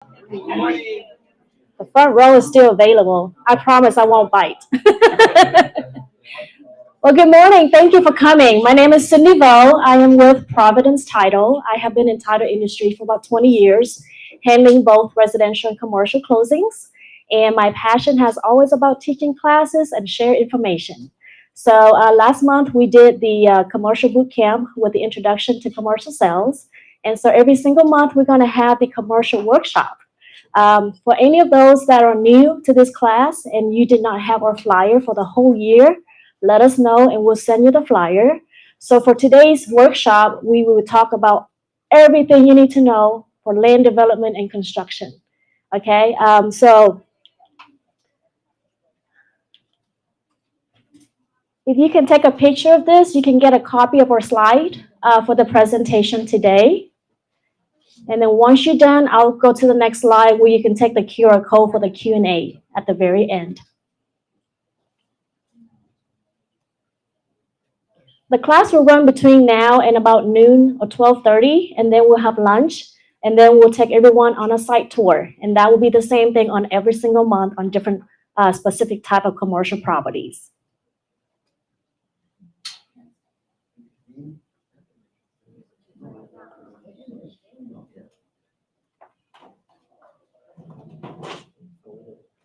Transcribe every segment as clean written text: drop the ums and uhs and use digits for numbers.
The front row is still available. I promise I won't bite. Well, good morning. Thank you for coming. My name is Cindy Vo. I am with Providence Title. I have been in title industry for about 20 years, handling both residential and commercial closings. And my passion has always about teaching classes and share information. So last month we did the commercial boot camp with the introduction to commercial sales. And so every single month we're going to have the commercial workshop. For any of those that are new to this class and you did not have our flyer for the whole year, let us know and we'll send you the flyer. So for today's workshop, we will talk about everything you need to know for land development and construction. Okay, so if you can take a picture of this, you can get a copy of our slide for the presentation today. And then once you're done, I'll go to the next slide where you can take the QR code for the Q&A at the very end. The class will run between now and about noon or 12:30, and then we'll have lunch, and then we'll take everyone on a site tour. And that will be the same thing on every single month on different specific type of commercial properties.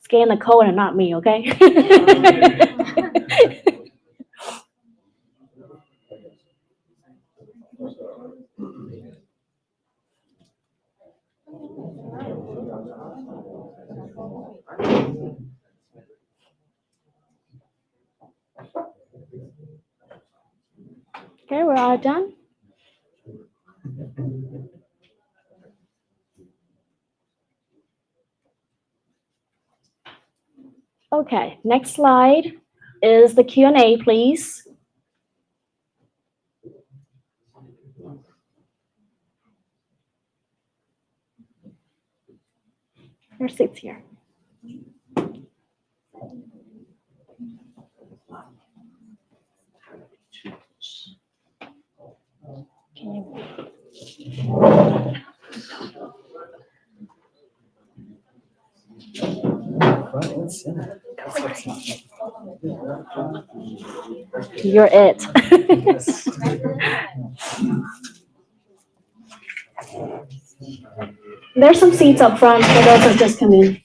Scan the code and not me, okay? Okay, we're all done. Okay, next slide is the Q&A, please. Your seats here. You're it. There's some seats up front for those that just come in.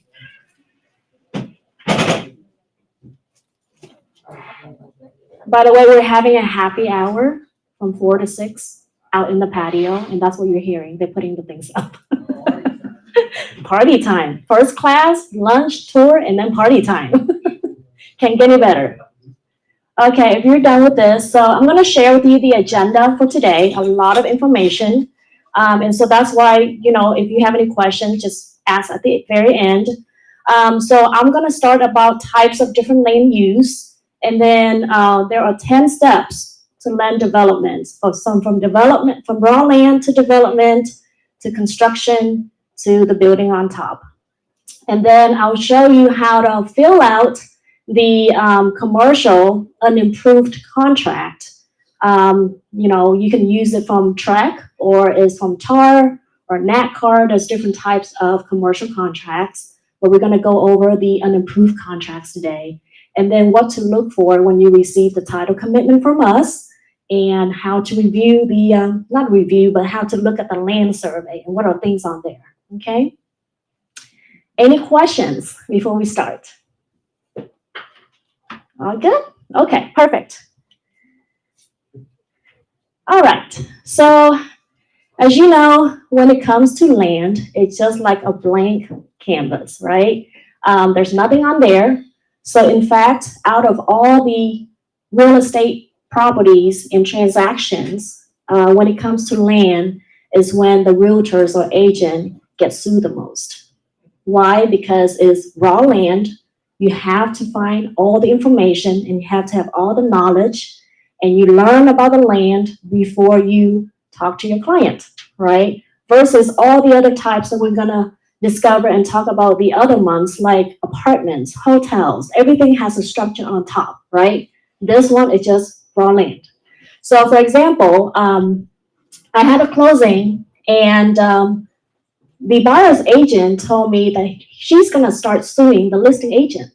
By the way, we're having a happy hour from 4 to 6 out in the patio, and that's what you're hearing. They're putting the things up. Party time. First class, lunch, tour, and then party time. Can't get any better. Okay, if you're done with this, so I'm going to share with you the agenda for today, a lot of information. And so that's why, if you have any questions, just ask at the very end. So I'm going to start about types of different land use. And then there are 10 steps to land development, from raw land to development, to construction, to the building on top. And then I'll show you how to fill out the commercial unimproved contract. You can use it from TREC or is from TAR or NATCAR. There's different types of commercial contracts, but we're going to go over the unimproved contracts today. And then what to look for when you receive the title commitment from us, and how to review not review, but how to look at the land survey and what are things on there, okay? Any questions before we start? All good? Okay, perfect. All right, so as you know, when it comes to land, it's just like a blank canvas, right? There's nothing on there. So in fact, out of all the real estate properties and transactions, when it comes to land, is when the realtors or agent get sued the most. Why? Because it's raw land. You have to find all the information and you have to have all the knowledge, and you learn about the land before you talk to your client, right? Versus all the other types that we're gonna discover and talk about the other months, like apartments, hotels, everything has a structure on top, right? This one is just raw land. So for example, I had a closing and the buyer's agent told me that she's going to start suing the listing agent.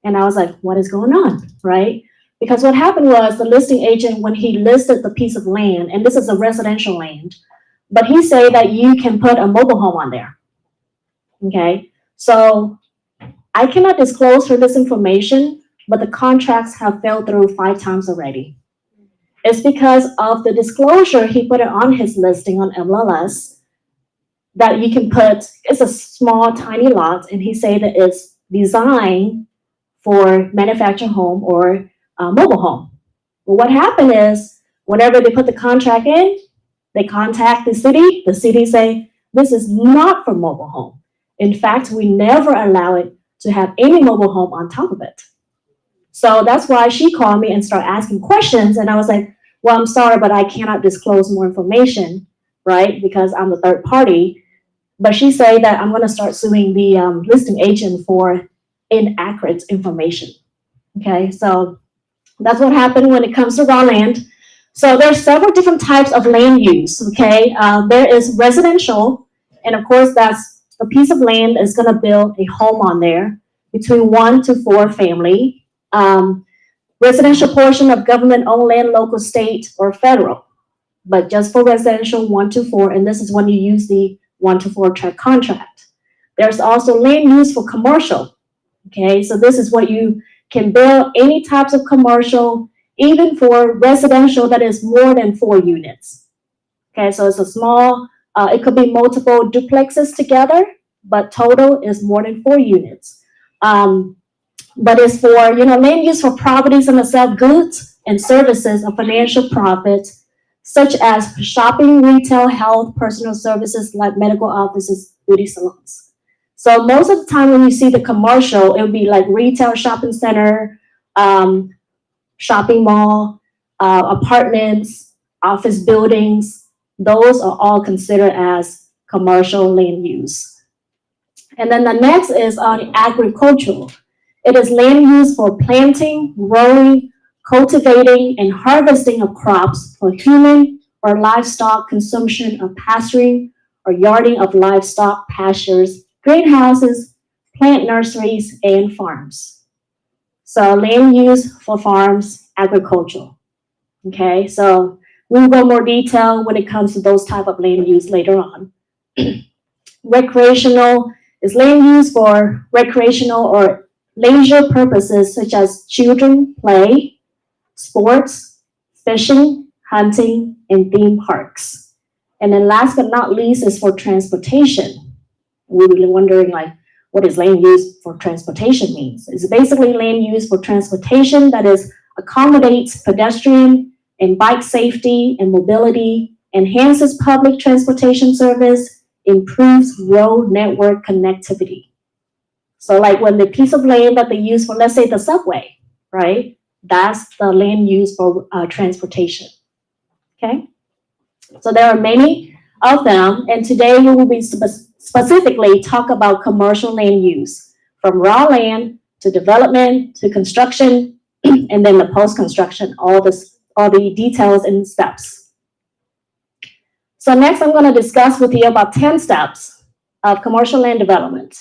And I was like, what is going on, right? Because what happened was the listing agent, when he listed the piece of land, and this is a residential land, but he said that you can put a mobile home on there. Okay, so I cannot disclose her this information, but the contracts have fell through 5 times already. It's because of the disclosure he put it on his listing on MLS that you can put, it's a small, tiny lot, and he said that it's designed for manufactured home or mobile home. Well, what happened is, whenever they put the contract in, they contact the city say, this is not for mobile home. In fact, we never allow it to have any mobile home on top of it. So that's why she called me and started asking questions. And I was like, well, I'm sorry, but I cannot disclose more information, right? Because I'm the third party. But she said that I'm going to start suing the listing agent for inaccurate information. Okay, so that's what happened when it comes to raw land. So there's several different types of land use. Okay, there is residential, and of course that's a piece of land is going to build a home on there between 1 to 4 family. Residential portion of government-owned land, local, state, or federal, but just for residential 1 to 4, and this is when you use the 1 to 4 tract contract. There's also land use for commercial. Okay, so this is what you can build any types of commercial, even for residential that is more than 4 units. Okay, so it's a small, it could be multiple duplexes together, but total is more than 4 units. But it's for, land use for properties and the sell goods and services of financial profit, such as shopping, retail, health, personal services like medical offices, beauty salons. So most of the time when you see the commercial, it would be like retail, shopping center, shopping mall, apartments, office buildings. Those are all considered as commercial land use. And then the next is on agricultural. It is land use for planting, growing, cultivating, and harvesting of crops for human or livestock consumption of pasturing or yarding of livestock pastures, greenhouses, plant nurseries, and farms. So land use for farms, agricultural. Okay, so we'll go more detail when it comes to those type of land use later on. Recreational is land use for recreational or leisure purposes such as children play, sports, fishing, hunting, and theme parks. And then last but not least is for transportation. We're really wondering what is land use for transportation means. It's basically land use for transportation that is accommodates pedestrian and bike safety and mobility, enhances public transportation service, improves road network connectivity. So when the piece of land that they use for, let's say, the subway, right? That's the land used for transportation, okay? So there are many of them, and today we will be specifically talk about commercial land use, from raw land to development to construction, and then the post-construction, all the details and steps. So next I'm gonna discuss with you about 10 steps of commercial land development.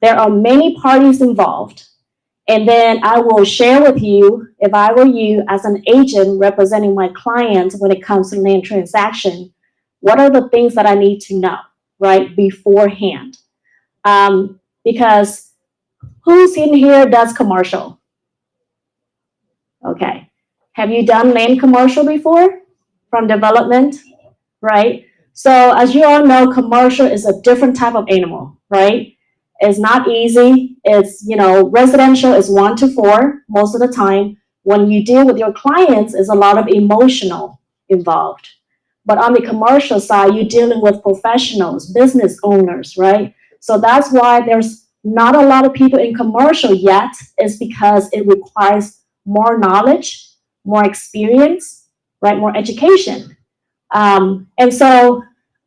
There are many parties involved, and then I will share with you, if I were you as an agent representing my client when it comes to land transaction, what are the things that I need to know, right, beforehand? Because who's in here does commercial? Okay. Have you done land commercial before from development, right? So as you all know, commercial is a different type of animal, right? It's not easy. It's, residential is 1 to 4 most of the time. When you deal with your clients, is a lot of emotional involved. But on the commercial side, you're dealing with professionals, business owners, right? So that's why there's not a lot of people in commercial yet, is because it requires more knowledge, more experience, right? More education. And so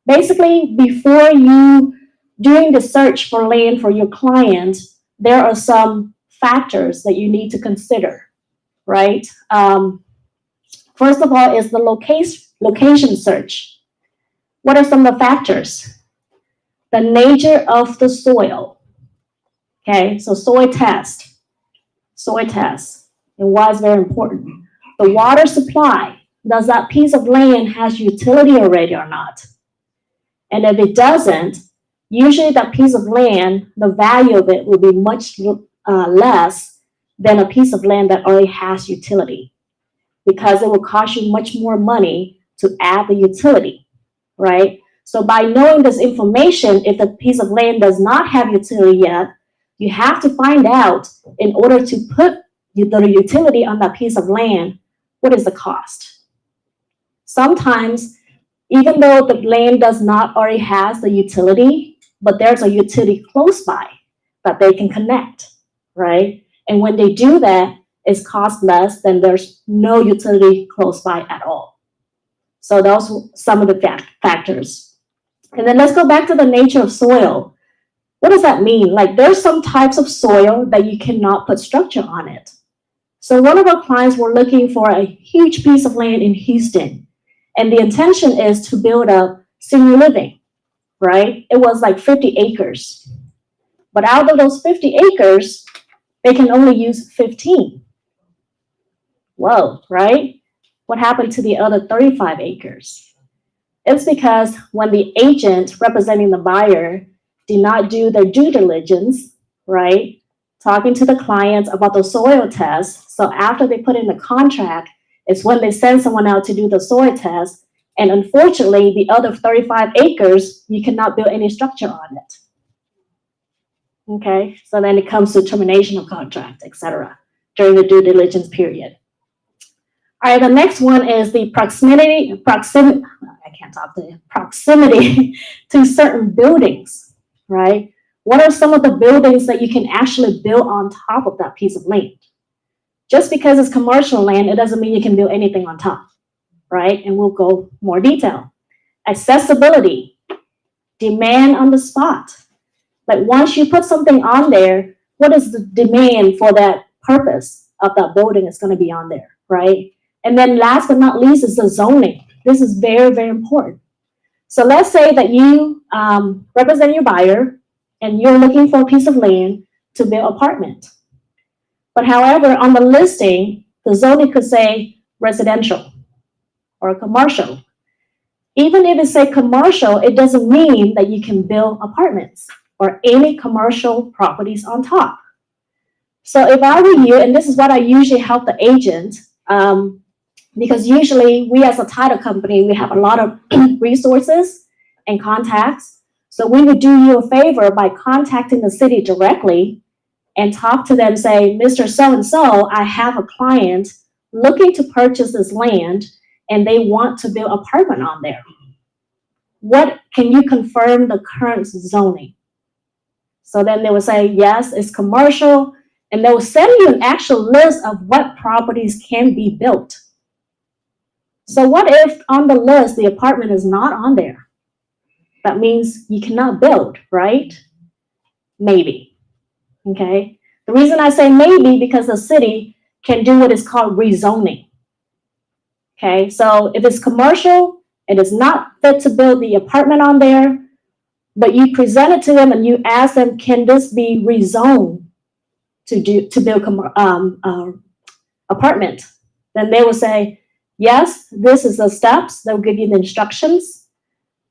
basically, before you doing the search for land for your client, there are some factors that you need to consider, right? First of all is the location search. What are some of the factors? the nature of the soil. Okay, so soil test, and why it's very important. The water supply, does that piece of land has utility already or not? And if it doesn't, usually that piece of land, the value of it will be much less than a piece of land that already has utility, because it will cost you much more money to add the utility, right? So by knowing this information, if the piece of land does not have utility yet, you have to find out, in order to put the utility on that piece of land, what is the cost? Sometimes, even though the land does not already has the utility, but there's a utility close by that they can connect, right? And when they do that, it's cost less than there's no utility close by at all. So those are some of the factors. And then let's go back to the nature of soil. What does that mean? Like, there's some types of soil that you cannot put structure on it. So one of our clients were looking for a huge piece of land in Houston, and the intention is to build a senior living, right? It was like 50 acres. But out of those 50 acres, they can only use 15. Whoa, right? What happened to the other 35 acres? It's because when the agent representing the buyer did not do their due diligence, right? Talking to the clients about the soil test. So after they put in the contract, it's when they send someone out to do the soil test. And unfortunately, the other 35 acres, you cannot build any structure on it. Okay, so then it comes to termination of contract, etc., during the due diligence period. All right, the next one is the proximity to certain buildings, right? What are some of the buildings that you can actually build on top of that piece of land? Just because it's commercial land, it doesn't mean you can build anything on top, right? And we'll go more detail. Accessibility, demand on the spot. Like, once you put something on there, what is the demand for that purpose of that building is going to be on there, right? And then last but not least is the zoning. This is very, very important. So let's say that you represent your buyer and you're looking for a piece of land to build apartment. But however, on the listing, the zoning could say residential or commercial. Even if it say commercial, it doesn't mean that you can build apartments or any commercial properties on top. So if I were you, and this is what I usually help the agent, because usually we as a title company, we have a lot of resources and contacts. So we would do you a favor by contacting the city directly and talk to them, say, Mr. So-and-so, I have a client looking to purchase this land and they want to build an apartment on there. What can you confirm the current zoning? So then they will say, yes, it's commercial, and they will send you an actual list of what properties can be built. So what if on the list, the apartment is not on there? That means you cannot build, right? Maybe, okay? The reason I say maybe, because the city can do what is called rezoning. Okay, so if it's commercial, it is not fit to build the apartment on there, but you present it to them and you ask them, can this be rezoned to build apartment? Then they will say, yes, this is the steps. They'll give you the instructions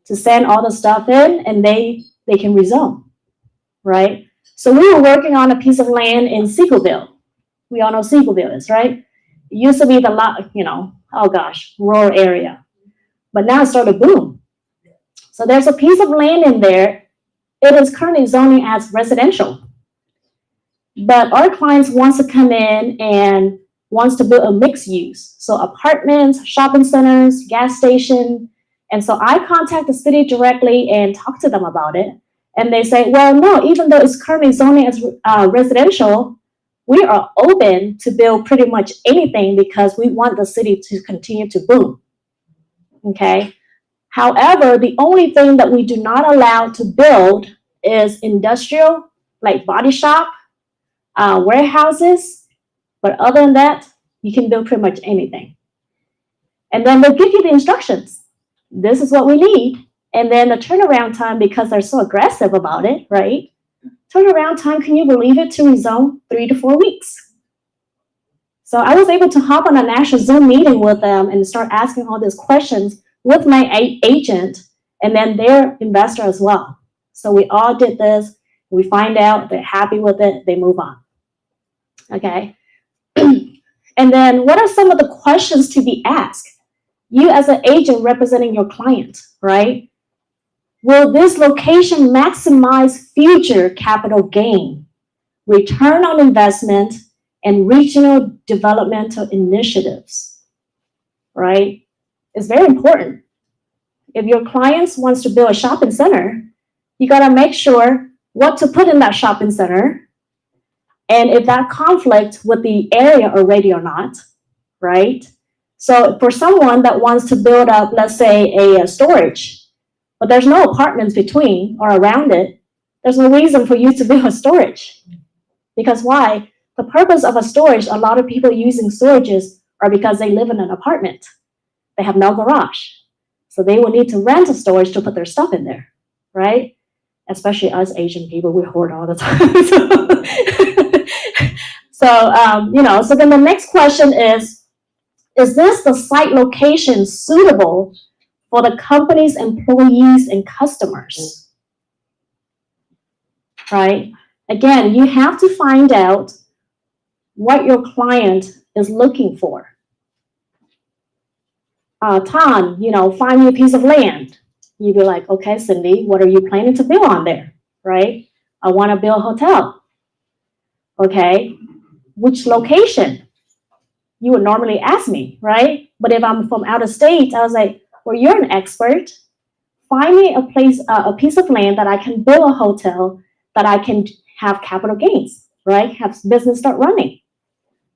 to send all the stuff in, and they can rezone, right? So we were working on a piece of land in Seagoville. We all know Seagoville is, right? It used to be the lot, oh gosh, rural area. But now it started to boom. So there's a piece of land in there. It is currently zoning as residential. But our clients wants to come in and wants to build a mixed use. So apartments, shopping centers, gas station. And so I contact the city directly and talk to them about it. And they say, well, no, even though it's currently zoning as residential, we are open to build pretty much anything because we want the city to continue to boom. Okay. However, the only thing that we do not allow to build is industrial, like body shop, warehouses. But other than that, you can build pretty much anything. And then they'll give you the instructions. This is what we need. And then the turnaround time, because they're so aggressive about it, right? Turnaround time, can you believe it, to rezone 3 to 4 weeks? So I was able to hop on a national Zoom meeting with them and start asking all these questions with my agent and then their investor as well. So we all did this. We find out they're happy with it, they move on. Okay. And then what are some of the questions to be asked? You as an agent representing your client, right? Will this location maximize future capital gain, return on investment, and regional developmental initiatives, right? It's very important. If your clients wants to build a shopping center, you gotta make sure what to put in that shopping center, and if that conflicts with the area already or not, right? So for someone that wants to build up, let's say, a storage, but there's no apartments between or around it, there's no reason for you to build a storage. Because why? The purpose of a storage, a lot of people using storages are because they live in an apartment. They have no garage. So they will need to rent a storage to put their stuff in there, right? Especially us Asian people, we hoard all the time. So then the next question is this the site location suitable for the company's employees and customers, right? Again, you have to find out what your client is looking for. Tom, find me a piece of land. You'd be like, okay, Cindy, what are you planning to build on there, right? I want to build a hotel. Okay, which location? You would normally ask me, right? But if I'm from out of state, I was like, well, you're an expert. Find me a piece of land that I can build a hotel that I can have capital gains, right? Have business start running.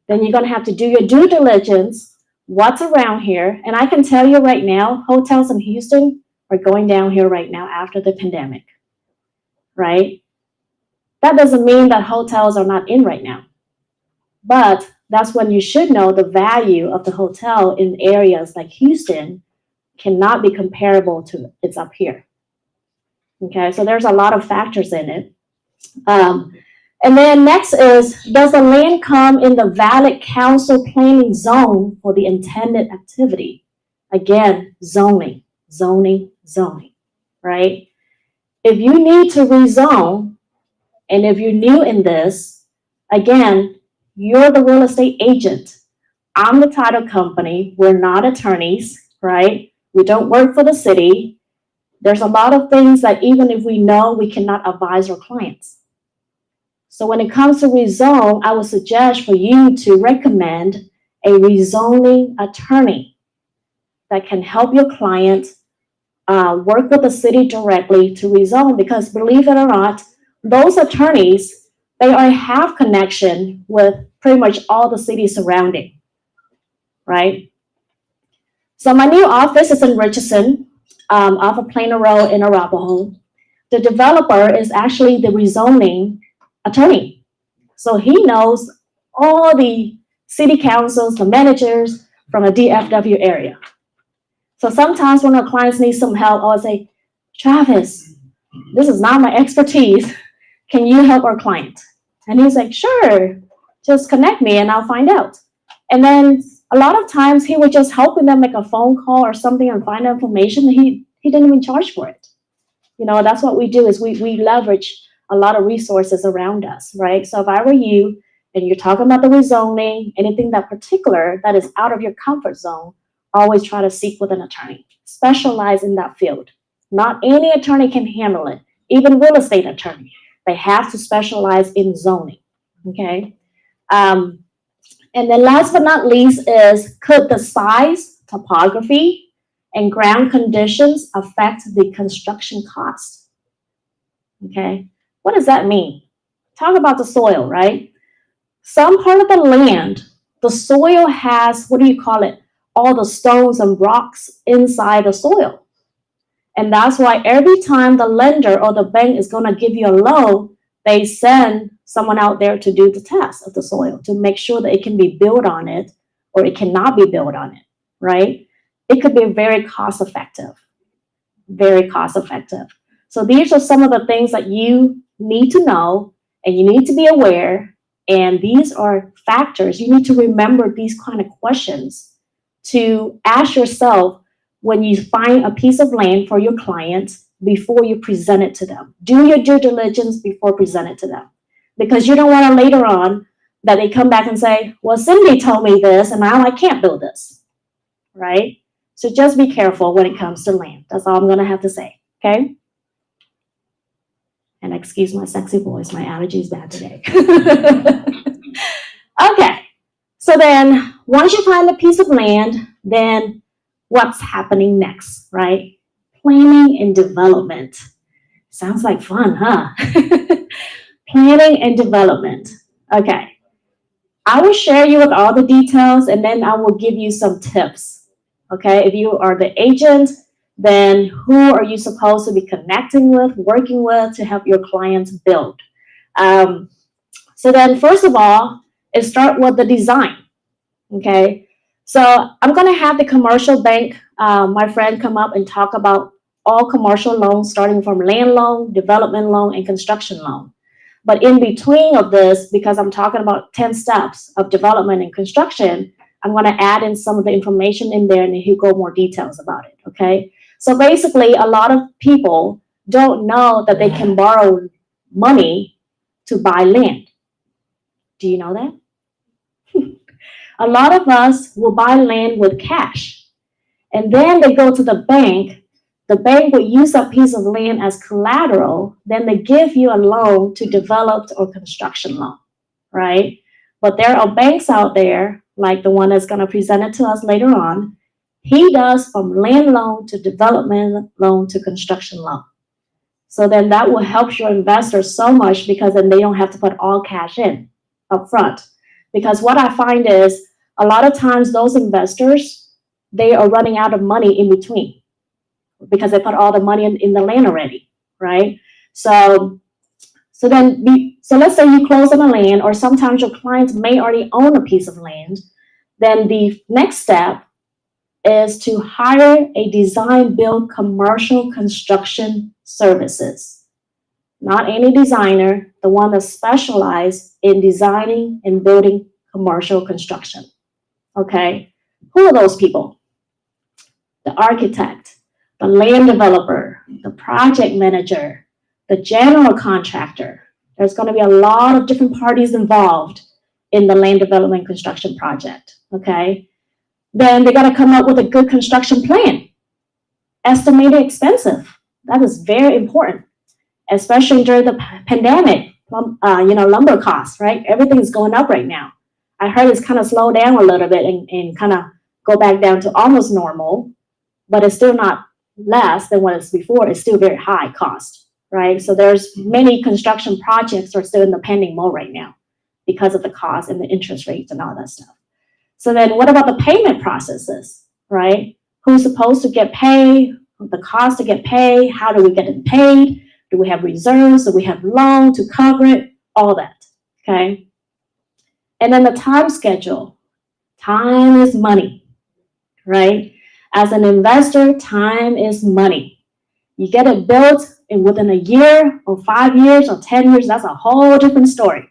Then you're going to have to do your due diligence, what's around here. And I can tell you right now, hotels in Houston are going down here right now after the pandemic, right? That doesn't mean that hotels are not in right now. But that's when you should know the value of the hotel in areas like Houston cannot be comparable to it's up here. Okay, so there's a lot of factors in it. And then next is, does the land come in the valid council planning zone for the intended activity? Again, zoning, right? If you need to rezone, and if you're new in this, again, you're the real estate agent. I'm the title company. We're not attorneys, right? We don't work for the city. There's a lot of things that even if we know, we cannot advise our clients. So when it comes to rezone, I would suggest for you to recommend a rezoning attorney that can help your client work with the city directly to rezone, because believe it or not, those attorneys, they already have connection with pretty much all the cities surrounding, right? So my new office is in Richardson, off of Plano Road in Arapahoe. The developer is actually the rezoning attorney. So he knows all the city councils, the managers from the DFW area. So sometimes when our clients need some help, I'll say, Travis, this is not my expertise. Can you help our client? And he's like, sure, just connect me and I'll find out. And then a lot of times he would just help them make a phone call or something and find information. He didn't even charge for it. That's what we do, is we leverage a lot of resources around us, right? So if I were you and you're talking about the rezoning, anything that particular that is out of your comfort zone, always try to seek with an attorney. Specialize in that field. Not any attorney can handle it, even real estate attorney. They have to specialize in zoning, okay? And then last but not least is, could the size, topography, and ground conditions affect the construction cost? Okay, what does that mean? Talk about the soil, right? Some part of the land, the soil has, all the stones and rocks inside the soil. And that's why every time the lender or the bank is going to give you a loan, they send someone out there to do the test of the soil to make sure that it can be built on it or it cannot be built on it, right? It could be very cost effective. very cost effective. So these are some of the things that you need to know and you need to be aware. And these are factors. You need to remember these kind of questions to ask yourself when you find a piece of land for your client before you present it to them. Do your due diligence before present it to them. Because you don't want to later on that they come back and say, well, Cindy told me this and now I can't build this, right? So just be careful when it comes to land. That's all I'm going to have to say, okay? And excuse my sexy voice, my allergy is bad today. Okay, so then once you find a piece of land, then what's happening next, right? Planning and development. Sounds like fun, huh? Planning and development. Okay, I will share you with all the details and then I will give you some tips. Okay, if you are the agent, then who are you supposed to be connecting with, working with to help your clients build? So then first of all, is start with the design. Okay, so I'm going to have the commercial bank, my friend, come up and talk about all commercial loans, starting from land loan, development loan, and construction loan. But in between of this, because I'm talking about 10 steps of development and construction, I'm going to add in some of the information in there and he'll go more details about it, okay? So basically, a lot of people don't know that they can borrow money to buy land. Do you know that? A lot of us will buy land with cash, and then they go to the bank. The bank will use that piece of land as collateral, then they give you a loan to develop or construction loan, right? But there are banks out there, like the one that's going to present it to us later on. He does from land loan to development loan to construction loan. So then that will help your investors so much because then they don't have to put all cash in up front. Because what I find is a lot of times those investors, they are running out of money in between because they put all the money in the land already, right? So let's say you close on a land, or sometimes your clients may already own a piece of land. Then the next step is to hire a design build commercial construction services. Not any designer, the one that specializes in designing and building commercial construction. Okay, who are those people? The architect, the land developer, the project manager, the general contractor. There's going to be a lot of different parties involved in the land development construction project, okay? Then they got to come up with a good construction plan. Estimated expensive. That is very important, especially during the pandemic. Lumber costs, right? Everything's going up right now. I heard it's kind of slowed down a little bit and kind of go back down to almost normal, but it's still not less than what it's before. It's still very high cost, right? So there's many construction projects are still in the pending mode right now because of the cost and the interest rates and all that stuff. So then what about the payment processes, right? Who's supposed to get paid, the cost to get paid, how do we get it paid? Do we have reserves? Do we have loan to cover it? All that, okay? And then the time schedule. Time is money, right? As an investor, time is money. You get it built and within a year or 5 years or 10 years, that's a whole different story,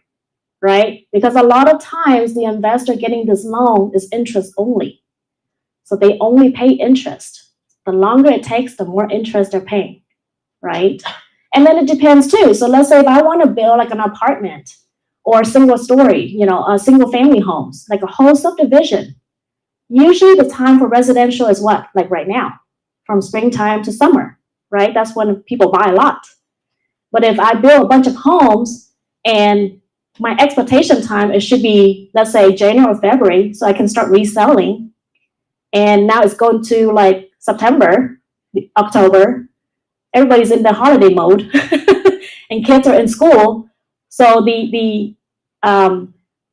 right? Because a lot of times the investor getting this loan is interest only. So they only pay interest. The longer it takes, the more interest they're paying, right? And then it depends too. So let's say if I want to build like an apartment or a single story, a single family homes, like a whole subdivision. Usually the time for residential is what? Like right now, from springtime to summer, right? That's when people buy a lot. But if I build a bunch of homes and my expectation time, it should be, let's say January or February, so I can start reselling. And now it's going to like September, October. Everybody's in the holiday mode and kids are in school. So the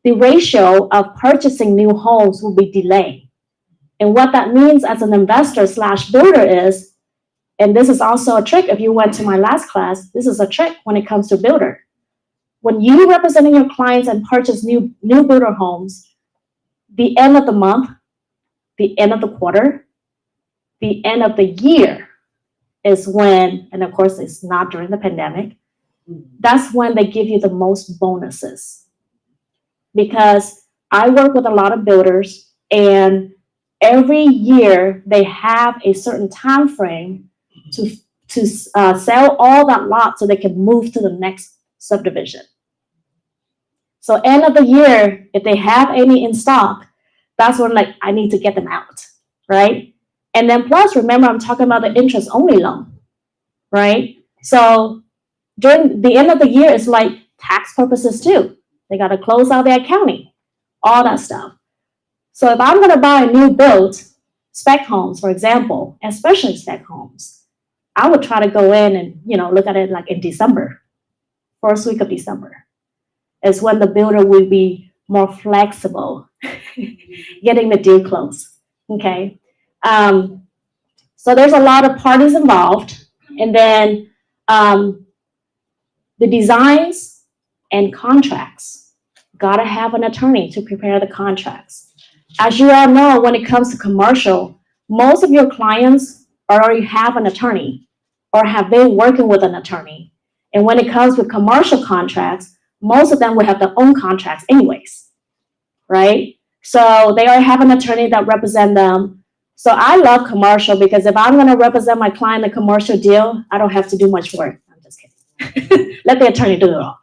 ratio of purchasing new homes will be delayed. And what that means as an investor / builder is, and this is also a trick if you went to my last class, this is a trick when it comes to builder. When you representing your clients and purchase new builder homes, the end of the month, the end of the quarter, the end of the year, is when, and of course it's not during the pandemic, that's when they give you the most bonuses. Because I work with a lot of builders, and every year they have a certain time frame to sell all that lot so they can move to the next subdivision. So end of the year, if they have any in stock, that's when like I need to get them out, right? And then plus, remember, I'm talking about the interest only loan, right? So during the end of the year, it's like tax purposes too. They got to close out their accounting, all that stuff. So if I'm going to buy a new build, spec homes, for example, especially spec homes, I would try to go in and, look at it like in December, first week of December, is when the builder will be more flexible getting the deal closed. Okay. So there's a lot of parties involved. And then the designs and contracts, gotta have an attorney to prepare the contracts. As you all know, when it comes to commercial, most of your clients already have an attorney or have been working with an attorney. And when it comes with commercial contracts, most of them will have their own contracts anyways, right? So they already have an attorney that represents them. So I love commercial because if I'm gonna represent my client in a commercial deal, I don't have to do much work. I'm just kidding. Let the attorney do it all.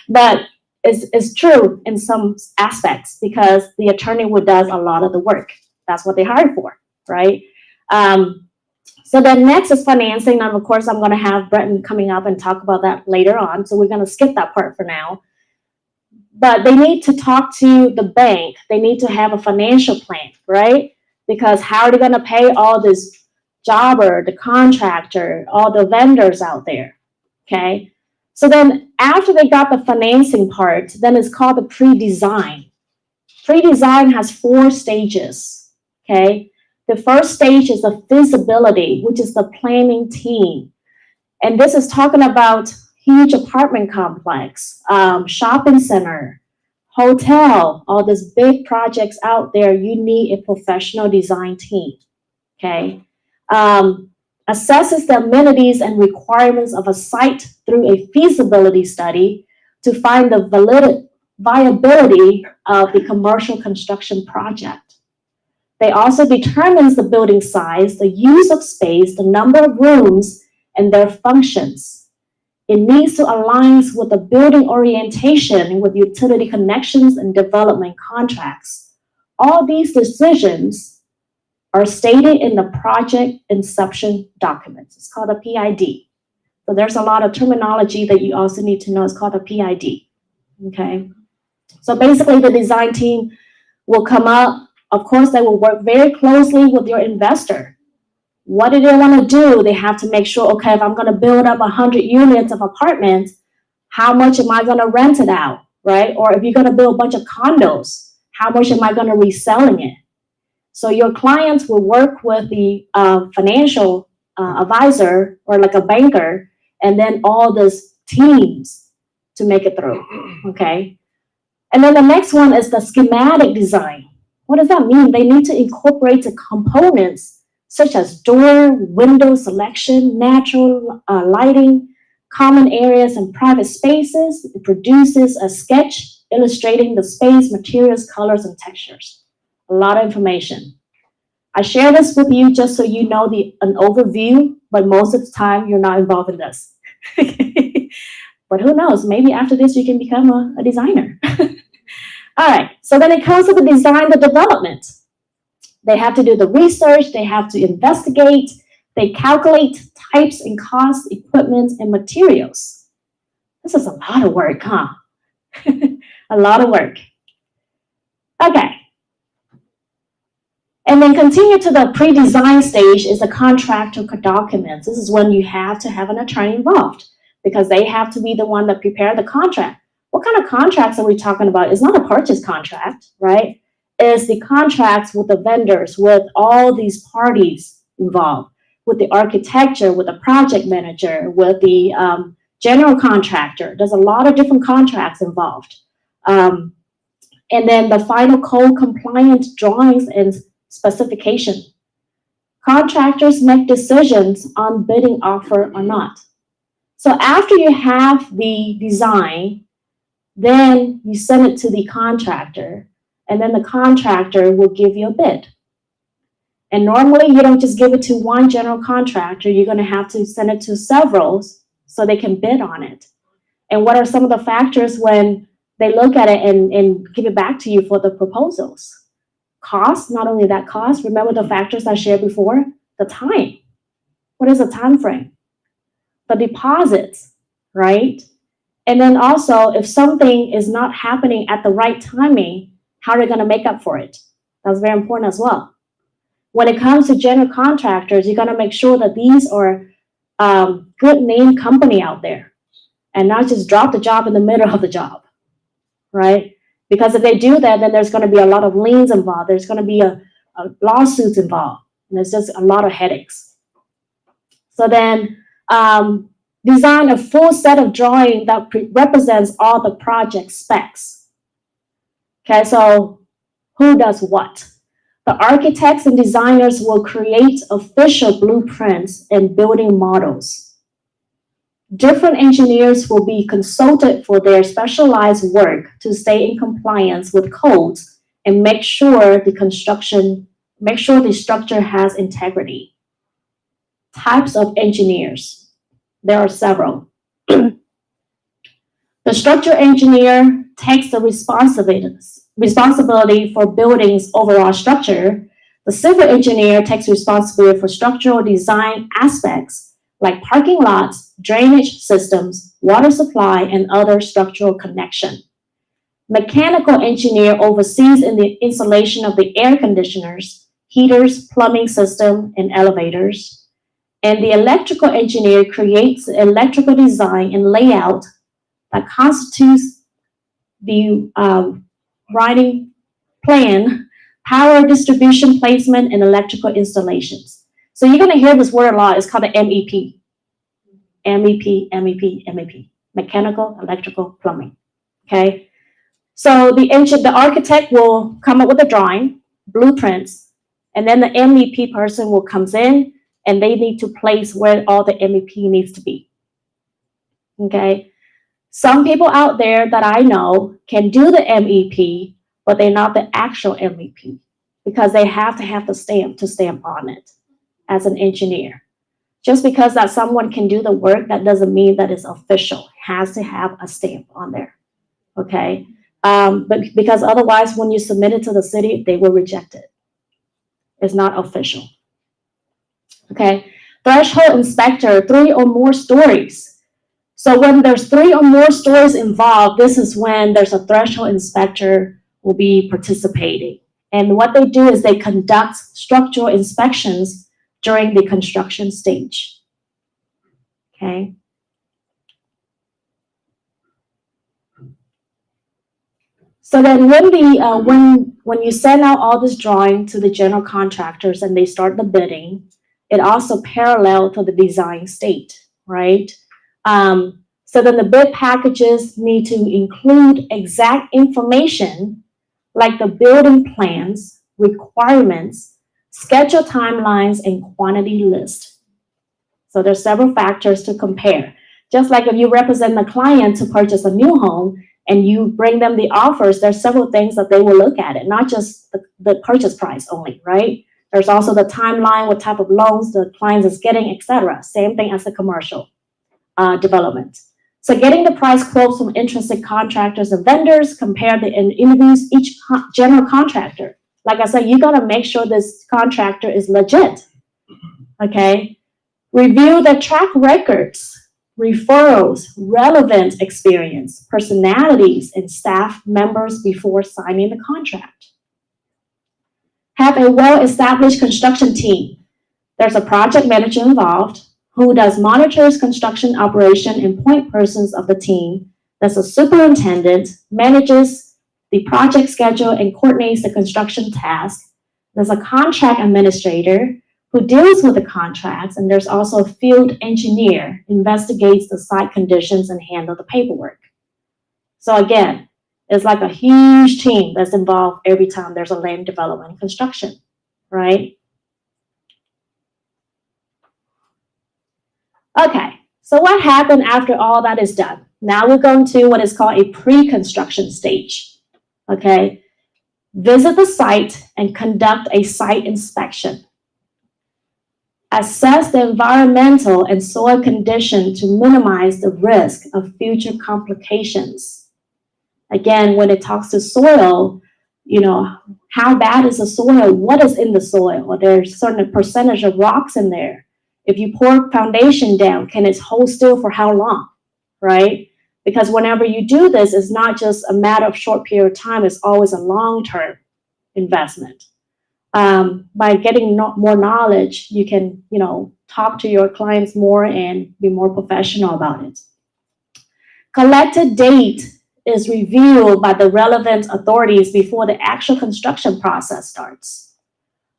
But it's true in some aspects because the attorney does a lot of the work. That's what they hired for, right? So then next is financing. And of course, I'm going to have Breton coming up and talk about that later on. So we're going to skip that part for now. But they need to talk to the bank. They need to have a financial plan, right? Because how are they going to pay all this jobber, the contractor, all the vendors out there, okay? So then after they got the financing part, then it's called the pre-design. Pre-design has 4 stages, okay? The first stage is the feasibility, which is the planning team. And this is talking about huge apartment complex, shopping center, hotel, all these big projects out there. You need a professional design team, okay? Assesses the amenities and requirements of a site through a feasibility study to find the viability of the commercial construction project. They also determines the building size, the use of space, the number of rooms, and their functions. It needs to align with the building orientation with utility connections and development contracts. All these decisions are stated in the project inception documents. It's called a PID. So there's a lot of terminology that you also need to know. It's called a PID, okay? So basically the design team will come up. Of course, they will work very closely with your investor. What do they want to do? They have to make sure, okay, if I'm going to build up 100 units of apartments, how much am I going to rent it out, right? Or if you're going to build a bunch of condos, how much am I going to reselling it? So your clients will work with the financial advisor or like a banker, and then all these teams to make it through, okay? And then the next one is the schematic design. What does that mean? They need to incorporate the components such as door, window selection, natural lighting, common areas, and private spaces. It produces a sketch illustrating the space, materials, colors, and textures. A lot of information. I share this with you just so you know an overview, but most of the time you're not involved in this. But who knows? Maybe after this you can become a designer. All right, so then it comes to the design, the development. They have to do the research, they have to investigate, they calculate types and costs, equipment, and materials. This is a lot of work, huh? A lot of work. Okay. And then continue to the pre-design stage is the contractor documents. This is when you have to have an attorney involved because they have to be the one that prepare the contract. What kind of contracts are we talking about? It's not a purchase contract, right? It's the contracts with the vendors, with all these parties involved, with the architecture, with the project manager, with the general contractor. There's a lot of different contracts involved. And then the final code compliant drawings and specification. Contractors make decisions on bidding offer or not. So after you have the design, then you send it to the contractor, and then the contractor will give you a bid. And normally you don't just give it to one general contractor, you're going to have to send it to several so they can bid on it. And what are some of the factors when they look at it and give it back to you for the proposals? Cost, not only that cost, remember the factors I shared before? The time. What is the time frame? The deposits, right? And then also, if something is not happening at the right timing, how are they going to make up for it? That's very important as well. When it comes to general contractors, you got to make sure that these are good name company out there and not just drop the job in the middle of the job, right? Because if they do that, then there's going to be a lot of liens involved. There's going to be a lawsuits involved. And there's just a lot of headaches. So then design a full set of drawing that represents all the project specs. Okay, so who does what? The architects and designers will create official blueprints and building models. Different engineers will be consulted for their specialized work to stay in compliance with codes and make sure the structure has integrity. Types of engineers. There are several. The structure engineer takes the responsibility for building's overall structure. The civil engineer takes responsibility for structural design aspects like parking lots, drainage systems, water supply, and other structural connection. Mechanical engineer oversees in the installation of the air conditioners, heaters, plumbing system, and elevators. And the electrical engineer creates electrical design and layout that constitutes the writing plan, power distribution placement, and electrical installations. So you're going to hear this word a lot. It's called the MEP. MEP. Mechanical, electrical, plumbing. Okay? So the architect will come up with a drawing, blueprints, and then the MEP person will comes in and they need to place where all the MEP needs to be. Okay? Some people out there that I know can do the MEP, but they're not the actual MEP because they have to have the stamp to stamp on it as an engineer. Just because that someone can do the work, that doesn't mean that it's official. It has to have a stamp on there, okay? But because otherwise, when you submit it to the city, they will reject it. It's not official, okay? Threshold inspector, 3 or more stories. So when there's 3 or more stories involved, this is when there's a threshold inspector will be participating. And what they do is they conduct structural inspections during the construction stage. Okay. So then when you send out all this drawing to the general contractors and they start the bidding, it also parallel to the design state, right? So then the bid packages need to include exact information like the building plans, requirements, schedule timelines, and quantity list. So there's several factors to compare. Just like if you represent the client to purchase a new home and you bring them the offers, there's several things that they will look at it, not just the purchase price only, right? There's also the timeline, what type of loans the client is getting, etc. Same thing as the commercial development. So getting the price quotes from interested contractors and vendors, compare the interviews each general contractor. Like I said, you gotta make sure this contractor is legit, okay? Review the track records, referrals, relevant experience, personalities, and staff members before signing the contract. Have a well-established construction team. There's a project manager involved who does monitors construction operation and point persons of the team. There's a superintendent, manages the project schedule and coordinates the construction task. There's a contract administrator who deals with the contracts, and there's also a field engineer, investigates the site conditions and handle the paperwork. So again, it's like a huge team that's involved every time there's a land development and construction, right? Okay, so what happened after all that is done? Now we're going to what is called a pre-construction stage. Okay, visit the site and conduct a site inspection. Assess the environmental and soil condition to minimize the risk of future complications. Again, when it talks to soil, how bad is the soil? What is in the soil? Or there's a certain percentage of rocks in there. If you pour foundation down, can it hold still for how long, right? Because whenever you do this, it's not just a matter of short period of time, it's always a long-term investment. By getting more knowledge, you can, talk to your clients more and be more professional about it. Collected date is reviewed by the relevant authorities before the actual construction process starts.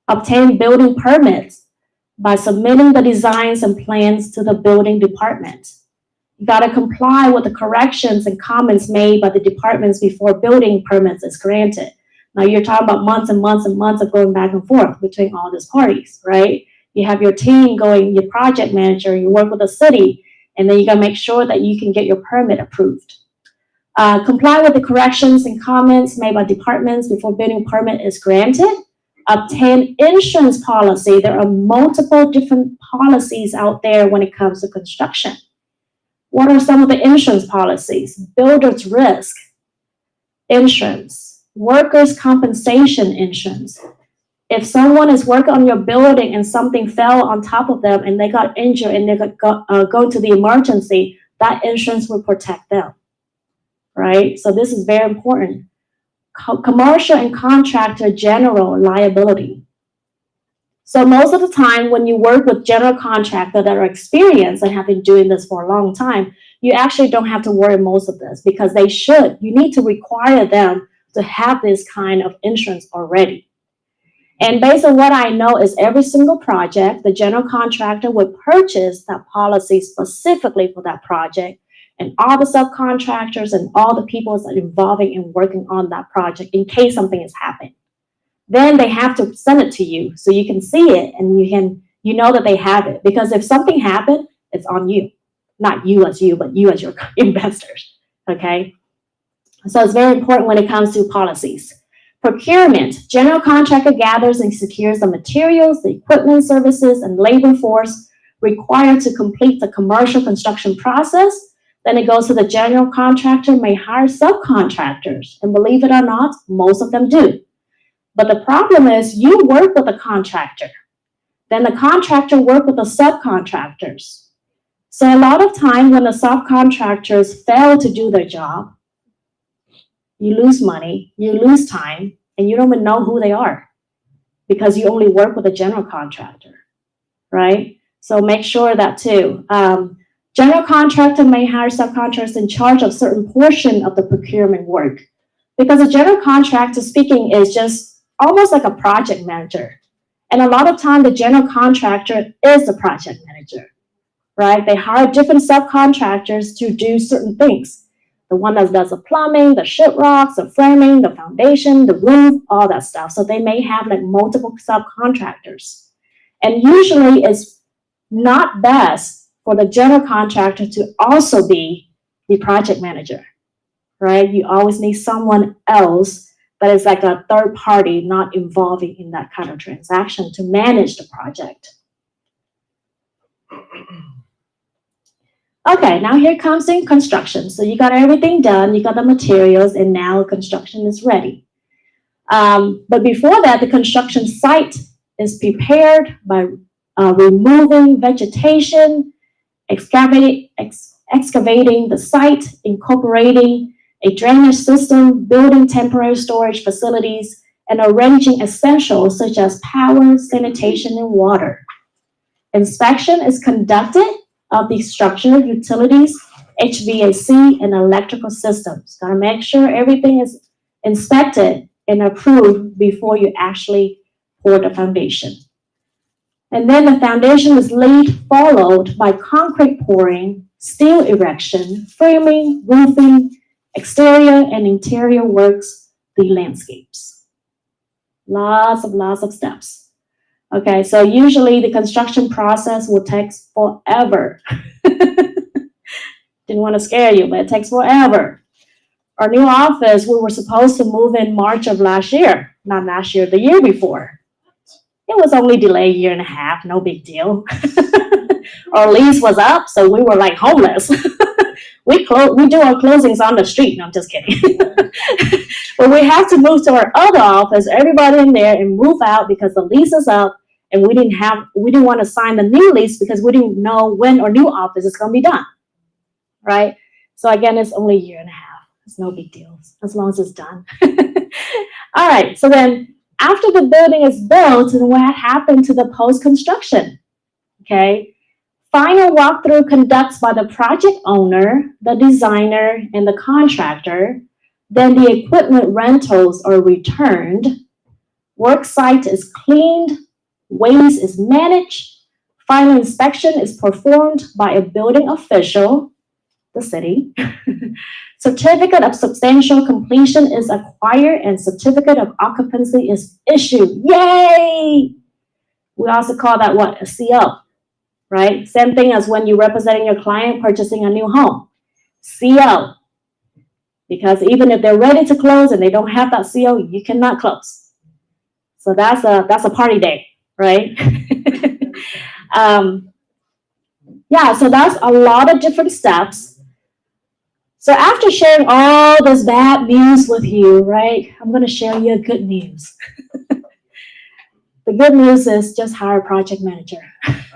Obtain building permits by submitting the designs and plans to the building department. You got to comply with the corrections and comments made by the departments before building permits is granted. Now you're talking about months and months and months of going back and forth between all these parties, right? You have your team going, your project manager, you work with the city, and then you gotta make sure that you can get your permit approved. Comply with the corrections and comments made by departments before building permit is granted. Obtain insurance policy. There are multiple different policies out there when it comes to construction. What are some of the insurance policies? Builder's risk insurance, workers' compensation insurance. If someone is working on your building and something fell on top of them and they got injured and they go to the emergency, that insurance will protect them, right? So this is very important. Commercial and contractor general liability. So most of the time when you work with general contractors that are experienced and have been doing this for a long time, you actually don't have to worry most of this because they should. You need to require them to have this kind of insurance already. And based on what I know is every single project, the general contractor would purchase that policy specifically for that project, and all the subcontractors and all the people that are involved in working on that project in case something has happened. Then they have to send it to you so you can see it and you know that they have it. Because if something happened, it's on you. Not you as you, but you as your investors, okay? So it's very important when it comes to policies. Procurement. General contractor gathers and secures the materials, the equipment, services, and labor force required to complete the commercial construction process. Then it goes to the general contractor may hire subcontractors. And believe it or not, most of them do. But the problem is you work with a contractor. Then the contractor work with the subcontractors. So a lot of time when the subcontractors fail to do their job, you lose money, you lose time, and you don't even know who they are because you only work with a general contractor, right? So make sure that too. General contractor may hire subcontractors in charge of certain portion of the procurement work because a general contractor speaking is just almost like a project manager. And a lot of time the general contractor is the project manager, right? They hire different subcontractors to do certain things. The one that does the plumbing, the sheetrocks, the framing, the foundation, the roof, all that stuff. So they may have like multiple subcontractors. And usually it's not best for the general contractor to also be the project manager, right? You always need someone else that is like a third party, not involving in that kind of transaction to manage the project. Okay, now here comes in construction. So you got everything done, you got the materials, and now construction is ready. But before that, the construction site is prepared by removing vegetation, excavating the site, incorporating a drainage system, building temporary storage facilities, and arranging essentials such as power, sanitation, and water. Inspection is conducted of the structure, utilities, HVAC, and electrical systems. Gotta make sure everything is inspected and approved before you actually pour the foundation. And then the foundation is laid, followed by concrete pouring, steel erection, framing, roofing, exterior and interior works, the landscapes. Lots of steps. Okay, so usually the construction process will take forever. Didn't want to scare you, but it takes forever. Our new office, we were supposed to move in March of last year. Not last year, the year before. It was only delayed a year and a half, no big deal. Our lease was up, so we were like homeless. We do our closings on the street. No, I'm just kidding. But we have to move to our other office, everybody in there, and move out because the lease is up, and we didn't want to sign the new lease because we didn't know when our new office is going to be done, right? So again, it's only a year and a half. It's no big deal as long as it's done. All right. So then, after the building is built, and what happened to the post-construction? Okay. Final walkthrough conducts by the project owner, the designer, and the contractor. Then the equipment rentals are returned. Work site is cleaned. Waste is managed. Final inspection is performed by a building official, the city. Certificate of substantial completion is acquired and certificate of occupancy is issued. Yay! We also call that what? A CO, right? Same thing as when you're representing your client purchasing a new home. CO. Because even if they're ready to close and they don't have that CO, you cannot close. So that's a party day, right? Yeah, so that's a lot of different steps. So after sharing all this bad news with you, right, I'm going to share you good news. The good news is just hire a project manager.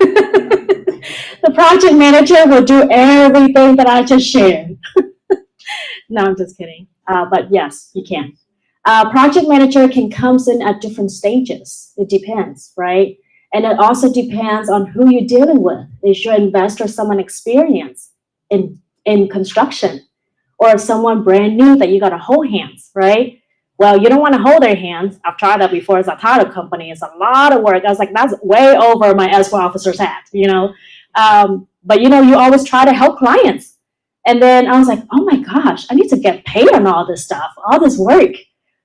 The project manager will do everything that I just shared. No, I'm just kidding. But yes, you can. Project manager can come in at different stages. It depends, right? And it also depends on who you're dealing with. Is your investor someone experienced in construction? Or someone brand new that you got to hold hands, right? Well, you don't want to hold their hands. I've tried that before as a title company. It's a lot of work. I was like, that's way over my escrow officer's hat, you know? But, you know, you always try to help clients. And then I was like, oh my gosh, I need to get paid on all this stuff, all this work.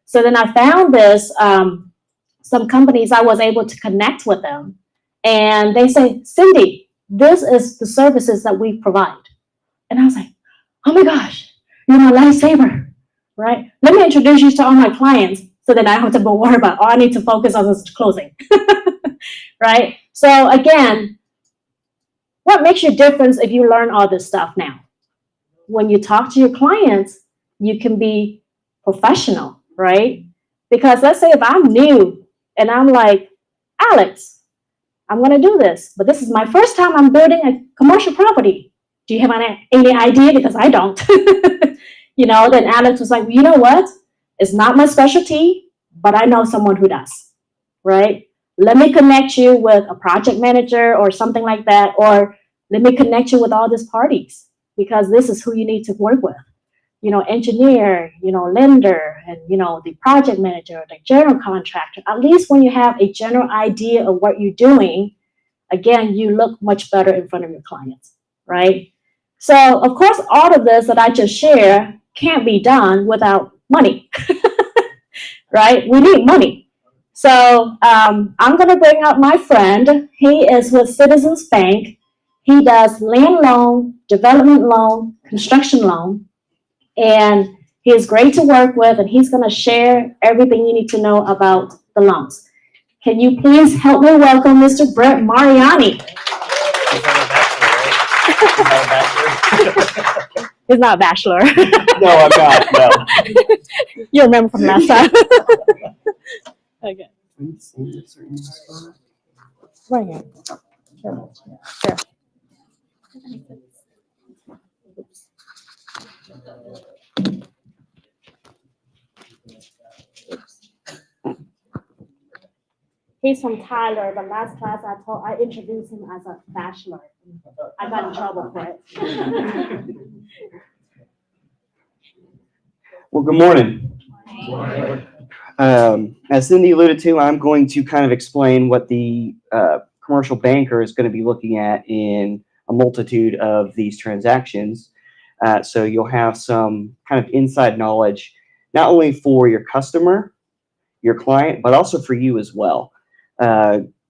So then I found this, some companies I was able to connect with them. And they say, Cindy, this is the services that we provide. And I was like, oh my gosh. You're my lifesaver, right? Let me introduce you to all my clients so that I don't have to go worry about, I need to focus on this closing, right? So again, what makes you difference if you learn all this stuff now? When you talk to your clients, you can be professional, right? Because let's say if I'm new and I'm like, Alex, I'm going to do this, but this is my first time I'm building a commercial property. Do you have any idea? Because I don't. You know, then Alex was like, you know what? It's not my specialty, but I know someone who does, right? Let me connect you with a project manager or something like that, or let me connect you with all these parties because this is who you need to work with. You know, engineer, you know, lender, and, you know, the project manager, the general contractor. At least when you have a general idea of what you're doing, again, you look much better in front of your clients, right? So, of course, all of this that I just shared can't be done without money, right? We need money. So I'm going to bring up my friend. He is with Citizens Bank. He does land loan, development loan, construction loan, and he is great to work with, and he's going to share everything you need to know about the loans. Can you please help me welcome Mr. Brett Mariani? He's not a bachelor. No, I'm not. No. You remember from last time. Okay. Right here. Sure. Sure. Oops. He's from Tyler. The last class I introduced him as a bachelor. I got in trouble for it. Well, good morning. As Cindy alluded to, I'm going to kind of explain what the commercial banker is going to be looking at in a multitude of these transactions. So you'll have some kind of inside knowledge, not only for your customer, your client, but also for you as well.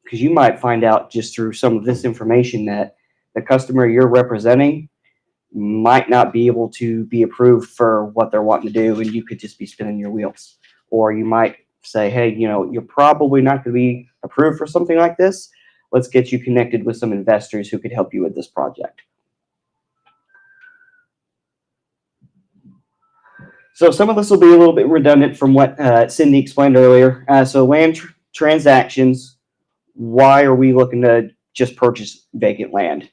because you might find out just through some of this information that the customer you're representing might not be able to be approved for what they're wanting to do, and you could just be spinning your wheels. Or you might say, hey, you're probably not going to be approved for something like this. Let's get you connected with some investors who could help you with this project. So some of this will be a little bit redundant from what Cindy explained earlier. So land transactions, why are we looking to just purchase vacant land?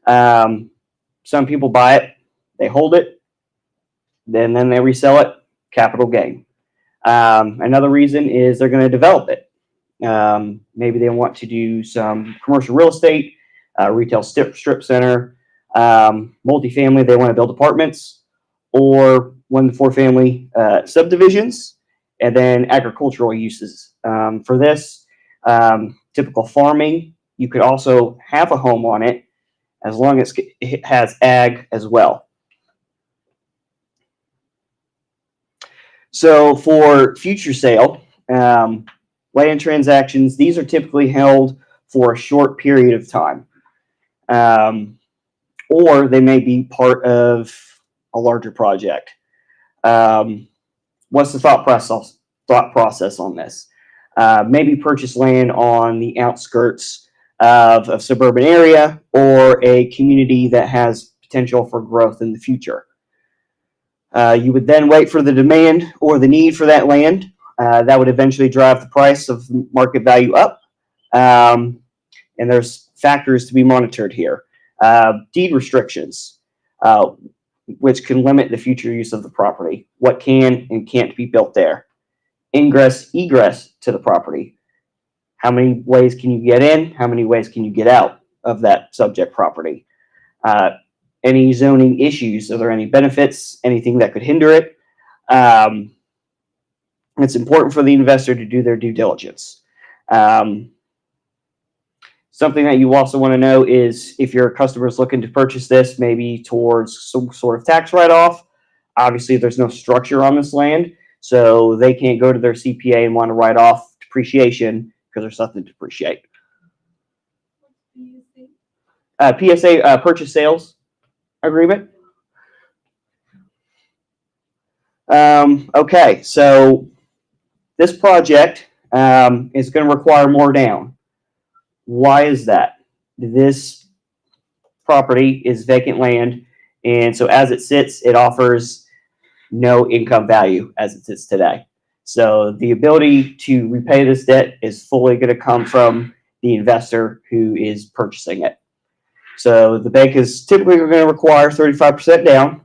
Some people buy it, they hold it, then they resell it, capital gain. Another reason is they're going to develop it. Maybe they want to do some commercial real estate, retail strip center, multifamily, they want to build apartments, or 1 to 4 family subdivisions, and then agricultural uses. For this, typical farming, you could also have a home on it as long as it has ag as well. So for future sale, land transactions, these are typically held for a short period of time. Or they may be part of a larger project. What's the thought process on this? Maybe purchase land on the outskirts of a suburban area or a community that has potential for growth in the future. You would then wait for the demand or the need for that land. That would eventually drive the price of market value up. And there's factors to be monitored here. Deed restrictions, which can limit the future use of the property. What can and can't be built there. Ingress, egress to the property. How many ways can you get in? How many ways can you get out of that subject property? Any zoning issues? Are there any benefits? Anything that could hinder it? It's important for the investor to do their due diligence. Something that you also want to know is if your customer is looking to purchase this, maybe towards some sort of tax write-off. Obviously, there's no structure on this land, so they can't go to their CPA and want to write off depreciation because there's nothing to depreciate. PSA, purchase sales agreement. Okay, so this project is going to require more down. Why is that? This property is vacant land, and so as it sits, it offers no income value as it sits today. So the ability to repay this debt is fully going to come from the investor who is purchasing it. So the bank is typically going to require 35% down.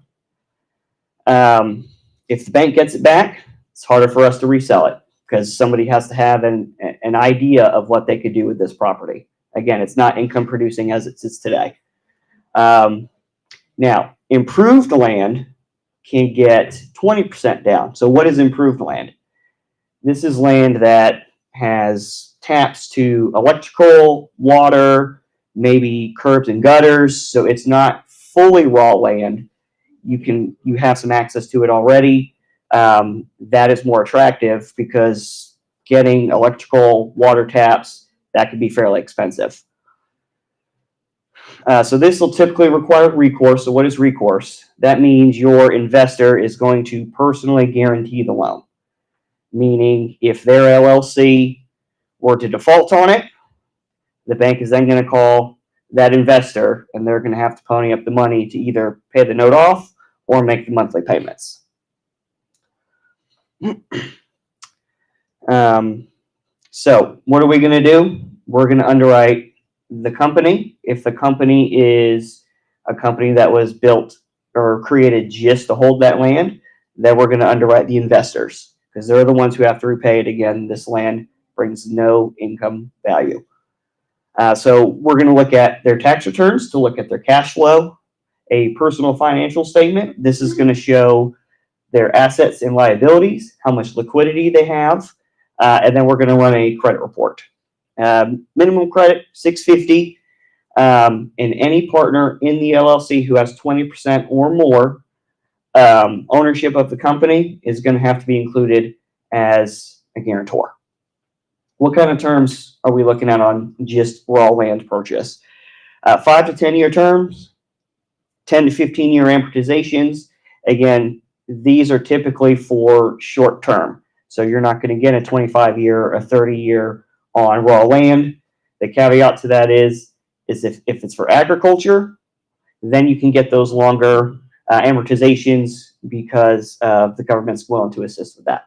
If the bank gets it back, it's harder for us to resell it because somebody has to have an idea of what they could do with this property. Again, it's not income producing as it sits today. Now, improved land can get 20% down. So what is improved land? This is land that has taps to electrical, water, maybe curbs and gutters. So it's not fully raw land. You have some access to it already. That is more attractive because getting electrical, water taps, that could be fairly expensive. So this will typically require recourse. So what is recourse? That means your investor is going to personally guarantee the loan. Meaning if their LLC were to default on it, the bank is then going to call that investor and they're going to have to pony up the money to either pay the note off or make the monthly payments. So what are we going to do? We're going to underwrite the company. If the company is a company that was built or created just to hold that land, then we're going to underwrite the investors because they're the ones who have to repay it. Again, this land brings no income value. So we're going to look at their tax returns to look at their cash flow, a personal financial statement. This is going to show their assets and liabilities, how much liquidity they have, and then we're going to run a credit report. Minimum credit, 650, and any partner in the LLC who has 20% or more ownership of the company is going to have to be included as a guarantor. What kind of terms are we looking at on just raw land purchase? 5 to 10 year terms, 10 to 15 year amortizations. Again, these are typically for short term. So you're not going to get a 25 year or 30 year on raw land. The caveat to that is if it's for agriculture, then you can get those longer amortizations because the government's willing to assist with that.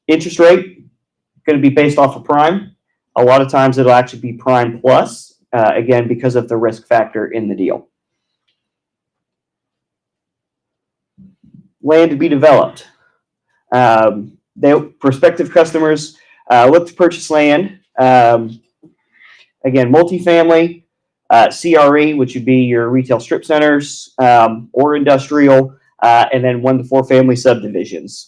Interest rate, going to be based off of prime. A lot of times it'll actually be prime plus, again, because of the risk factor in the deal. Land to be developed. Prospective customers look to purchase land. Again, multifamily, CRE, which would be your retail strip centers, or industrial, and then 1 to 4 family subdivisions.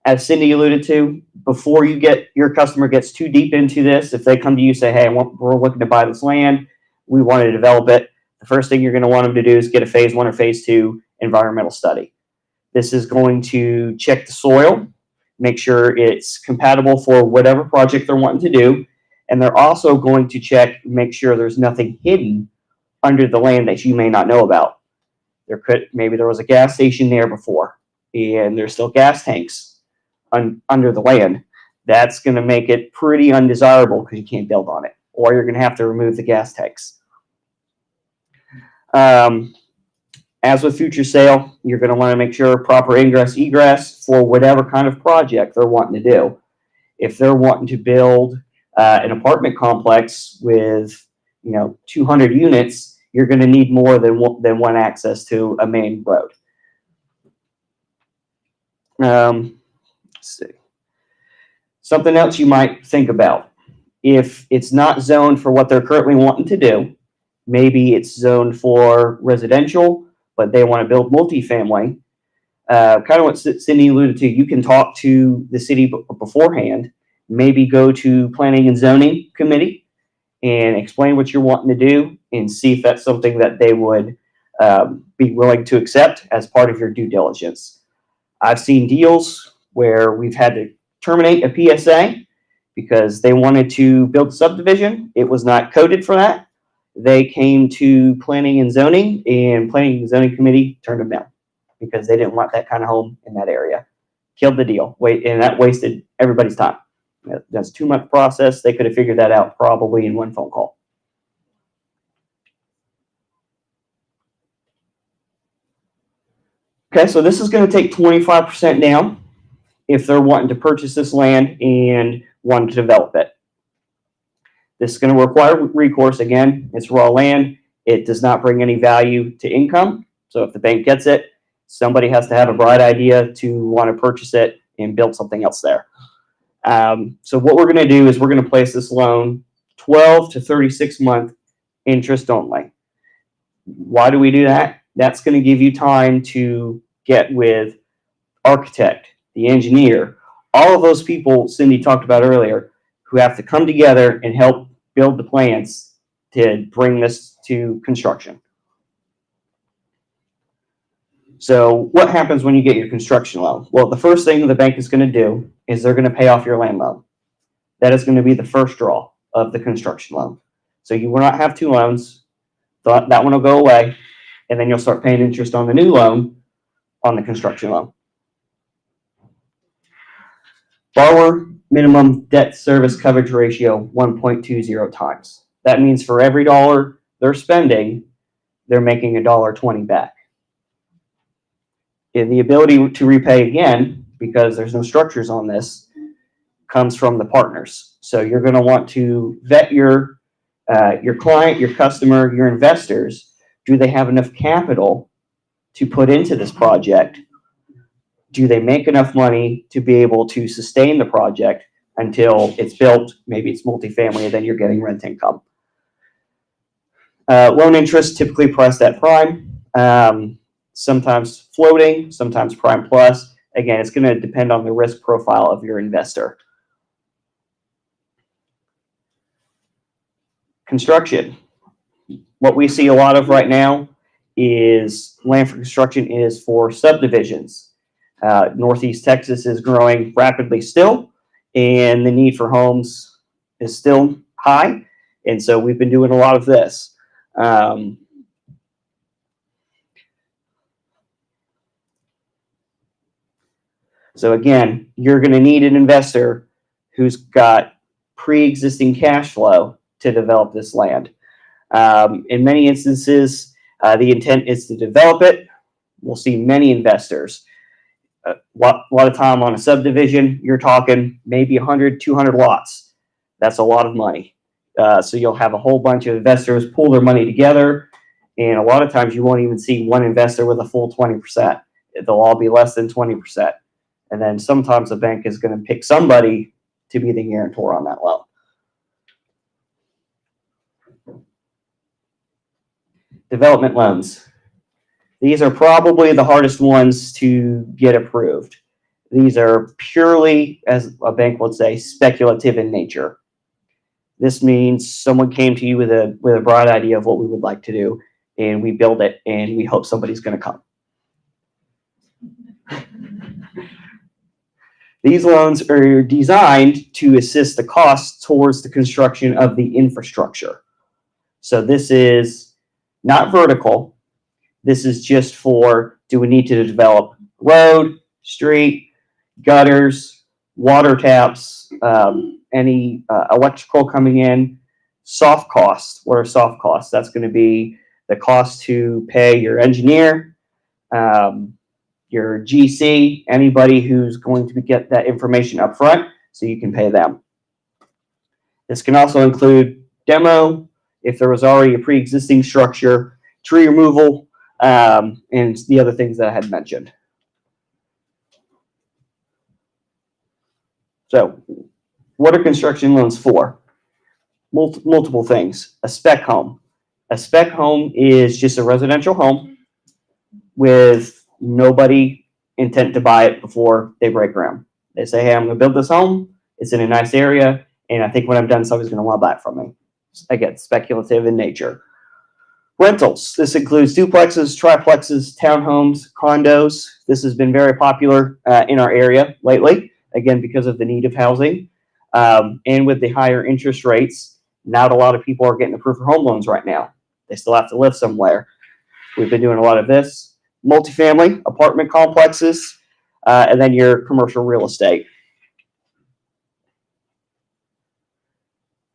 As Cindy alluded to, before your customer gets too deep into this, if they come to you and say, hey, we're looking to buy this land, we want to develop it, the first thing you're going to want them to do is get a phase 1 or phase 2 environmental study. This is going to check the soil, make sure it's compatible for whatever project they're wanting to do, and they're also going to make sure there's nothing hidden under the land that you may not know about. Maybe there was a gas station there before, and there's still gas tanks under the land. That's going to make it pretty undesirable because you can't build on it, or you're going to have to remove the gas tanks. As with future sale, you're going to want to make sure proper ingress egress for whatever kind of project they're wanting to do. If they're wanting to build an apartment complex with 200 units, you're going to need more than one access to a main road. Let's see. Something else you might think about. If it's not zoned for what they're currently wanting to do, maybe it's zoned for residential, but they want to build multifamily. Kind of what Cindy alluded to, you can talk to the city beforehand, maybe go to planning and zoning committee and explain what you're wanting to do and see if that's something that they would be willing to accept as part of your due diligence. I've seen deals where we've had to terminate a PSA because they wanted to build a subdivision. It was not coded for that. They came to planning and zoning committee turned them down because they didn't want that kind of home in that area. Killed the deal. And that wasted everybody's time. That's too much process. They could have figured that out probably in one phone call. Okay, so this is going to take 25% down if they're wanting to purchase this land and wanting to develop it. This is going to require recourse. Again, it's raw land. It does not bring any value to income. So if the bank gets it, somebody has to have a bright idea to want to purchase it and build something else there. So what we're going to do is we're going to place this loan 12 to 36 month interest only. Why do we do that? That's going to give you time to get with architect, the engineer, all of those people Cindy talked about earlier who have to come together and help build the plans to bring this to construction. So what happens when you get your construction loan? Well, the first thing the bank is going to do is they're going to pay off your land loan. That is going to be the first draw of the construction loan. So you will not have two loans. That one will go away, and then you'll start paying interest on the new loan on the construction loan. Borrower minimum debt service coverage ratio 1.20 times. That means for every dollar they're spending, they're making $1.20 back. And the ability to repay again, because there's no structures on this, comes from the partners. So you're going to want to vet your client, your customer, your investors. Do they have enough capital to put into this project? Do they make enough money to be able to sustain the project until it's built? Maybe it's multifamily, and then you're getting rent income. Loan interest typically priced at prime, sometimes floating, sometimes prime plus. Again, it's going to depend on the risk profile of your investor. Construction. What we see a lot of right now is land for construction is for subdivisions. Northeast Texas is growing rapidly still, and the need for homes is still high. And so we've been doing a lot of this. So again, you're going to need an investor who's got pre-existing cash flow to develop this land. In many instances, the intent is to develop it. We'll see many investors. A lot of time on a subdivision, you're talking maybe 100, 200 lots. That's a lot of money. So you'll have a whole bunch of investors pull their money together, and a lot of times you won't even see one investor with a full 20%. They'll all be less than 20%. And then sometimes the bank is going to pick somebody to be the guarantor on that loan. Development loans. These are probably the hardest ones to get approved. These are purely, as a bank would say, speculative in nature. This means someone came to you with a bright idea of what we would like to do, and we build it, and we hope somebody's going to come. These loans are designed to assist the costs towards the construction of the infrastructure. So this is not vertical. This is just for, do we need to develop road, street, gutters, water taps, any electrical coming in, soft costs. What are soft costs? That's going to be the cost to pay your engineer, your GC, anybody who's going to get that information up front, so you can pay them. This can also include demo, if there was already a pre-existing structure, tree removal, and the other things that I had mentioned. So, what are construction loans for? Multiple things. A spec home. A spec home is just a residential home with nobody intent to buy it before they break ground. They say, hey, I'm going to build this home. It's in a nice area, and I think when I'm done, somebody's going to want to buy it from me. Again, speculative in nature. Rentals. This includes duplexes, triplexes, townhomes, condos. This has been very popular in our area lately, again, because of the need of housing. And with the higher interest rates, not a lot of people are getting approved for home loans right now. They still have to live somewhere. We've been doing a lot of this. Multifamily, apartment complexes, and then your commercial real estate.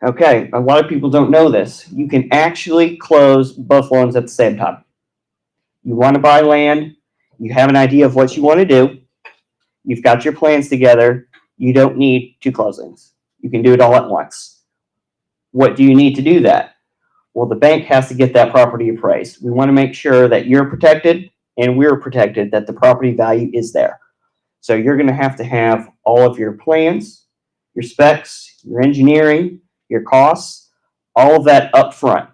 Okay, a lot of people don't know this. You can actually close both loans at the same time. You want to buy land, you have an idea of what you want to do, you've got your plans together, you don't need two closings. You can do it all at once. What do you need to do that? Well, the bank has to get that property appraised. We want to make sure that you're protected and we're protected, that the property value is there. So you're going to have all of your plans, your specs, your engineering, your costs, all of that up front.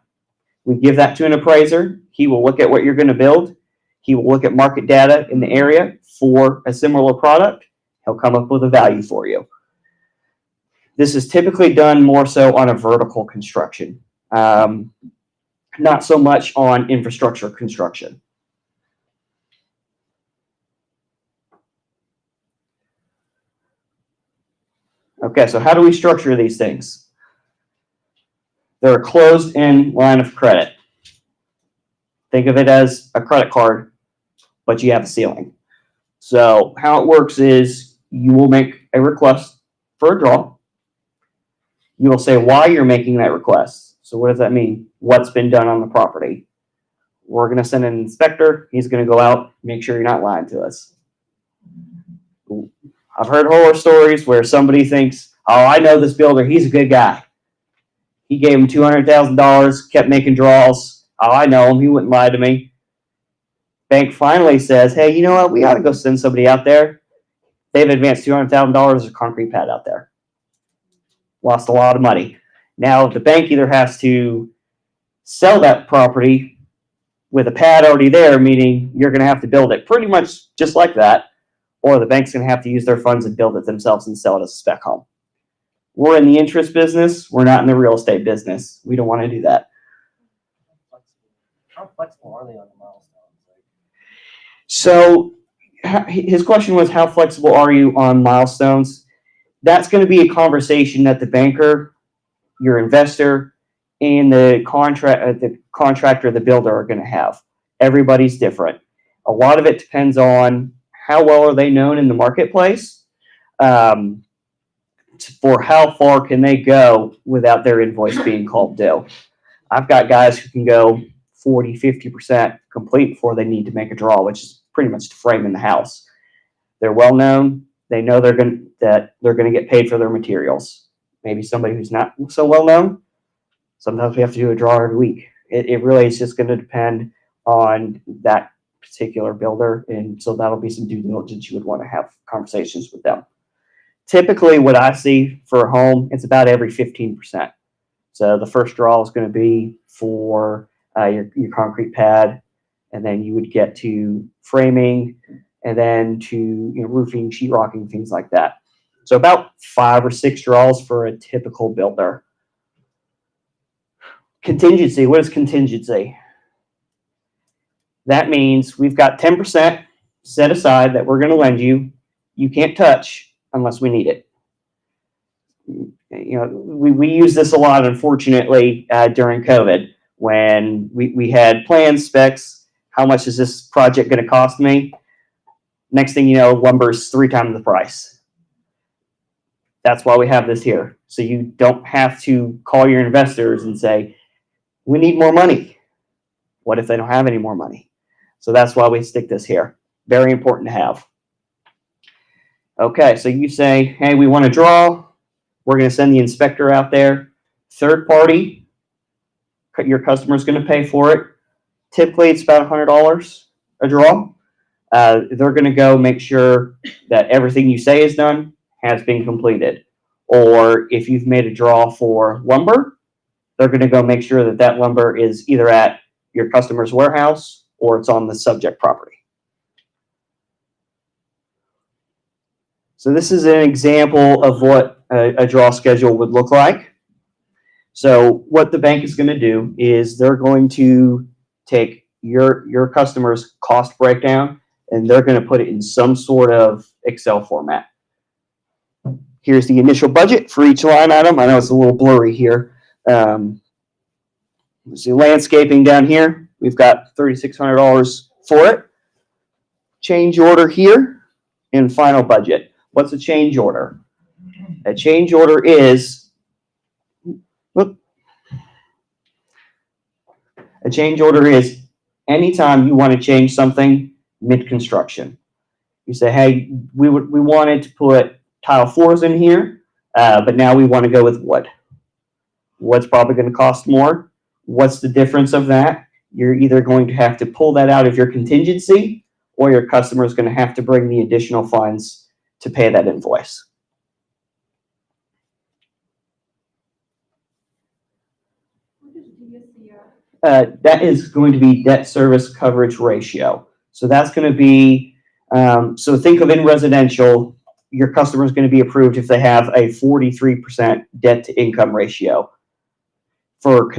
We give that to an appraiser. He will look at what you're going to build. He will look at market data in the area for a similar product. He'll come up with a value for you. This is typically done more so on a vertical construction, not so much on infrastructure construction. Okay, so how do we structure these things? They're a closed-end line of credit. Think of it as a credit card, but you have a ceiling. So how it works is you will make a request for a draw. You will say why you're making that request. So what does that mean? What's been done on the property? We're going to send an inspector. He's going to go out, make sure you're not lying to us. I've heard horror stories where somebody thinks, oh, I know this builder. He's a good guy. He gave him $200,000, kept making draws. Oh, I know him. He wouldn't lie to me. Bank finally says, hey, you know what? We ought to go send somebody out there. They've advanced $200,000 as a concrete pad out there. Lost a lot of money. Now, the bank either has to sell that property with a pad already there, meaning you're going to have to build it pretty much just like that, or the bank's going to have to use their funds and build it themselves and sell it as a spec home. We're in the interest business. We're not in the real estate business. We don't want to do that. How flexible are they on the milestones? So his question was, how flexible are you on milestones? that's going to be a conversation that the banker, your investor, and the contractor, the builder are going to have. Everybody's different. A lot of it depends on how well are they known in the marketplace, for how far can they go without their invoice being called due. I've got guys who can go 40, 50% complete before they need to make a draw, which is pretty much to frame in the house. They're well known. They know they're going to get paid for their materials. Maybe somebody who's not so well known, sometimes we have to do a draw every week. It really is just going to depend on that particular builder, and so that'll be some due diligence you would want to have conversations with them. Typically, what I see for a home, it's about every 15%. So the first draw is going to be for your concrete pad, and then you would get to framing, and then to roofing, sheetrocking, things like that. So about 5 or 6 draws for a typical builder. Contingency. What is contingency? That means we've got 10% set aside that we're going to lend you. You can't touch unless we need it. We use this a lot, unfortunately, during COVID, when we had plans, specs. How much is this project going to cost me? Next thing you know, lumber's 3 times the price. That's why we have this here. So you don't have to call your investors and say, we need more money. What if they don't have any more money? So that's why we stick this here. Very important to have. Okay, so you say, hey, we want to draw. We're going to send the inspector out there. Third party, your customer's going to pay for it. Typically, it's about $100 a draw. They're going to go make sure that everything you say is done has been completed. Or if you've made a draw for lumber, they're going to go make sure that that lumber is either at your customer's warehouse or it's on the subject property. So this is an example of what a draw schedule would look like. So what the bank is going to do is they're going to take your customer's cost breakdown and they're going to put it in some sort of Excel format. Here's the initial budget for each line item. I know it's a little blurry here. See landscaping down here. We've got $3,600 for it. Change order here and final budget. What's a change order? A change order is anytime you want to change something mid-construction. You say, hey, we wanted to put tile floors in here, but now we want to go with wood. What's probably going to cost more? What's the difference of that? You're either going to have to pull that out of your contingency, or your customer is going to have to bring the additional funds to pay that invoice. That is going to be debt service coverage ratio. So that's going to be, so think of in residential, your customer is going to be approved if they have a 43% debt to income ratio. For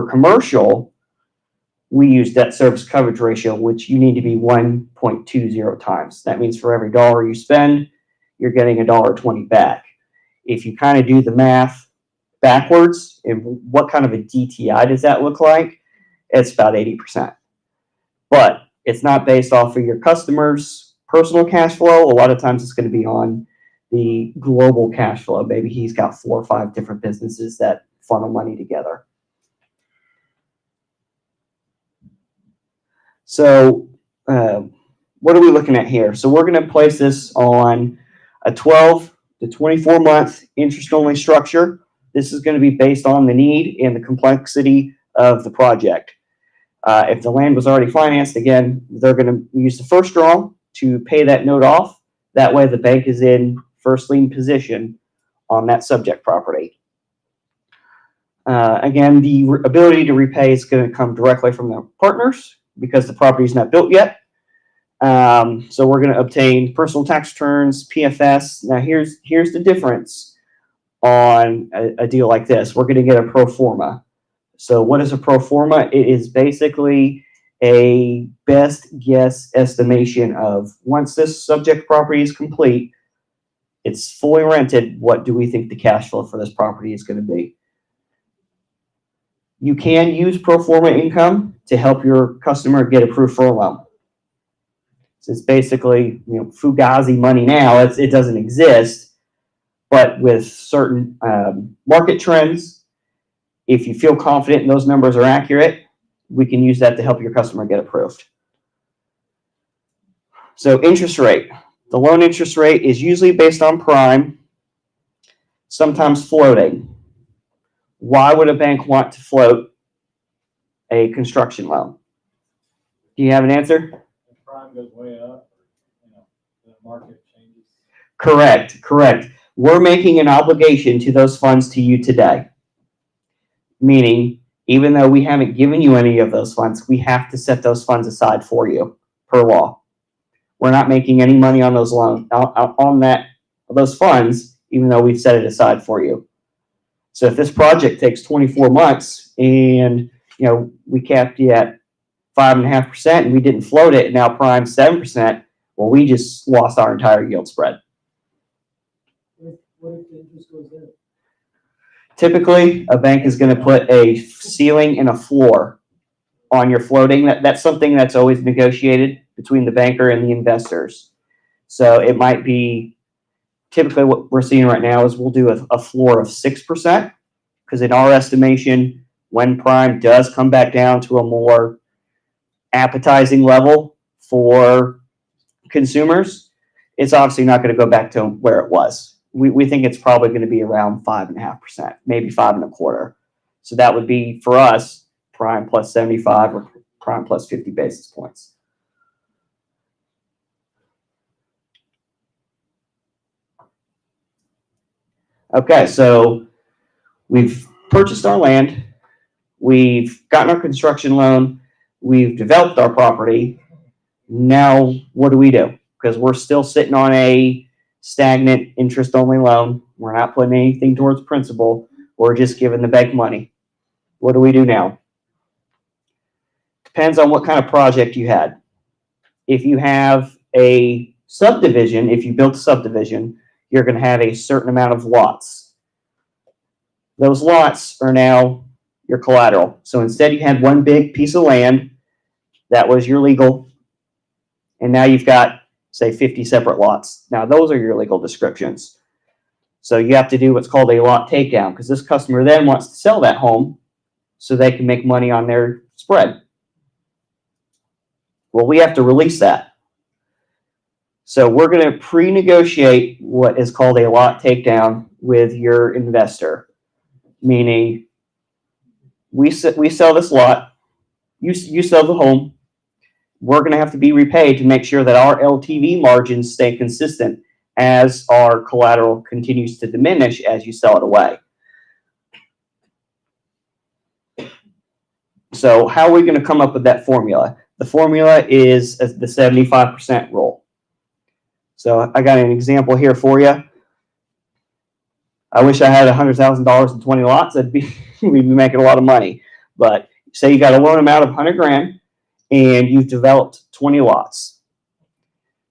commercial, we use debt service coverage ratio, which you need to be 1.20 times. That means for every dollar you spend, you're getting $1.20 back. If you kind of do the math backwards, and what kind of a DTI does that look like? It's about 80%. But it's not based off of your customer's personal cash flow. A lot of times it's going to be on the global cash flow. Maybe he's got 4 or 5 different businesses that funnel money together. So what are we looking at here? So we're going to place this on a 12 to 24 month interest only structure. This is going to be based on the need and the complexity of the project. If the land was already financed, again, they're going to use the first draw to pay that note off. That way the bank is in first lien position on that subject property. Again, the ability to repay is going to come directly from the partners because the property is not built yet. So we're going to obtain personal tax returns, PFS. Now here's the difference on a deal like this. We're going to get a pro forma. So what is a pro forma? It is basically a best guess estimation of once this subject property is complete, It's fully rented. What do we think the cash flow for this property is going to be? You can use pro forma income to help your customer get approved for a loan. So it's basically, fugazi money now. It doesn't exist, but with certain market trends, if you feel confident those numbers are accurate, we can use that to help your customer get approved. So interest rate. The loan interest rate is usually based on prime, sometimes floating. Why would a bank want to float a construction loan? Do you have an answer? The prime goes way up, the market changes. Correct. We're making an obligation to those funds to you today. Meaning, even though we haven't given you any of those funds, we have to set those funds aside for you per law. We're not making any money on those loans, those funds, even though we've set it aside for you. So if this project takes 24 months and we capped you at 5.5% and we didn't float it, and now prime 7%, well, we just lost our entire yield spread. What if the interest goes in? Typically, a bank is going to put a ceiling and a floor on your floating. That's something that's always negotiated between the banker and the investors. So it might be, typically what we're seeing right now is we'll do a floor of 6%, because in our estimation, when prime does come back down to a more appetizing level for consumers, it's obviously not going to go back to where it was. We think it's probably going to be around 5.5%, maybe 5.25%. So that would be, for us, prime plus 75 or prime plus 50 basis points. Okay, so we've purchased our land, we've gotten our construction loan, we've developed our property. Now, what do? Because we're still sitting on a stagnant interest-only loan. We're not putting anything towards principal. We're just giving the bank money. What do we do now? Depends on what kind of project you had. If you have a subdivision, if you built a subdivision, you're going to have a certain amount of lots. Those lots are now your collateral. So instead you had one big piece of land that was your legal, and now you've got, say, 50 separate lots. Now those are your legal descriptions. So you have to do what's called a lot takedown, because this customer then wants to sell that home so they can make money on their spread. Well, we have to release that. So we're going to pre-negotiate what is called a lot takedown with your investor, meaning we sell this lot, you sell the home, we're going to have to be repaid to make sure that our LTV margins stay consistent as our collateral continues to diminish as you sell it away. So how are we going to come up with that formula? The formula is the 75% rule. So I got an example here for you. I wish I had $100,000 in 20 lots. We'd be making a lot of money. But say you got a loan amount of $100,000 and you've developed 20 lots.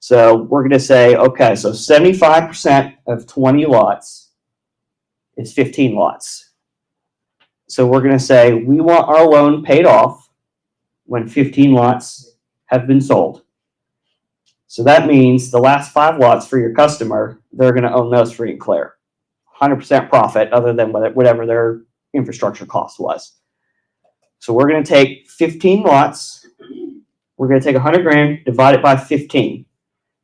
So we're going to say, okay, so 75% of 20 lots is 15 lots. So we're going to say we want our loan paid off when 15 lots have been sold. So that means the last 5 lots for your customer, they're going to own those free and clear. 100% profit, other than whatever their infrastructure cost was. So we're going to take 15 lots. We're going to take $100,000, divide it by 15.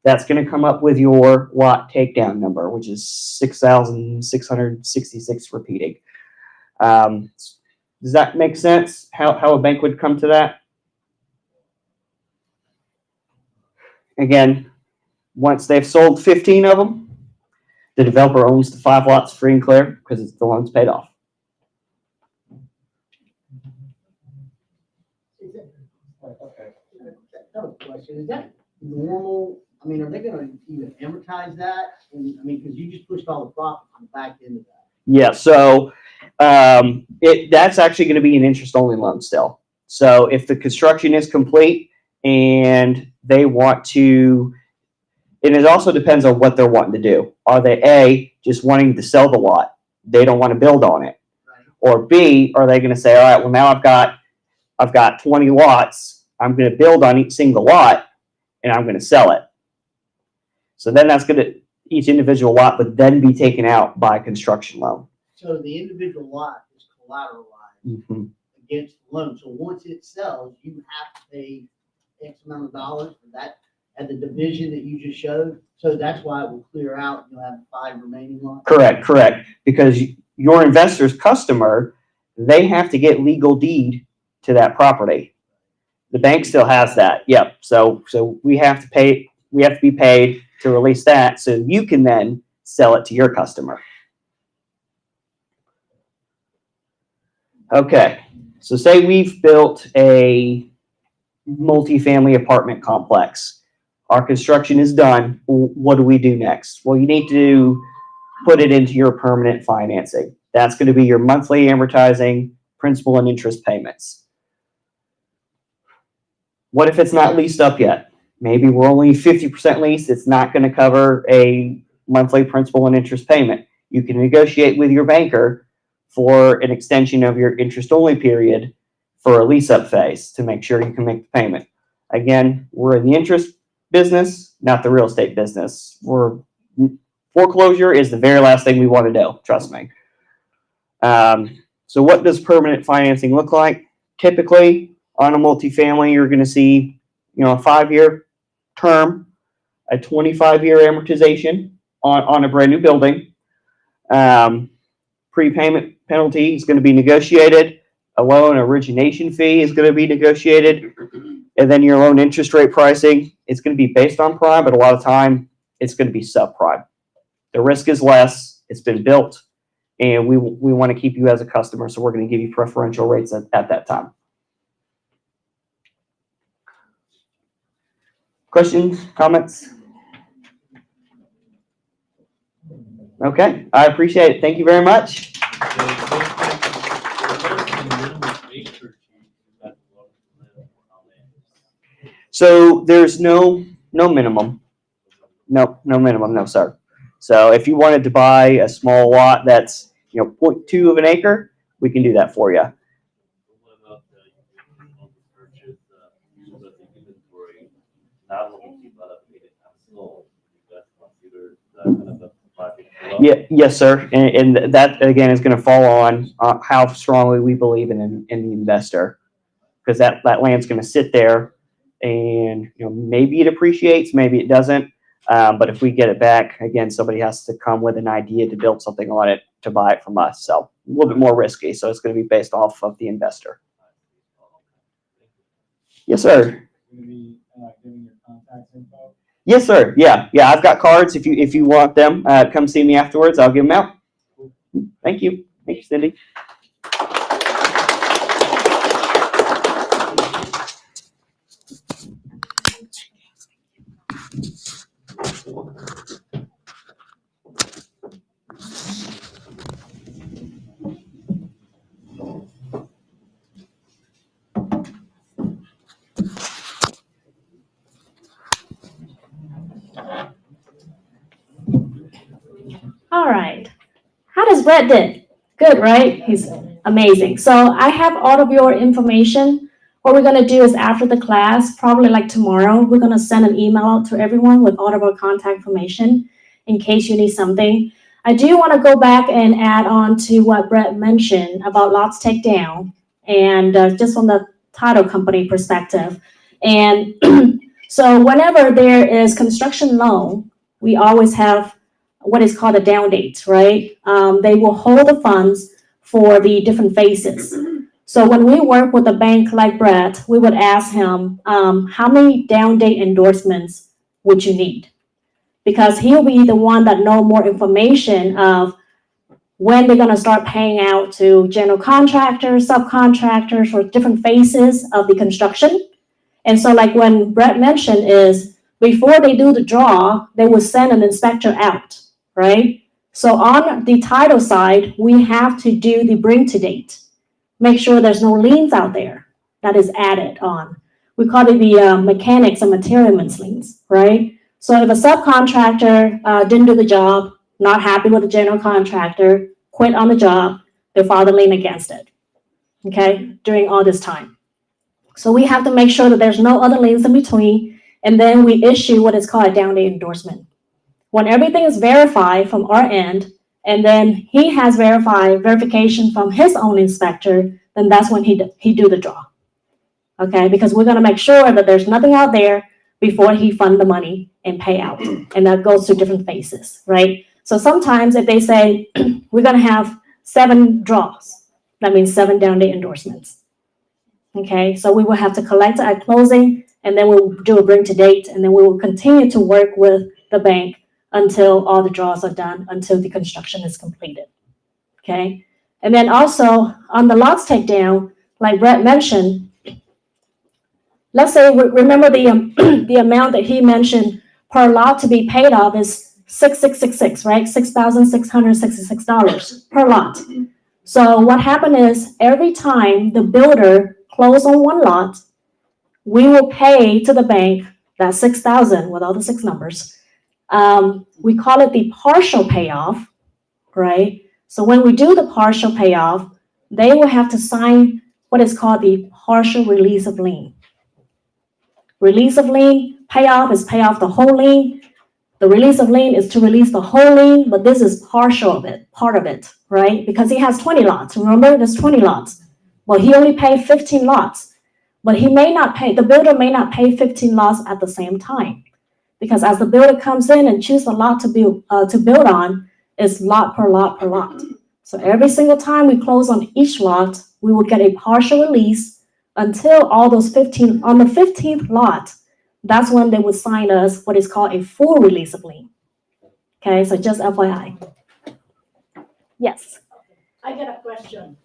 That's going to come up with your lot takedown number, which is 6,666 repeating. Does that make sense? How a bank would come to that? Again, once they've sold 15 of them, the developer owns the 5 lots free and clear because the loan's paid off. Okay. Another question, is that normal? I mean, are they gonna even amortize that? And, I mean, because you just pushed all the profit on the back end of that. Yeah, so that's actually going to be an interest-only loan still. So if the construction is complete and they want to, And it also depends on what they're wanting to do. Are they A, just wanting to sell the lot? They don't want to build on it. Right. Or B, are they going to say, all right, well, now I've got 20 lots. I'm going to build on each single lot and I'm going to sell it. So then each individual lot would then be taken out by a construction loan. So the individual lot is collateralized Mm-hmm. against the loan. So once it sells, you have to pay X amount of dollars for that at the division that you just showed. So that's why it will clear out. You'll have 5 remaining lots. Correct. Because your investor's customer, they have to get legal deed to that property. The bank still has that. Yep. So we have to be paid to release that so you can then sell it to your customer. Okay. So say we've built a multifamily apartment complex. Our construction is done. What do we do next? Well, you need to put it into your permanent financing. That's going to be your monthly amortizing principal and interest payments. What if it's not leased up yet? Maybe we're only 50% leased. It's not going to cover a monthly principal and interest payment. You can negotiate with your banker for an extension of your interest-only period for a lease-up phase to make sure you can make the payment. Again, we're in the interest business, not the real estate business. Foreclosure is the very last thing we want to do, trust me. So what does permanent financing look like? Typically, on a multifamily, you're going to see, a 5-year term, a 25-year amortization on a brand new building. Prepayment penalty is going to be negotiated. A loan origination fee is going to be negotiated. And then your loan interest rate pricing, it's going to be based on prime, but a lot of time it's going to be subprime. The risk is less. It's been built, and we want to keep you as a customer, so we're going to give you preferential rates at that time. Questions, comments? Okay, I appreciate it. Thank you very much. So there's no minimum. No minimum, no sir. So if you wanted to buy a small lot that's 0.2 of an acre, we can do that for you. Yeah, yes, sir. And that again is going to fall on how strongly we believe in the investor, because that land's going to sit there, and maybe it appreciates, maybe it doesn't. But if we get it back, again, somebody has to come with an idea to build something on it to buy it from us. So a little bit more risky. So it's going to be based off of the investor. Yes, sir. Giving your contact info. Yes, sir. Yeah. I've got cards. If you want them, come see me afterwards. I'll give them out. Thank you. Thank you, Cindy. All right. How does Brett did? Good, right? He's amazing. So I have all of your information. What we're going to do is after the class, probably like tomorrow, we're going to send an email out to everyone with all of our contact information in case you need something. I do want to go back and add on to what Brett mentioned about lots takedown, and just from the title company perspective. And so whenever there is construction loan, we always have what is called a down date, right? They will hold the funds for the different phases. So when we work with a bank like Brett, we would ask him, how many down date endorsements would you need? Because he'll be the one that know more information of when they're gonna start paying out to general contractors, subcontractors, or different phases of the construction. And so like when Brett mentioned is, before they do the draw, they will send an inspector out, right? So on the title side, we have to do the bring to date. Make sure there's no liens out there that is added on. We call it the mechanics and materialments liens, right? So if a subcontractor didn't do the job, not happy with the general contractor, quit on the job, they file a lien against it, okay, during all this time. So we have to make sure that there's no other liens in between, and then we issue what is called a down date endorsement. When everything is verified from our end, and then he has verification from his own inspector, then that's when he do the draw. Okay, because we're gonna make sure that there's nothing out there before he fund the money and pay out. And that goes through different phases, right? So sometimes if they say, we're gonna have 7 draws, that means 7 down date endorsements. Okay, so we will have to collect at closing, and then we'll do a bring to date, and then we will continue to work with the bank until all the draws are done, until the construction is completed. Okay, and then also on the lots takedown, like Brett mentioned, let's say, remember the amount that he mentioned per lot to be paid off is 6,666, right? $6,666 per lot. So what happened is every time the builder close on one lot, we will pay to the bank that 6,000 with all the 6 numbers. We call it the partial payoff, right? So when we do the partial payoff, they will have to sign what is called the partial release of lien. Release of lien, payoff is pay off the whole lien. The release of lien is to release the whole lien, but this is partial of it, part of it, right? Because he has 20 lots. Remember, there's 20 lots. Well, he only paid 15 lots, but he may not pay, the builder may not pay 15 lots at the same time. Because as the builder comes in and choose a lot to build on, it's lot per lot per lot. So every single time we close on each lot, we will get a partial release until all those 15, on the 15th lot, that's when they would sign us what is called a full release of lien. Okay, so just FYI. Yes. I got a question.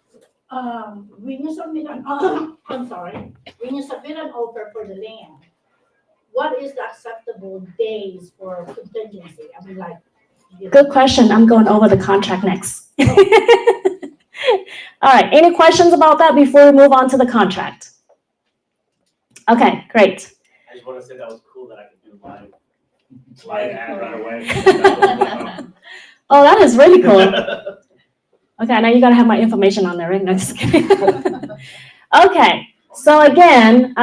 When you submit an, when you submit an offer for the land, what is the acceptable days for contingency? I mean, like. Good question. I'm going over the contract next. All right, any questions about that before we move on to the contract? Okay, great. I just want to say that was cool that I could do live ad right away. Oh, that is really cool. Okay, now you gotta have my information on there, right? No, just kidding. Okay, so again,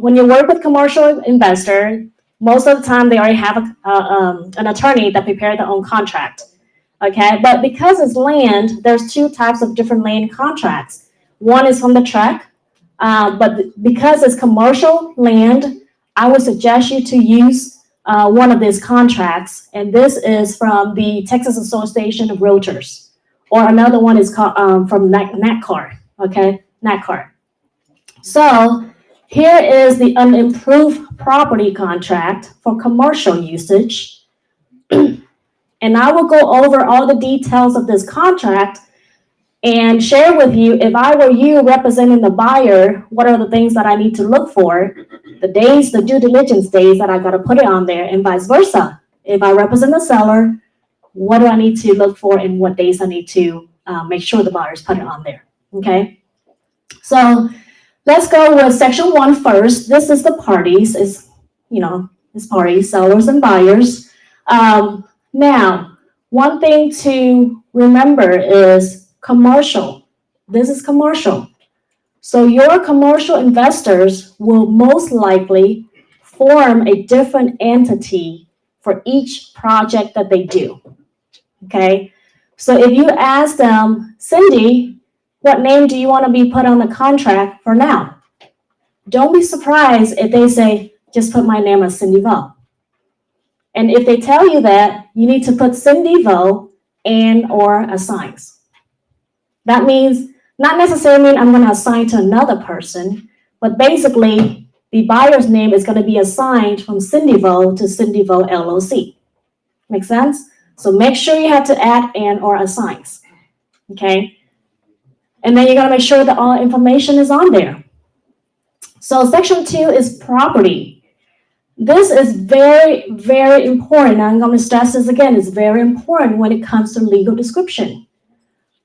when you work with commercial investor, most of the time they already have an attorney that prepared their own contract. Okay, but because it's land, there's 2 types of different land contracts. One is from the tract, but because it's commercial land, I would suggest you to use one of these contracts, and this is from the Texas Association of Realtors, or another one is called from NACCAR. Okay, NACCAR. So here is the unimproved property contract for commercial usage. And I will go over all the details of this contract and share with you, if I were you representing the buyer, what are the things that I need to look for, the days, the due diligence days that I got to put it on there, and vice versa. If I represent the seller, what do I need to look for and what days I need to make sure the buyers put it on there, okay? So let's go with section 1 first. This is the parties, it's parties, sellers and buyers. Now, one thing to remember is commercial. This is commercial. So your commercial investors will most likely form a different entity for each project that they do. Okay? So if you ask them, Cindy, what name do you want to be put on the contract for now? Don't be surprised if they say, just put my name as Cindy Vo. And if they tell you that, you need to put Cindy Vo and or assigns. That means, not necessarily mean I'm going to assign to another person, but basically the buyer's name is going to be assigned from Cindy Vo to Cindy Vo LLC. Make sense? So make sure you have to add and or assigns. Okay? And then you got to make sure that all information is on there. So section 2 is property. This is very, very important. I'm going to stress this again. It's very important when it comes to legal description.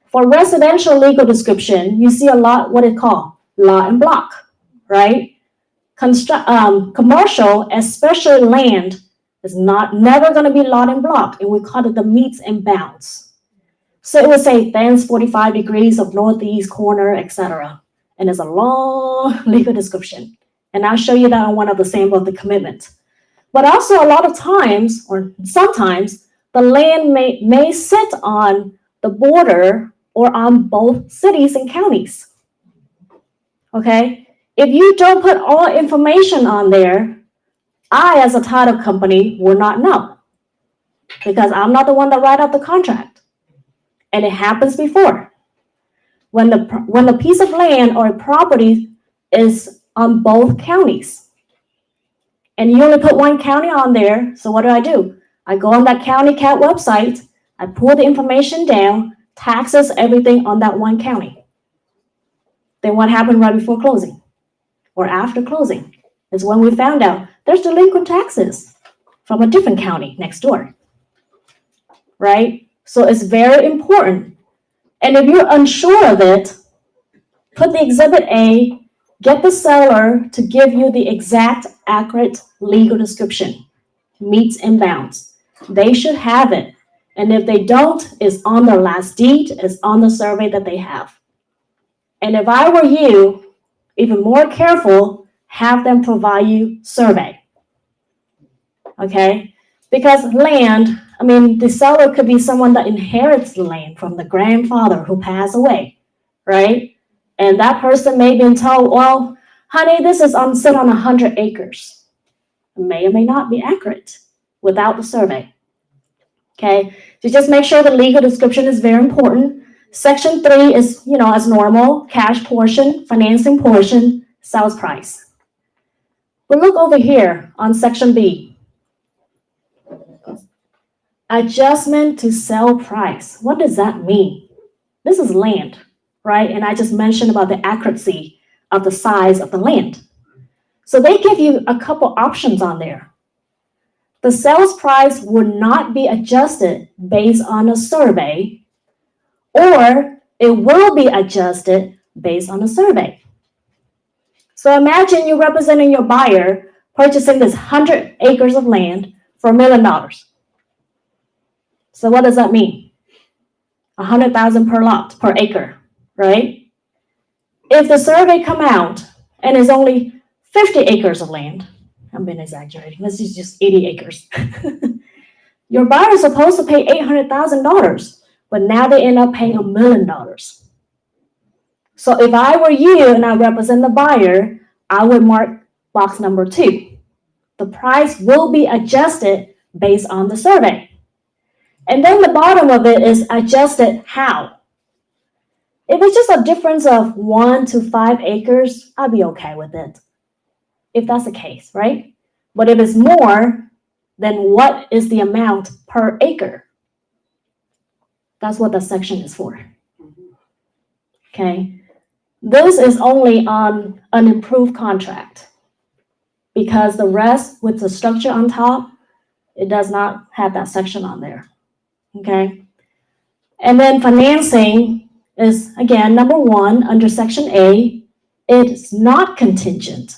For residential legal description, you see a lot, what it called lot and block, right? Commercial, especially land, It's never gonna be lot and block, and we call it the meets and bounds. So it would say thence 45 degrees of northeast corner, etc. And it's a long legal description. And I'll show you that on one of the sample of the commitment. But also a lot of times, or sometimes, the land may sit on the border or on both cities and counties. Okay? If you don't put all information on there, I, as a title company, will not know because I'm not the one that write out the contract. And it happens before. When the piece of land or property is on both counties, and you only put one county on there, so what do? I go on that county CAT website, I pull the information down, taxes everything on that one county. Then what happened right before closing or after closing is when we found out there's delinquent taxes from a different county next door, right? So it's very important. And if you're unsure of it, put the Exhibit A, get the seller to give you the exact, accurate legal description, meets and bounds. They should have it. And if they don't, it's on their last deed, it's on the survey that they have. And if I were you, even more careful, have them provide you survey. Okay? Because land, the seller could be someone that inherits the land from the grandfather who passed away, right? And that person may have been told, well, honey, this is sit on 100 acres. It may or may not be accurate without the survey. Okay, so just make sure the legal description is very important. Section 3 is, as normal, cash portion, financing portion, sales price. But look over here on Section B. Adjustment to sell price. What does that mean? This is land, right? And I just mentioned about the accuracy of the size of the land. So they give you a couple options on there. The sales price would not be adjusted based on a survey, or it will be adjusted based on a survey. So imagine you're representing your buyer purchasing this 100 acres of land for $1 million. So what does that mean? $100,000 per lot, per acre, right? If the survey come out and it's only 50 acres of land, I'm been exaggerating, this is just 80 acres. Your buyer is supposed to pay $800,000, but now they end up paying $1 million. So if I were you and I represent the buyer, I would mark box number 2. The price will be adjusted based on the survey. And then the bottom of it is adjusted how? If it's just a difference of 1 to 5 acres, I'd be okay with it. If that's the case, right? But if it's more, then what is the amount per acre? That's what the section is for. Okay. This is only on an improved contract because the rest with the structure on top, it does not have that section on there. Okay. And then financing is, again, number 1 under section A, it's not contingent.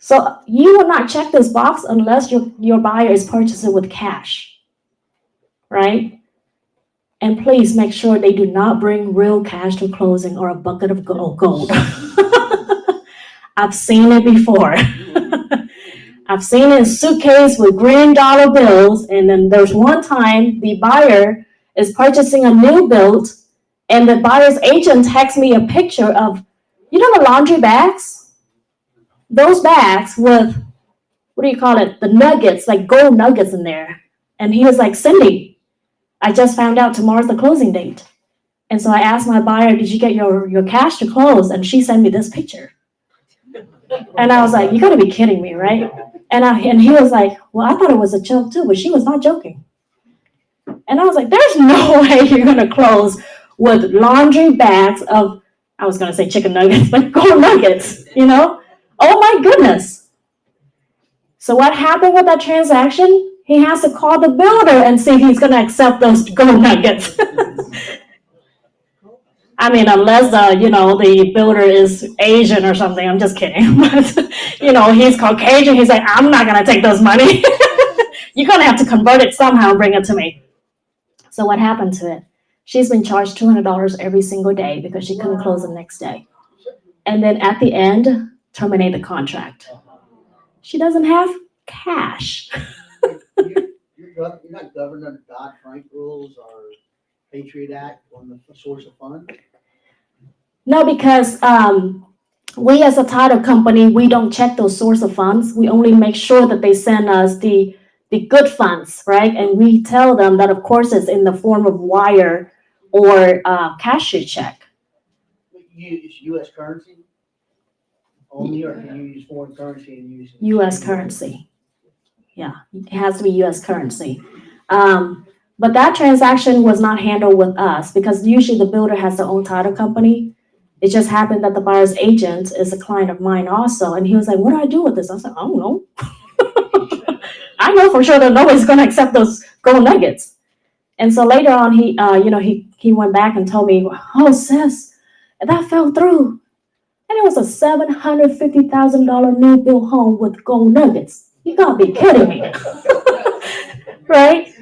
So you will not check this box unless your buyer is purchasing with cash, right? And please make sure they do not bring real cash to closing or a bucket of gold. I've seen it before. I've seen it in suitcase with green dollar bills, and then there's one time the buyer is purchasing a new build, and the buyer's agent texts me a picture of, the laundry bags? Those bags with, the nuggets, like gold nuggets in there. And he was like, Cindy, I just found out tomorrow's the closing date. And so I asked my buyer, did you get your cash to close? And she sent me this picture. And I was like, you gotta be kidding me, right? And he was like, well, I thought it was a joke too, but she was not joking. And I was like, there's no way you're gonna close with laundry bags of, I was gonna say chicken nuggets, but gold nuggets, Oh my goodness. So what happened with that transaction? He has to call the builder and see if he's going to accept those gold nuggets. I mean, unless the builder is Asian or something, I'm just kidding. But, he's Caucasian, he's like, I'm not gonna take this money. You're gonna have to convert it somehow and bring it to me. So what happened to it? She's been charged $200 every single day because she couldn't close the next day. And then at the end, terminate the contract. She doesn't have cash. You're not governed under Dodd-Frank rules or Patriot Act on the source of funds? No, because we as a title company, we don't check those source of funds. We only make sure that they send us the good funds, right? And we tell them that, of course, it's in the form of wire or cashier check. You use U.S. currency only, or can you use foreign currency and use? U.S. currency. Yeah, it has to be U.S. currency. But that transaction was not handled with us because usually the builder has their own title company. It just happened that the buyer's agent is a client of mine also. And he was like, what do I do with this? I was like, I don't know. I know for sure that nobody's going to accept those gold nuggets. And so later on, he went back and told me, oh, sis, that fell through. And it was a $750,000 new built home with gold nuggets. You gotta be kidding me. Right?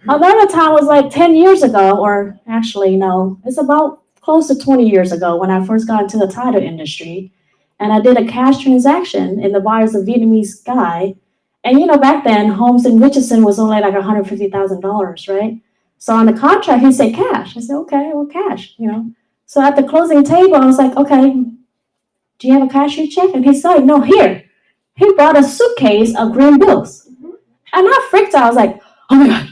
Another time was like 10 years ago, or actually, no, it's about close to 20 years ago when I first got into the title industry. And I did a cash transaction, and the buyer's a Vietnamese guy. And back then, homes in Richardson was only like $150,000, right? So on the contract, he said cash. I said, okay, well, cash, So at the closing table, I was like, okay, do you have a cashier check? And he said, no, here. He brought a suitcase of green bills. And I freaked out. I was like, oh my God,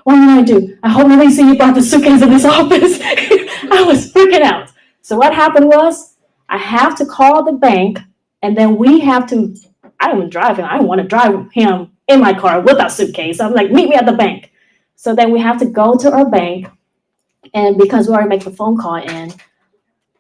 what am I going to do? I hope nobody see you brought the suitcase in this office. I was freaking out. So what happened was I have to call the bank, and then we have to, I don't drive him. I don't want to drive him in my car with a suitcase. I'm like, meet me at the bank. So then we have to go to our bank, and because we already make the phone call in,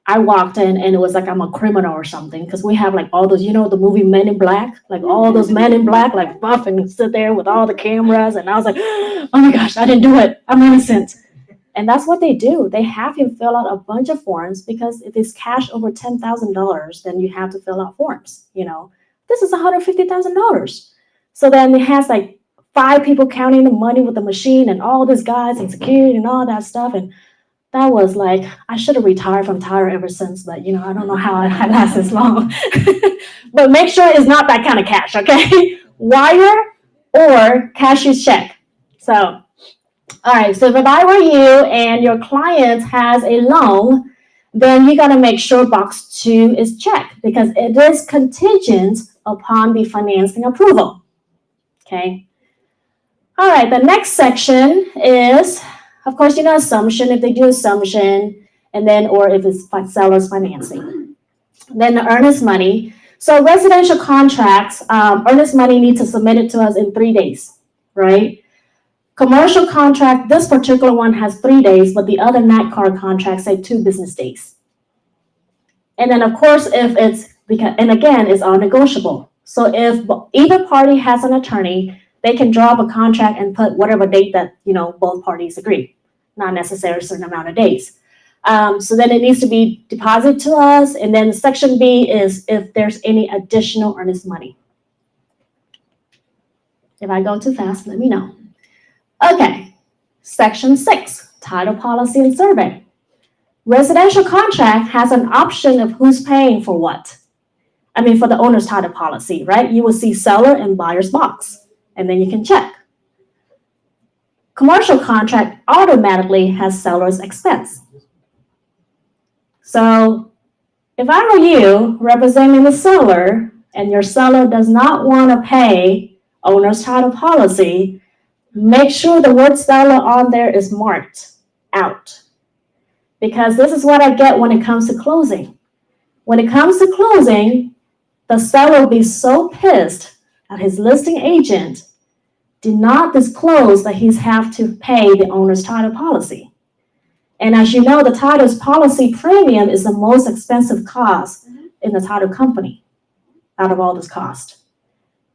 I walked in and it was like I'm a criminal or something because we have like all those, the movie Men in Black, like all those Men in Black, like buff and sit there with all the cameras. And I was like, oh my gosh, I didn't do it. I'm innocent. And that's what they do. They have you fill out a bunch of forms because if it's cash over $10,000, then you have to fill out forms. This is $150,000. So then it has like 5 people counting the money with the machine and all these guys and security and all that stuff. And that was like, I should have retired from title ever since, but I don't know how I last this long. But make sure it's not that kind of cash, okay? Wire or cashier's check. So, all right, so if I were you and your client has a loan, then you got to make sure box 2 is checked because it is contingent upon the financing approval, okay? All right, the next section is, of course, assumption, if they do assumption, and then, or if it's seller's financing. Then the earnest money. So residential contracts, earnest money needs to submit it to us in 3 days, right? Commercial contract, this particular one has 3 days, but the other NACAR contracts say 2 business days. And then, of course, if it's, and again, it's all negotiable. So if either party has an attorney, they can draw up a contract and put whatever date that, both parties agree. Not necessarily a certain amount of days. So then it needs to be deposited to us. And then section B is if there's any additional earnest money. If I go too fast, let me know. Okay, section 6, title policy and survey. Residential contract has an option of who's paying for what. For the owner's title policy, right? You will see seller and buyer's box, and then you can check. Commercial contract automatically has seller's expense. So if I were you representing the seller and your seller does not want to pay owner's title policy, make sure the word seller on there is marked out. Because this is what I get when it comes to closing. When it comes to closing, the seller will be so pissed at his listing agent did not disclose that he's have to pay the owner's title policy. And as you know, the title's policy premium is the most expensive cost in the title company out of all this cost.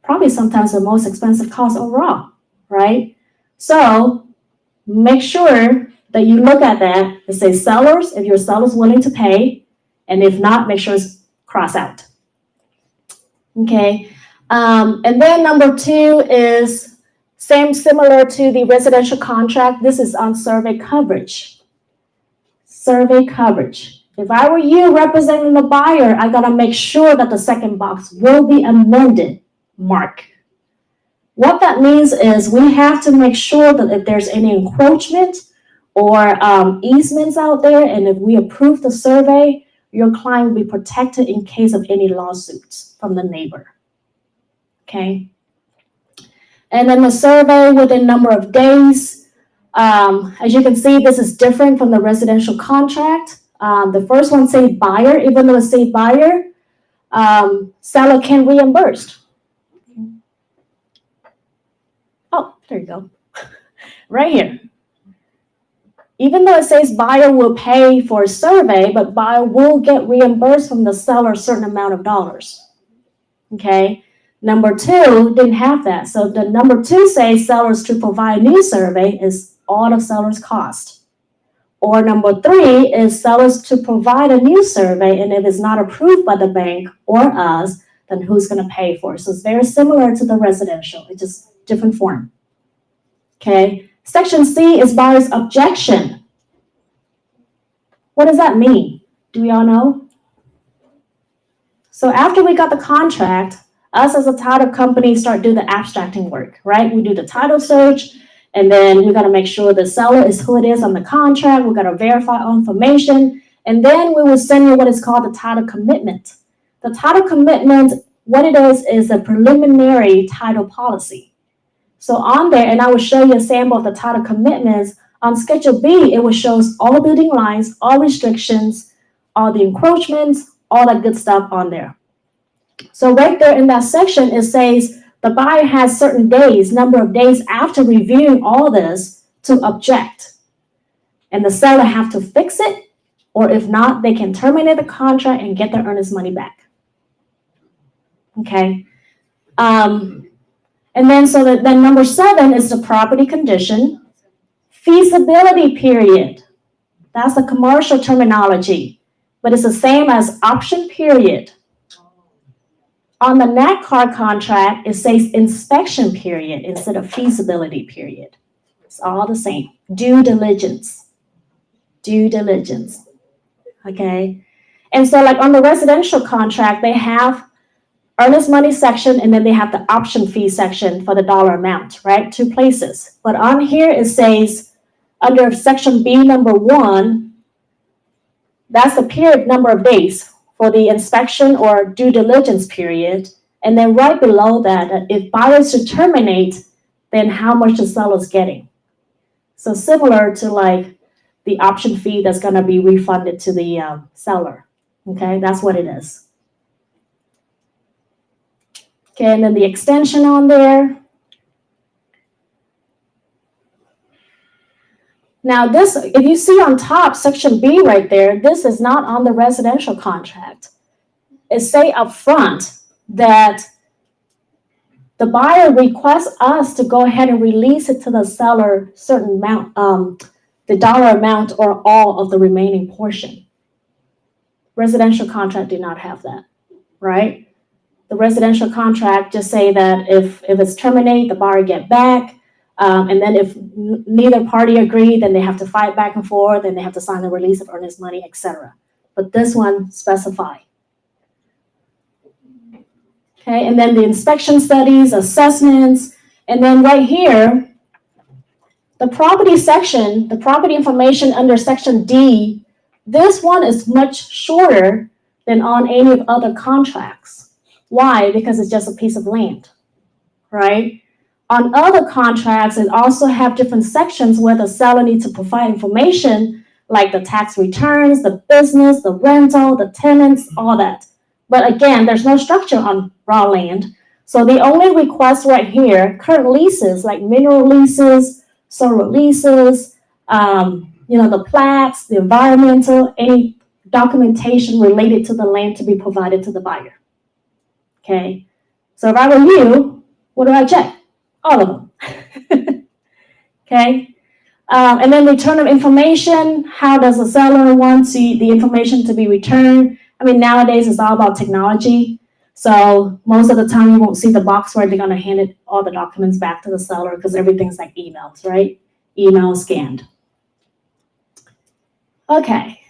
Probably sometimes the most expensive cost overall, right? So make sure that you look at that, it says sellers, if your seller's willing to pay, and if not, make sure it's crossed out. Okay, and then number 2 is similar to the residential contract. This is on survey coverage. Survey coverage. If I were you representing the buyer, I gotta make sure that the second box will be amended, mark. What that means is we have to make sure that if there's any encroachment or easements out there, and if we approve the survey, your client will be protected in case of any lawsuits from the neighbor. Okay? And then the survey within number of days. As you can see, this is different from the residential contract. The first one say buyer, even though it say buyer, seller can reimburse. Oh, there you go. Right here. Even though it says buyer will pay for a survey, but buyer will get reimbursed from the seller a certain amount of dollars. Okay. Number 2 didn't have that. So the number 2 says sellers to provide new survey is all of seller's cost. Or number 3 is sellers to provide a new survey, and if it's not approved by the bank or us, then who's going to pay for it? So it's very similar to the residential, it's just different form. Okay. Section C is buyer's objection. What does that mean? Do we all know? So after we got the contract, us as a title company start doing the abstracting work, right? We do the title search, and then we got to make sure the seller is who it is on the contract. We got to verify all information, and then we will send you what is called the title commitment. The title commitment, what it is a preliminary title policy. So on there, and I will show you a sample of the title commitments. On Schedule B, it will show all building lines, all restrictions, all the encroachments, all that good stuff on there. So right there in that section, it says the buyer has certain days, number of days after reviewing all this to object. And the seller have to fix it, or if not, they can terminate the contract and get their earnest money back. Okay. And then then number 7 is the property condition. Feasibility period. That's the commercial terminology, but it's the same as option period. On the NACAR contract, it says inspection period instead of feasibility period. It's all the same. Due diligence. Due diligence. Okay. And so like on the residential contract, they have earnest money section, and then they have the option fee section for the dollar amount, right? 2 places. But on here, it says under section B number 1, that's the period number of days for the inspection or due diligence period. And then right below that, if buyers to terminate, then how much the seller's getting. So similar to like the option fee that's going to be refunded to the seller. Okay, that's what it is. Okay, and then the extension on there. Now this, if you see on top, section B right there, this is not on the residential contract. It say up front that the buyer requests us to go ahead and release it to the seller certain amount, the dollar amount or all of the remaining portion. Residential contract did not have that, right? The residential contract just say that if it's terminated, the buyer get back. And then if neither party agree, then they have to fight back and forth, and they have to sign the release of earnest money, etc. But this one specify. Okay, and then the inspection studies, assessments, and then right here, the property section, the property information under section D, this one is much shorter than on any of other contracts. Why? Because it's just a piece of land, right? On other contracts, it also have different sections where the seller needs to provide information like the tax returns, the business, the rental, the tenants, all that. But again, there's no structure on raw land. So the only request right here, current leases like mineral leases, solar leases, the plats, the environmental, any documentation related to the land to be provided to the buyer. Okay, so if I were you, what do I check? All of them. Okay, And then return of information. How does the seller want the information to be returned? I mean, nowadays it's all about technology. So most of the time you won't see the box where they're gonna hand all the documents back to the seller because everything's like emails, right? Email scanned. Okay.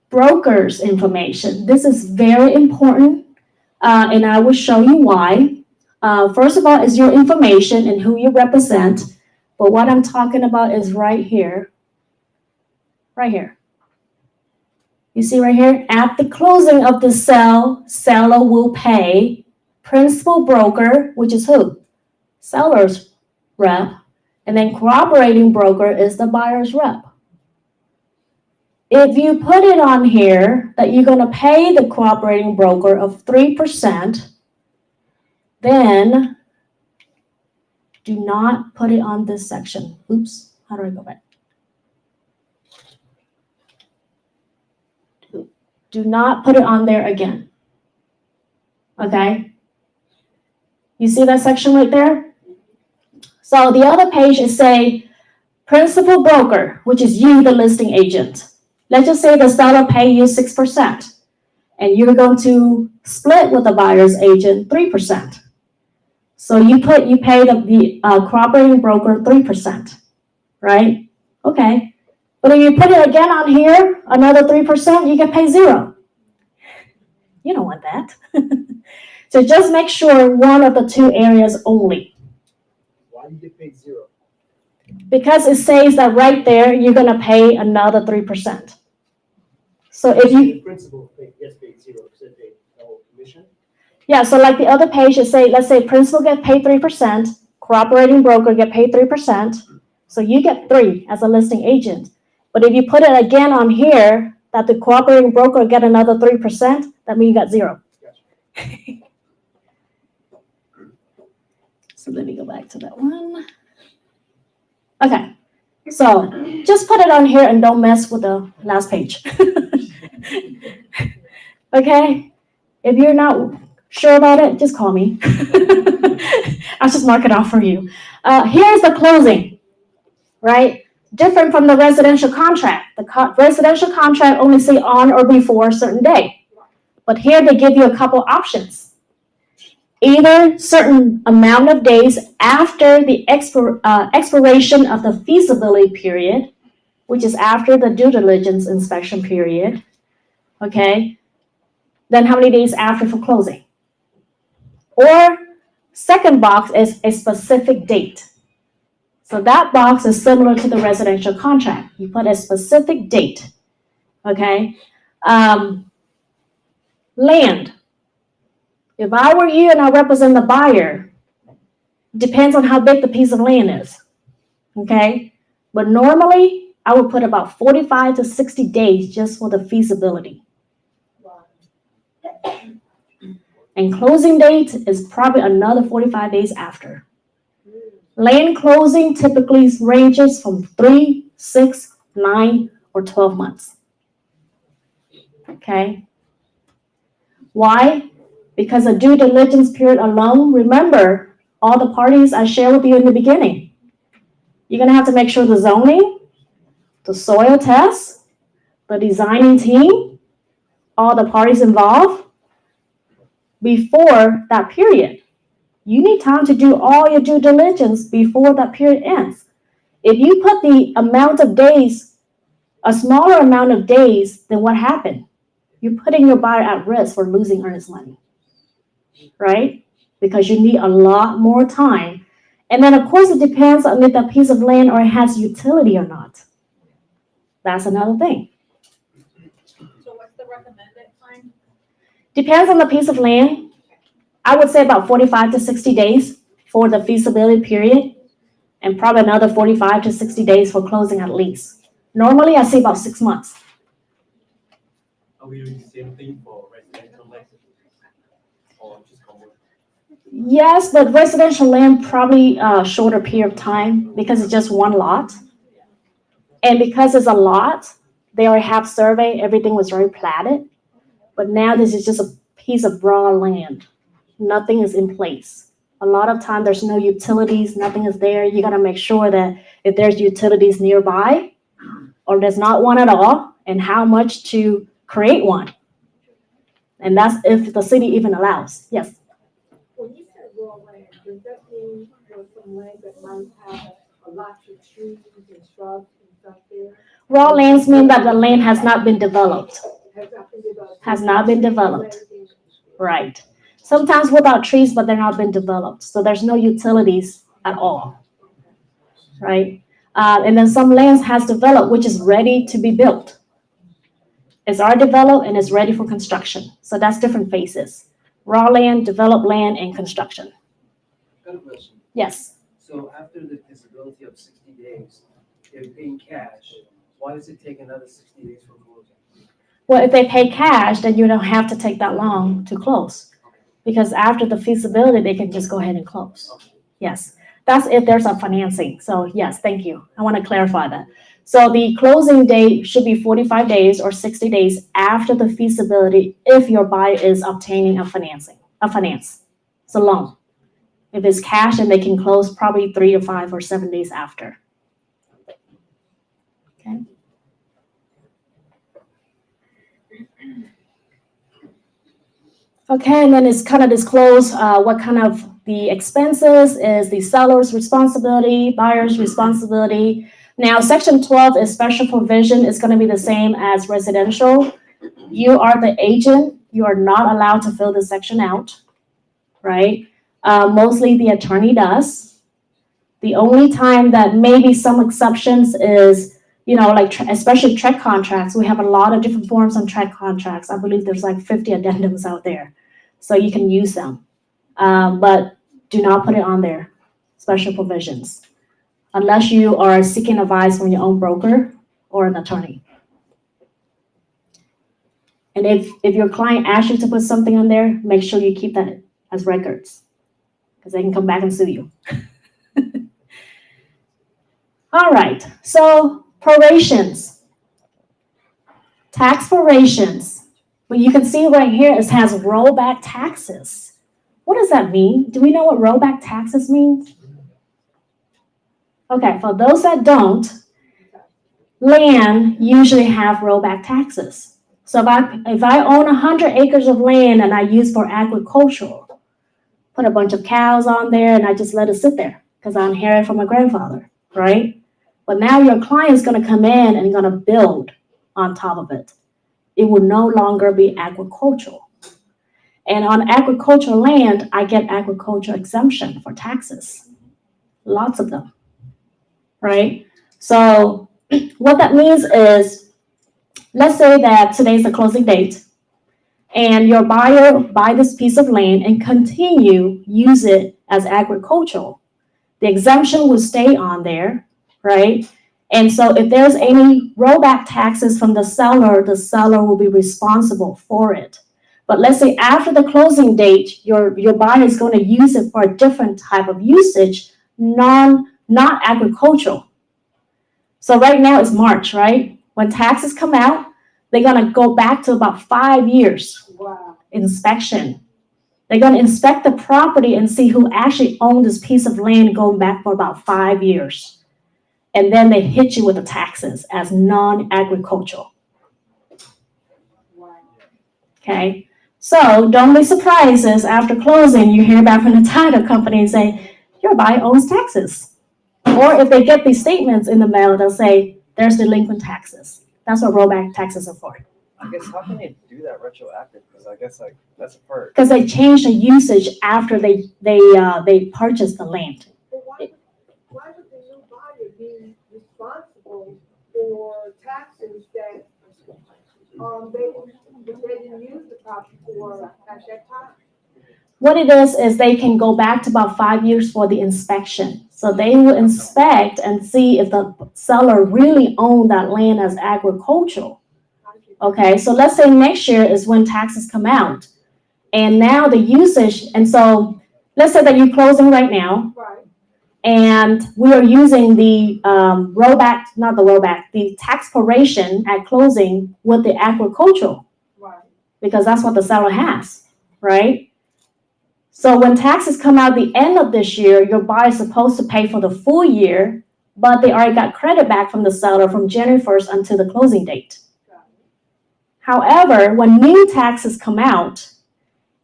Broker's information. This is very important, and I will show you why. First of all, is your information and who you represent. But what I'm talking about is right here. Right here. You see right here? At the closing of the sale, seller will pay principal broker, which is who? Seller's rep. And then corroborating broker is the buyer's rep. If you put it on here that you're going to pay the corroborating broker of 3%, then do not put it on this section. Oops, how do I go back? Do not put it on there again. Okay? You see that section right there? So the other page is say principal broker, which is you, the listing agent. Let's just say the seller pay you 6%, and you're going to split with the buyer's agent 3%. So you pay the corroborating broker 3%, right? Okay. But if you put it again on here, another 3%, you can pay 0. You don't want that. So just make sure one of the two areas only. Why do you get paid 0? Because it says that right there, you're going to pay another 3%. So if you, The principal gets paid 0%, they no commission. yeah, so like the other page, it say, let's say principal get paid 3%, corroborating broker get paid 3%. So you get 3 as a listing agent. But if you put it again on here, that the corroborating broker get another 3%, that means you got 0. Gotcha. So let me go back to that one. Okay, so just put it on here and don't mess with the last page. Okay, if you're not sure about it, just call me. I'll just mark it off for you. Here's the closing, right? Different from the residential contract. The residential contract only say on or before a certain day. But here they give you a couple options. Either certain amount of days after the expiration of the feasibility period, which is after the due diligence inspection period, okay? Then how many days after for closing? Or second box is a specific date. So that box is similar to the residential contract. You put a specific date, okay? Land. If I were you and I represent the buyer, depends on how big the piece of land is, okay? But normally, I would put about 45 to 60 days just for the feasibility. And closing date is probably another 45 days after. Land closing typically ranges from 3, 6, 9, or 12 months. Okay? Why? Because the due diligence period alone, remember all the parties I shared with you in the beginning. You're going to have to make sure the zoning, the soil test, the designing team, all the parties involved before that period. You need time to do all your due diligence before that period ends. If you put the amount of days, a smaller amount of days, then what happened? You're putting your buyer at risk for losing earnest money, right? Because you need a lot more time. And then, of course, it depends on if that piece of land or it has utility or not. That's another thing. So what's the recommended time? Depends on the piece of land. I would say about 45 to 60 days for the feasibility period, and probably another 45 to 60 days for closing at least. Normally, I say about 6 months. Are we doing the same thing for residential land? Or just commercial? Yes, but residential land probably a shorter period of time because it's just one lot. And because it's a lot, they already have survey, everything was very platted. But now this is just a piece of raw land. Nothing is in place. A lot of time there's no utilities, nothing is there. You gotta make sure that if there's utilities nearby or there's not one at all, and how much to create one. And that's if the city even allows. Yes. When you said raw land, does that mean there's some land that might have a lot of trees and shrubs and stuff there? Raw lands mean that the land has not been developed. Has not been developed? Has not been developed. Right. Sometimes without trees, but they're not been developed. So there's no utilities at all. Right? And then some lands has developed, which is ready to be built. It's already developed and it's ready for construction. So that's different phases. Raw land, developed land, and construction. Got a question. Yes. So after the feasibility of 60 days, they're paying cash. Why does it take another 60 days for closing? Well, if they pay cash, then you don't have to take that long to close. Because after the feasibility, they can just go ahead and close. Yes. That's if there's a financing. So yes, thank you. I want to clarify that. So the closing date should be 45 days or 60 days after the feasibility if your buyer is obtaining a finance. It's a loan. If it's cash, and they can close probably 3 or 5 or 7 days after. Okay. Okay, and then it's kind of disclosed what kind of the expenses is the seller's responsibility, buyer's responsibility. Now, Section 12 is special provision. It's going to be the same as residential. You are the agent. You are not allowed to fill this section out, right? Mostly the attorney does. The only time that maybe some exceptions is, like especially tract contracts. We have a lot of different forms on tract contracts. I believe there's like 50 addendums out there. So you can use them. But do not put it on there, special provisions, unless you are seeking advice from your own broker or an attorney. And if your client asks you to put something on there, make sure you keep that as records, because they can come back and sue you. All right, so prorations, tax prorations. But you can see right here, it has rollback taxes. What does that mean? Do we know what rollback taxes means? Okay, for those that don't, land usually have rollback taxes. So if I own 100 acres of land and I use for agricultural, put a bunch of cows on there and I just let it sit there because I inherited from my grandfather, right? But now your client's going to come in and going to build on top of it. It will no longer be agricultural. And on agricultural land, I get agricultural exemption for taxes. Lots of them, right? So what that means is, let's say that today's the closing date, and your buyer buy this piece of land and continue use it as agricultural. The exemption will stay on there, right? And so if there's any rollback taxes from the seller will be responsible for it. But let's say after the closing date, your buyer is going to use it for a different type of usage, not agricultural. So right now it's March, right? When taxes come out, they're going to go back to about 5 years. Wow. Inspection. They're going to inspect the property and see who actually owned this piece of land going back for about 5 years. And then they hit you with the taxes as non-agricultural. Wow. Okay? So don't be surprised as after closing, you hear back from the title company and say, your buyer owes taxes. Or if they get these statements in the mail, they'll say, there's delinquent taxes. That's what rollback taxes are for. I guess how can they do that retroactive? Because I guess that's a part. Because they changed the usage after they purchased the land. But why would the new buyer be responsible for taxes that they didn't use the property for at that time? What it is they can go back to about 5 years for the inspection. So they will inspect and see if the seller really owned that land as agricultural. Okay, so let's say next year is when taxes come out. And now the usage, and so let's say that you're closing right now. Right. And we are using the the tax proration at closing with the agricultural. Right. Because that's what the seller has, right? So when taxes come out the end of this year, your buyer is supposed to pay for the full year, but they already got credit back from the seller from January 1st until the closing date. However, when new taxes come out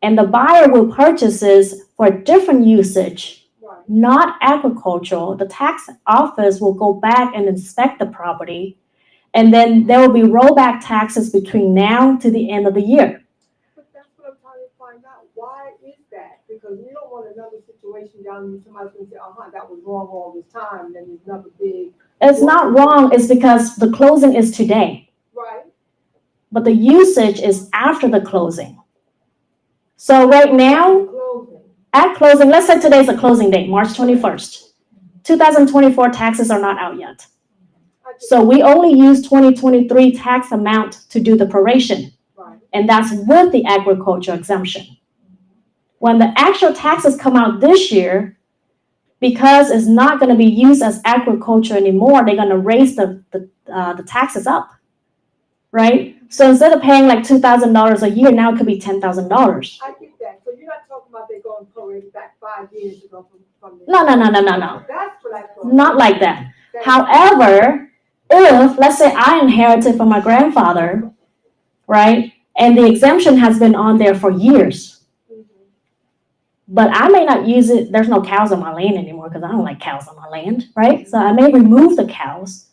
and the buyer will purchases for different usage, Right. not agricultural, the tax office will go back and inspect the property. And then there will be rollback taxes between now to the end of the year. But that's what I'm trying to find out. Why is that? Because we don't want another situation down there, somebody's gonna say, that was wrong all this time, then there's another big, It's not wrong, it's because the closing is today, right? but the usage is after the closing. So right now, Closing. at closing, let's say today's the closing date, March 21st. 2024 taxes are not out yet. So we only use 2023 tax amount to do the proration, Right. and that's with the agriculture exemption. When the actual taxes come out this year, because it's not gonna be used as agriculture anymore, they're gonna raise the taxes up, right? So instead of paying like $2,000 a year, now it could be $10,000. I get that. So you're not talking about they going prorate back 5 years to go from. No. That's what I thought. Not like that. That- However, if, let's say I inherited from my grandfather, right? And the exemption has been on there for years, Mhm. but I may not use it. There's no cows on my land anymore because I don't like cows on my land, right? So I may remove the cows.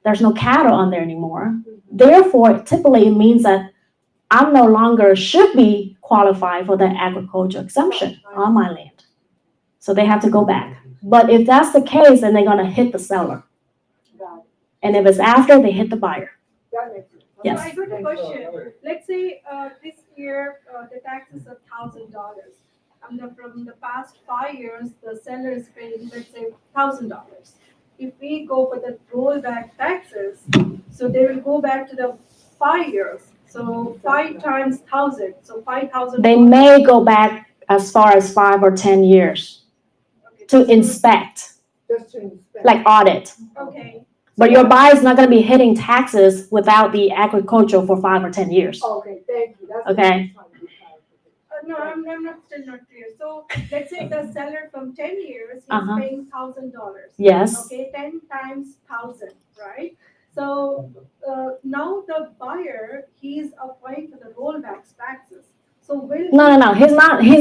There's no cattle on there anymore. Therefore, typically it means that I no longer should be qualified for the agriculture exemption on my land. So they have to go back. But if that's the case, then they're gonna hit the seller. Got it. And if it's after, they hit the buyer. That makes sense. Yes. So I got a question. Let's say this year the tax is $1,000. And from the past 5 years, the seller is paying, let's say, $1,000. If we go for the rollback taxes, so they will go back to the 5 years. So 5 times 1,000, so 5,000. They may go back as far as 5 or 10 years to inspect, Just to inspect. like audit. Okay. But your buyer is not gonna be hitting taxes without the agricultural for 5 or 10 years. Okay, thank you. That's what Okay. I'm trying to be clarified. No, I'm not still not clear. So let's say the seller from 10 years, he's Uh-huh. paying $1,000. Yes. Okay, 10 times 1,000, right? So now the buyer, he's applying for the rollback taxes. So will. No. He's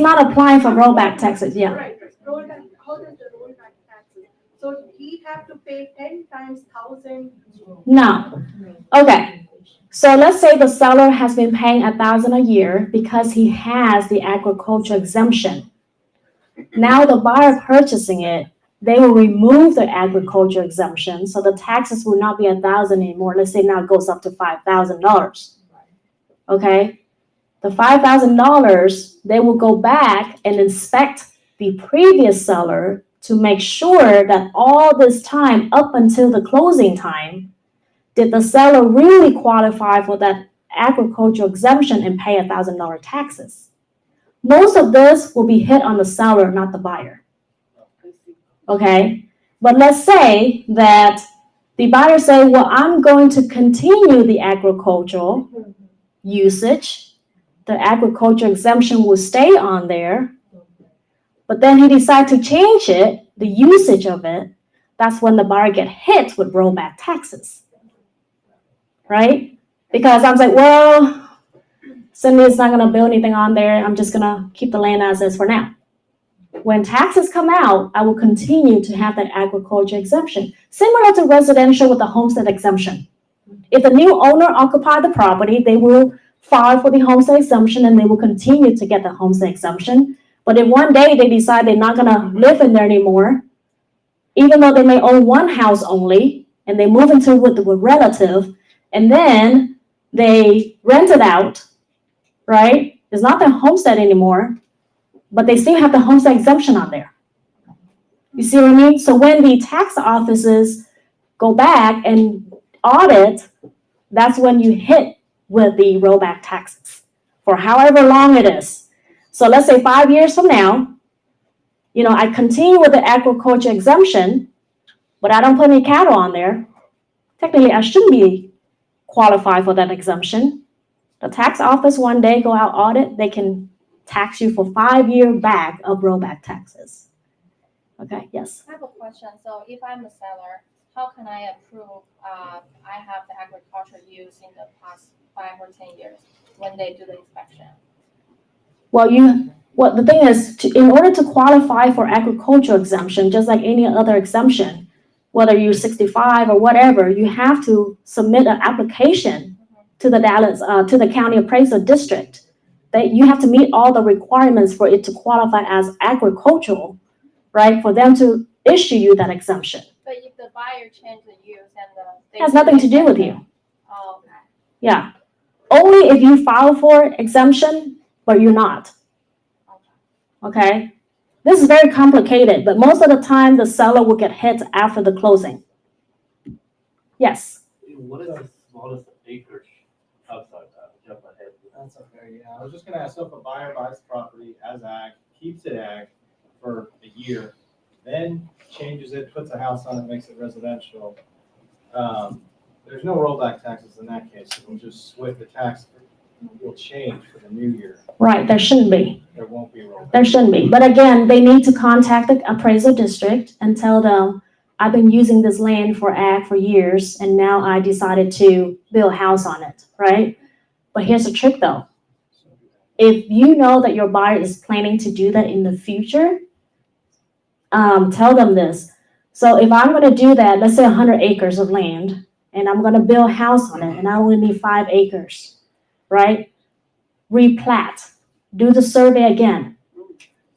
not applying for rollback taxes, yeah. Right, rollback, how does the rollback taxes? So he have to pay 10 times 1,000. No. Okay. So let's say the seller has been paying $1,000 a year because he has the agriculture exemption. Now the buyer purchasing it, they will remove the agriculture exemption, so the taxes will not be $1,000 anymore. Let's say now it goes up to $5,000. Okay? The $5,000, they will go back and inspect the previous seller to make sure that all this time up until the closing time, did the seller really qualify for that agricultural exemption and pay $1,000 taxes? Most of this will be hit on the seller, not the buyer. Okay? But let's say that the buyer say, well, I'm going to continue the agricultural usage. The agriculture exemption will stay on there. But then he decides to change it, the usage of it. That's when the buyer get hit with rollback taxes. Right? Because I was like, well, Cindy's not gonna build anything on there. I'm just gonna keep the land as is for now. When taxes come out, I will continue to have that agriculture exemption, similar to residential with the homestead exemption. If the new owner occupied the property, they will file for the homestead exemption and they will continue to get the homestead exemption. But if one day they decide they're not gonna live in there anymore, even though they may own one house only, and they move into it with a relative, and then they rent it out, right? It's not their homestead anymore, but they still have the homestead exemption on there. You see what I mean? So when the tax offices go back and audit, that's when you hit with the rollback taxes for however long it is. So let's say 5 years from now, I continue with the agriculture exemption, but I don't put any cattle on there. Technically, I shouldn't be qualified for that exemption. The tax office one day go out audit, they can tax you for 5-year back of rollback taxes. Okay, yes. I have a question. So if I'm a seller, how can I approve, I have the agricultural use in the past 5 or 10 years when they do the inspection? Well, the thing is, in order to qualify for agricultural exemption, just like any other exemption, whether you're 65 or whatever, you have to submit an application to the county appraisal district. That you have to meet all the requirements for it to qualify as agricultural, right? For them to issue you that exemption. But if the buyer change the use and It has nothing to do with you. Oh, okay. Yeah. Only if you file for exemption, but you're not. Okay? This is very complicated, but most of the time the seller will get hit after the closing. Yes. What is the smallest acreage outside that? Jump ahead. That's okay, yeah. I was just gonna ask, so if a buyer buys property as ag, keeps it ag for a year, then changes it, puts a house on it, makes it residential, there's no rollback taxes in that case. It'll just switch, the tax will change for the new year. Right, there shouldn't be. There won't be a rollback. There shouldn't be. But again, they need to contact the appraisal district and tell them, I've been using this land for ag for years, and now I decided to build a house on it, right? But here's the trick though. If you know that your buyer is planning to do that in the future, tell them this. So if I'm gonna do that, let's say 100 acres of land, and I'm gonna build a house on it, and I only need 5 acres, right? Replat, do the survey again.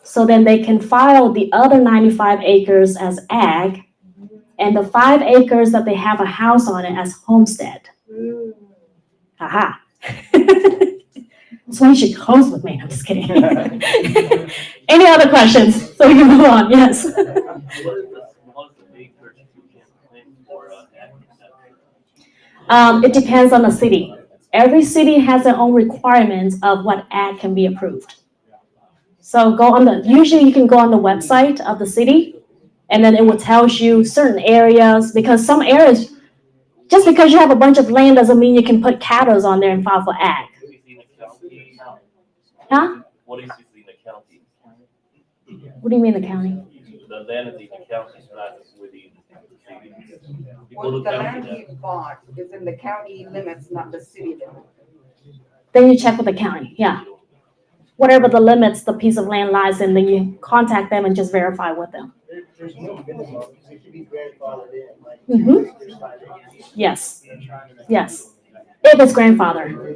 So then they can file the other 95 acres as ag, and the 5 acres that they have a house on it as homestead. Aha. That's why you should close with me. I'm just kidding. Any other questions? So we can move on. Yes. What is the smallest acreage you can claim for ag exemption? It depends on the city. Every city has their own requirements of what ag can be approved. So usually you can go on the website of the city, and then it will tell you certain areas, because some areas, just because you have a bunch of land doesn't mean you can put cattle on there and file for ag. Huh? What is in the county? What do you mean the county? The land is in the county, it's not within the city. You go Well, to the county, land you bought is in the county limits, not the city limits. Then you check with the county, yeah. Whatever the limits the piece of land lies in, then you contact them and just verify with them. There's no minimum, it can be grandfathered in, like. Mhm. there's 5 acres. Yes, yes. If it's grandfather.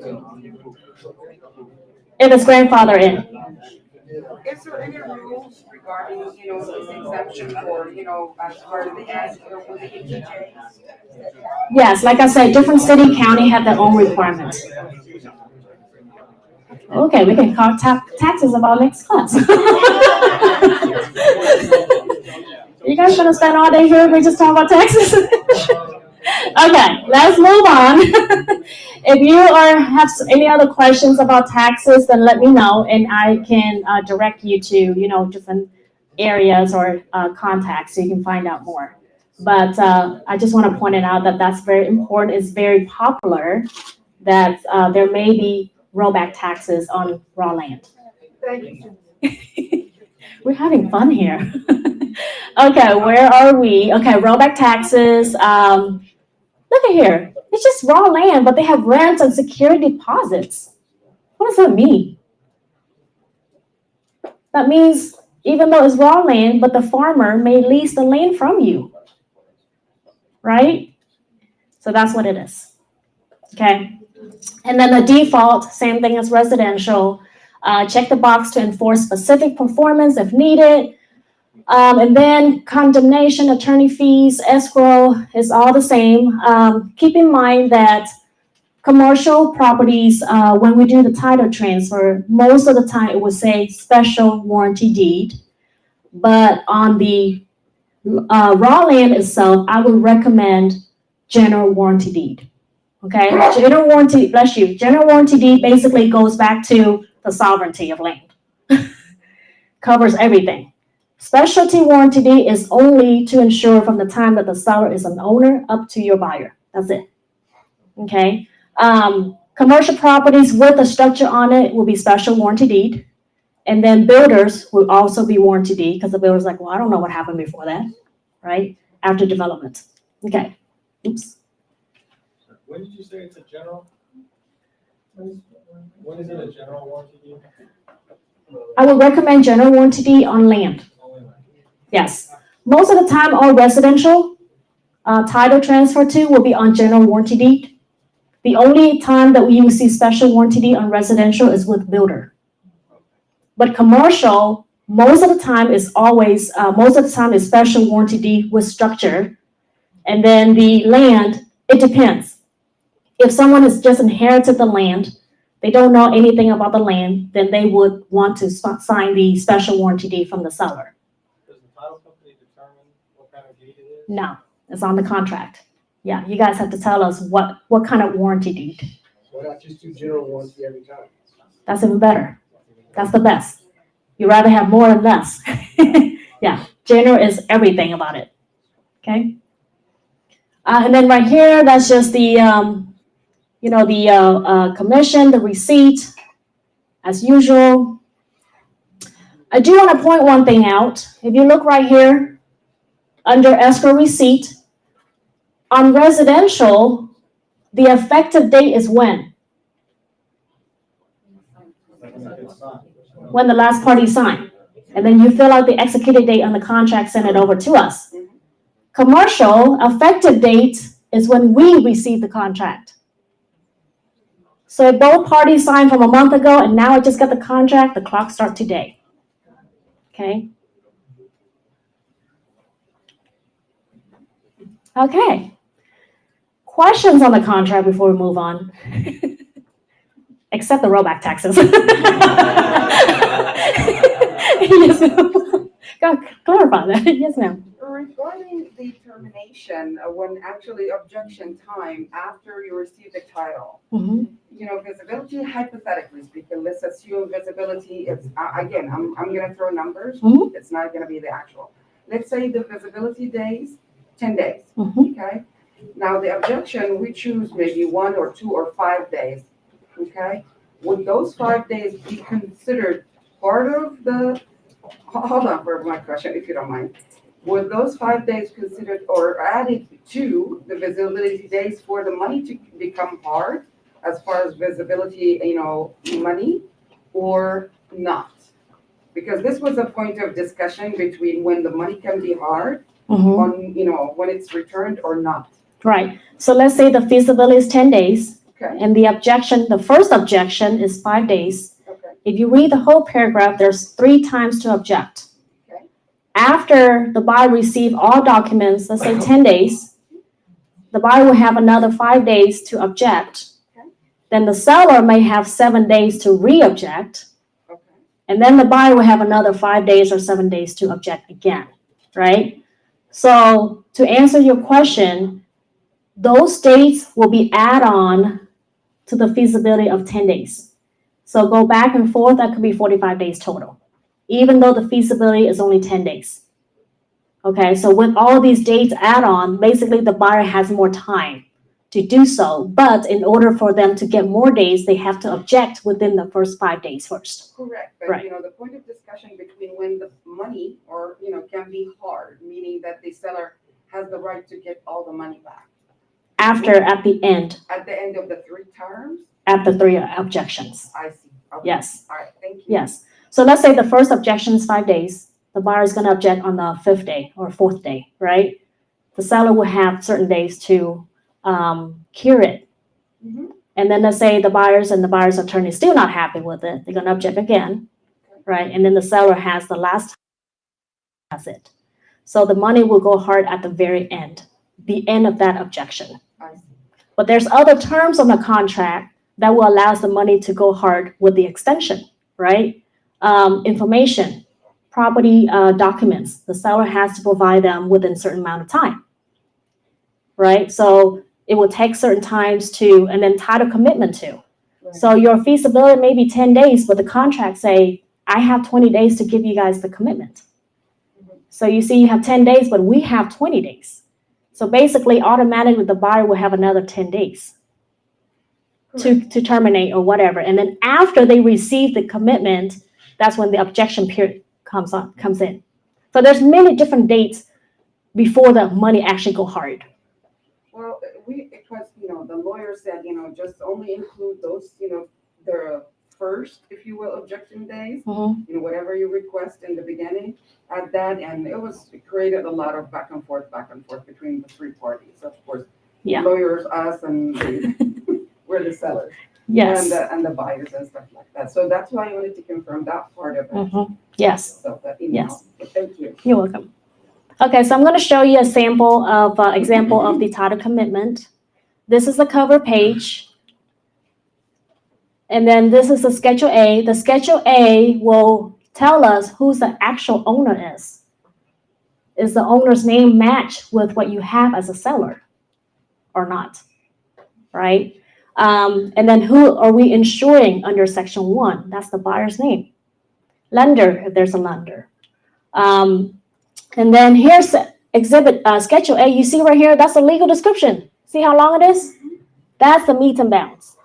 If it's grandfather in. Is there any rules regarding, this exemption for, as part of the ag or for the ETJs? Yes, like I said, different city, county have their own requirements. Okay, we can talk taxes about next class. You guys gonna spend all day here? We just talk about taxes? Okay, let's move on. If you have any other questions about taxes, then let me know, and I can direct you to, different areas or contacts so you can find out more. But I just want to point it out that that's very important. It's very popular that there may be rollback taxes on raw land. Thank you. We're having fun here. Okay, where are we? Okay, rollback taxes. Look at here. It's just raw land, but they have rents and security deposits. What does that mean? That means even though it's raw land, but the farmer may lease the land from you. Right? So that's what it is. Okay. And then the default, same thing as residential. Check the box to enforce specific performance if needed. And then condemnation, attorney fees, escrow is all the same. Keep in mind that commercial properties, when we do the title transfer, most of the time it would say special warranty deed. But on the raw land itself, I would recommend general warranty deed. Okay, general warranty, bless you. General warranty deed basically goes back to the sovereignty of land. Covers everything. Specialty warranty deed is only to ensure from the time that the seller is an owner up to your buyer. That's it. Okay. Commercial properties with a structure on it will be special warranty deed. And then builders will also be warranty deed, because the builder's like, well, I don't know what happened before that, right? After development. Okay, oops. When did you say it's a general? When is it a general warranty deed? I would recommend general warranty deed on land. Only land. Yes. Most of the time, all residential title transfer to will be on general warranty deed. The only time that we will see special warranty deed on residential is with builder. But commercial, most of the time is special warranty deed with structure. And then the land, it depends. If someone has just inherited the land, they don't know anything about the land, then they would want to sign the special warranty deed from the seller. Does the title company determine what kind of deed it is? No, it's on the contract. Yeah, you guys have to tell us what kind of warranty deed. Why not just do general warranty every time? That's even better. That's the best. You'd rather have more than less. Yeah, general is everything about it. Okay. And then right here, that's just the, commission, the receipt, as usual. I do want to point one thing out. If you look right here, under escrow receipt, on residential, the effective date is when? When the last party signed. And then you fill out the executed date on the contract, send it over to us. Commercial, effective date is when we receive the contract. So if both parties signed from a month ago and now I just got the contract, the clock starts today. Okay? Okay. Questions on the contract before we move on? Except the rollback taxes. Yes, ma'am. Gotta clarify that. Yes, ma'am. Regarding the termination, when actually objection time after you receive the title, Mhm. Visibility, hypothetically speaking, let's assume visibility is, again, I'm gonna throw numbers. Mhm. It's not gonna be the actual. Let's say the visibility days, 10 days, Mhm. okay? Now, the objection, we choose maybe 1 or 2 or 5 days, okay? Would those 5 days be considered part of the, hold on for my question, if you don't mind. Were those 5 days considered or added to the visibility days for the money to become hard as far as visibility, money, or not? Because this was a point of discussion between when the money can be hard Mhm. on, when it's returned or not. Right. So let's say the feasibility is 10 days Okay, and the first objection is 5 days. okay, If you read the whole paragraph, there's 3 times to object. okay. After the buyer receive all documents, let's say 10 days, the buyer will have another 5 days to object. Okay. Then the seller may have 7 days to re-object. Okay. And then the buyer will have another 5 days or 7 days to object again, right? So to answer your question, those dates will be add-on to the feasibility of 10 days. So go back and forth, that could be 45 days total, even though the feasibility is only 10 days. Okay, so with all these dates add-on, basically the buyer has more time to do so. But in order for them to get more days, they have to object within the first 5 days first. Correct, but Right. the point of discussion between when the money or, can be hard, meaning that the seller has the right to get all the money back. At the end, At the end of the 3 terms, at the 3 objections. I see. Okay. Yes, All right, thank you. yes. So let's say the first objection is 5 days. The buyer is going to object on the 5th day or 4th day, right? The seller will have certain days to cure it. Mhm. And then let's say the buyer's attorney is still not happy with it. They're going to object again, right? And then the seller has the last has it. So the money will go hard at the very end, the end of that objection. I see. But there's other terms on the contract that will allow the money to go hard with the extension, right? Information, property documents, the seller has to provide them within a certain amount of time, right? So it will take certain times to, and then title commitment too. Right. So your feasibility may be 10 days, but the contract say, I have 20 days to give you guys the commitment. So you see, you have 10 days, but we have 20 days. So basically, automatically, the buyer will have another 10 days to terminate or whatever. And then after they receive the commitment, That's when the objection period comes in. So there's many different dates before the money actually go hard. Well, it was, the lawyer said, just only include those, the first, if you will, objection days, Mhm. whatever you request in the beginning, add that, and it created a lot of back and forth between the three parties. Of course, Yeah. lawyers, us, and we're the sellers. Yes. And the buyers and stuff like that. So that's why I wanted to confirm that part of it. Mhm. Yes. So that, Yes. but thank you. You're welcome. Okay, so I'm going to show you a sample of example of the title commitment. This is the cover page. And then this is the Schedule A. The Schedule A will tell us who the actual owner is. Is the owner's name match with what you have as a seller or not? Right? And then who are we insuring under Section 1? That's the buyer's name. Lender, if there's a lender. And then here's exhibit Schedule A. You see right here, that's the legal description. See how long it is? That's the meets and bounds.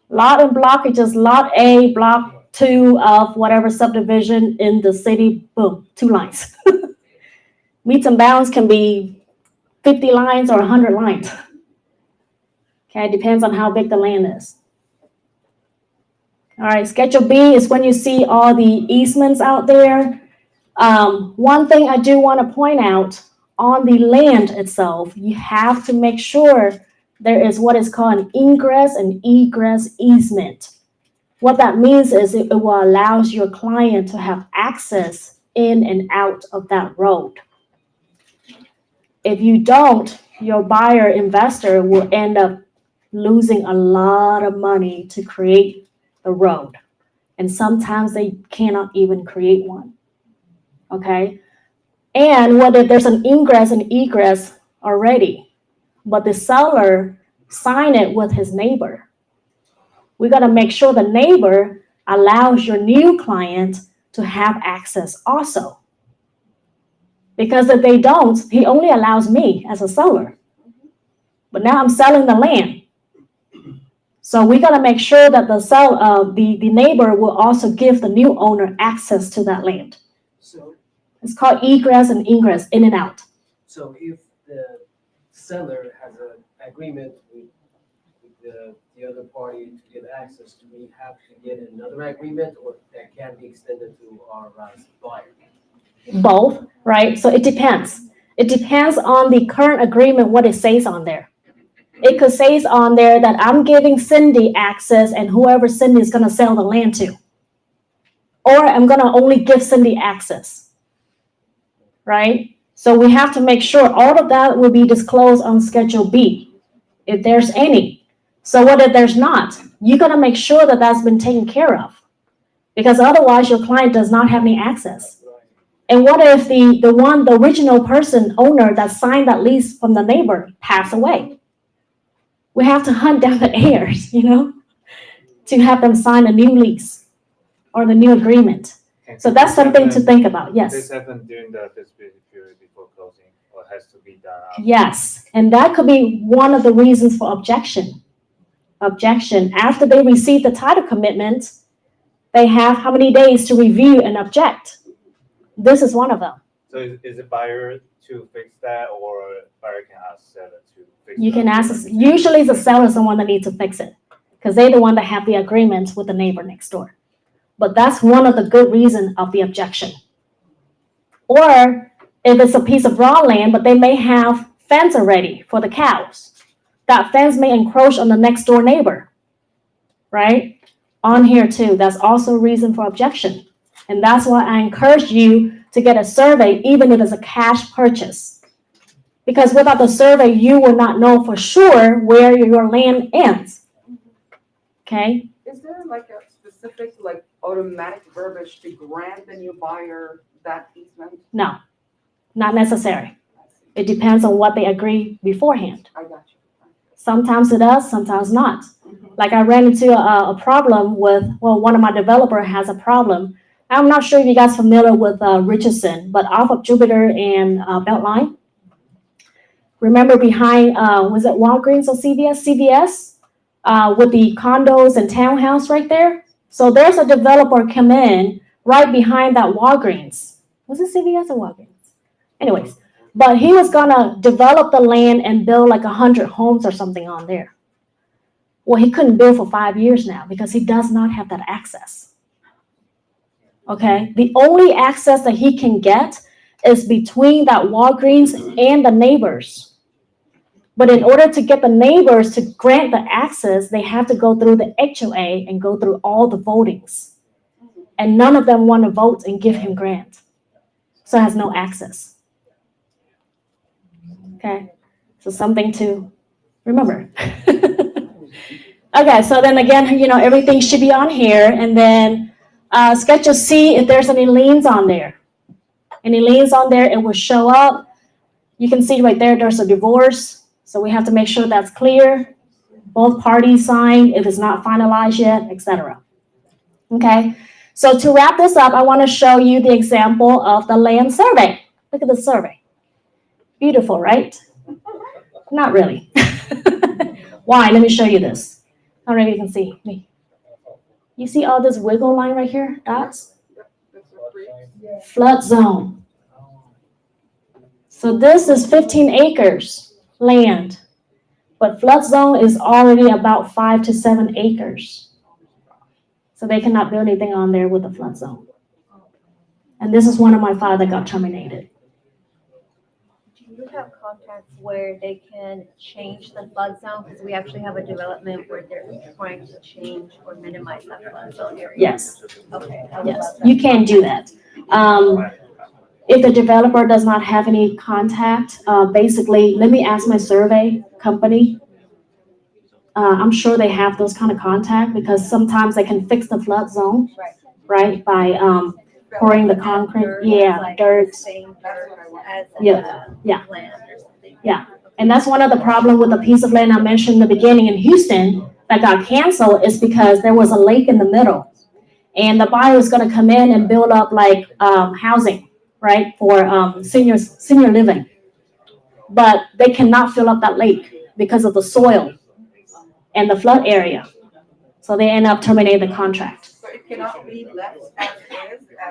Lot and block is just lot A, block 2 of whatever subdivision in the city. Boom, 2 lines. Meets and bounds can be 50 lines or 100 lines. Okay, it depends on how big the land is. All right, Schedule B is when you see all the easements out there. One thing I do want to point out, on the land itself, you have to make sure there is what is called an ingress and egress easement. What that means is it will allow your client to have access in and out of that road. If you don't, your buyer investor will end up losing a lot of money to create the road. And sometimes they cannot even create one. Okay? And whether there's an ingress and egress already, but the seller signed it with his neighbor, we got to make sure the neighbor allows your new client to have access also. Because if they don't, he only allows me as a seller. But now I'm selling the land. So we got to make sure that the neighbor will also give the new owner access to that land. So, It's called egress and ingress, in and out. so if the seller has an agreement with the other party to get access, do we have to get another agreement, or that can be extended to our buyer? Both, right? So it depends. It depends on the current agreement, what it says on there. It could say on there that I'm giving Cindy access and whoever Cindy is going to sell the land to. Or I'm going to only give Cindy access, right? So we have to make sure all of that will be disclosed on Schedule B, if there's any. So what if there's not? You got to make sure that that's been taken care of, because otherwise your client does not have any access. And what if the original person, owner that signed that lease from the neighbor passed away? We have to hunt down the heirs, to have them sign a new lease or the new agreement. So that's something to think about, yes. This happened during the feasibility period before closing, or has to be done after? Yes, and that could be one of the reasons for objection. After they receive the title commitment, they have how many days to review and object? This is one of them. So is it buyer to fix that, or buyer can ask seller to fix? You can ask, usually the seller is the one that needs to fix it, because they're the one that have the agreement with the neighbor next door. But that's one of the good reasons of the objection. Or if it's a piece of raw land, but they may have fence already for the cows, that fence may encroach on the next door neighbor, right? On here too, that's also a reason for objection. And that's why I encourage you to get a survey, even if it's a cash purchase. Because without the survey, you will not know for sure where your land ends. Okay? Is there like a specific, automatic verbiage to grant the new buyer that easement? No, not necessary. It depends on what they agree beforehand. I got you. Sometimes it does, sometimes not. Like I ran into a problem with, one of my developer has a problem. I'm not sure if you guys are familiar with Richardson, but off of Jupiter and Beltline. Remember behind, was it Walgreens or CVS? CVS, with the condos and townhouse right there. So there's a developer come in right behind that Walgreens. Was it CVS or Walgreens? Anyways, but he was gonna develop the land and build like 100 homes or something on there. Well, he couldn't build for 5 years now because he does not have that access. Okay, the only access that he can get is between that Walgreens and the neighbors. But in order to get the neighbors to grant the access, they have to go through the HOA and go through all the votings. And none of them want to vote and give him grant. So has no access. Okay, so something to remember. Okay, so then again, everything should be on here. And then Schedule C, if there's any liens on there. Any liens on there, it will show up. You can see right there, there's a divorce. So we have to make sure that's clear. Both parties signed, if it's not finalized yet, etc. Okay, so to wrap this up, I want to show you the example of the land survey. Look at the survey. Beautiful, right? Not really. Why? Let me show you this. I don't know if you can see me. You see all this wiggle line right here, dots? Flood zone. So this is 15 acres land, but flood zone is already about 5 to 7 acres. So they cannot build anything on there with the flood zone. And this is one of my files that got terminated. Do you have contacts where they can change the flood zone? Because we actually have a development where they're trying to change or minimize that flood zone area. Yes. Okay. Yes, you can do that. If the developer does not have any contact, basically, let me ask my survey company. I'm sure they have those kind of contact because sometimes they can fix the flood zone, right? By pouring the concrete, dirt. Yeah. And that's one of the problem with the piece of land I mentioned in the beginning in Houston that got canceled is because there was a lake in the middle. And the buyer was gonna come in and build up like housing, right, for senior living. But they cannot fill up that lake because of the soil and the flood area. So they end up terminating the contract. So it cannot be left as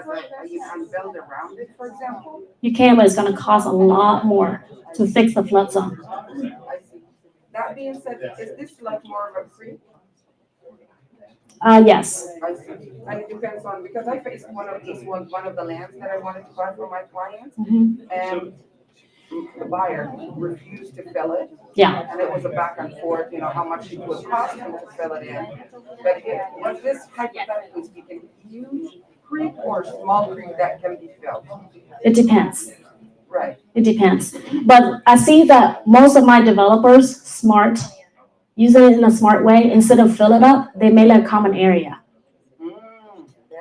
is, you can build around it, for example? You can, but it's gonna cost a lot more to fix the flood zone. I see. That being said, is this like more of a creek? Yes. I see. And it depends on, because I faced one of the lands that I wanted to buy for my clients. And the buyer refused to fill it. Yeah. And it was a back and forth, how much it would cost him to fill it in. But was this hypothetically speaking, huge creek or small creek that can be filled? It depends. Right. It depends. But I see that most of my developers, smart, using it in a smart way, instead of fill it up, they make a common area.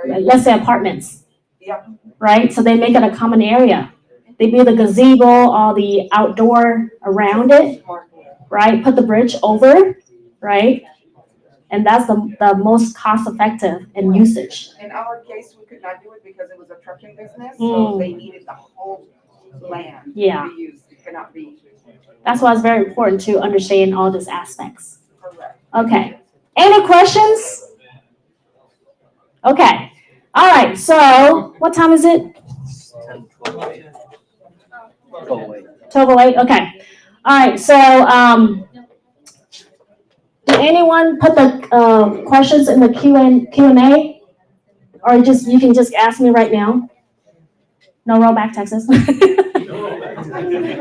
Let's say apartments. Yep. Right? So they make it a common area. They build the gazebo, all the outdoor around it, right? Put the bridge over, right? And that's the most cost effective in usage. In our case, we could not do it because it was a trucking business, so they needed the whole land to be used. It cannot be. That's why it's very important to understand all these aspects. Correct. Okay. Any questions? Okay. All right. So what time is it? 12:08. Okay. All right. So did anyone put the questions in the Q&A, or you can just ask me right now? No rollback taxes.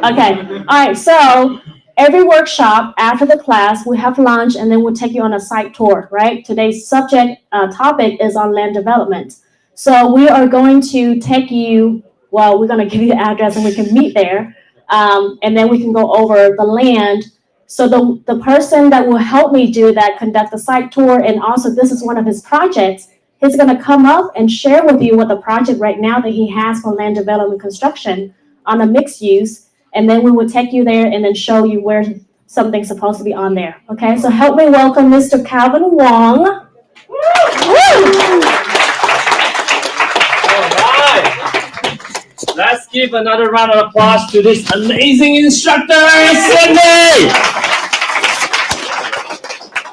Okay. All right. So every workshop after the class, we have lunch, and then we'll take you on a site tour. Right. Today's topic is on land development. So we are going to take you. Well, we're going to give you the address, and we can meet there, and then we can go over the land. So the person that will help me do that, conduct the site tour, and also this is one of his projects. He's going to come up and share with you what the project right now that he has for land development construction on a mixed use, and then we will take you there and then show you where something's supposed to be on there. Okay, so help me welcome Mr. Calvin Wong. Let's give another round of applause to this amazing instructor, Cindy!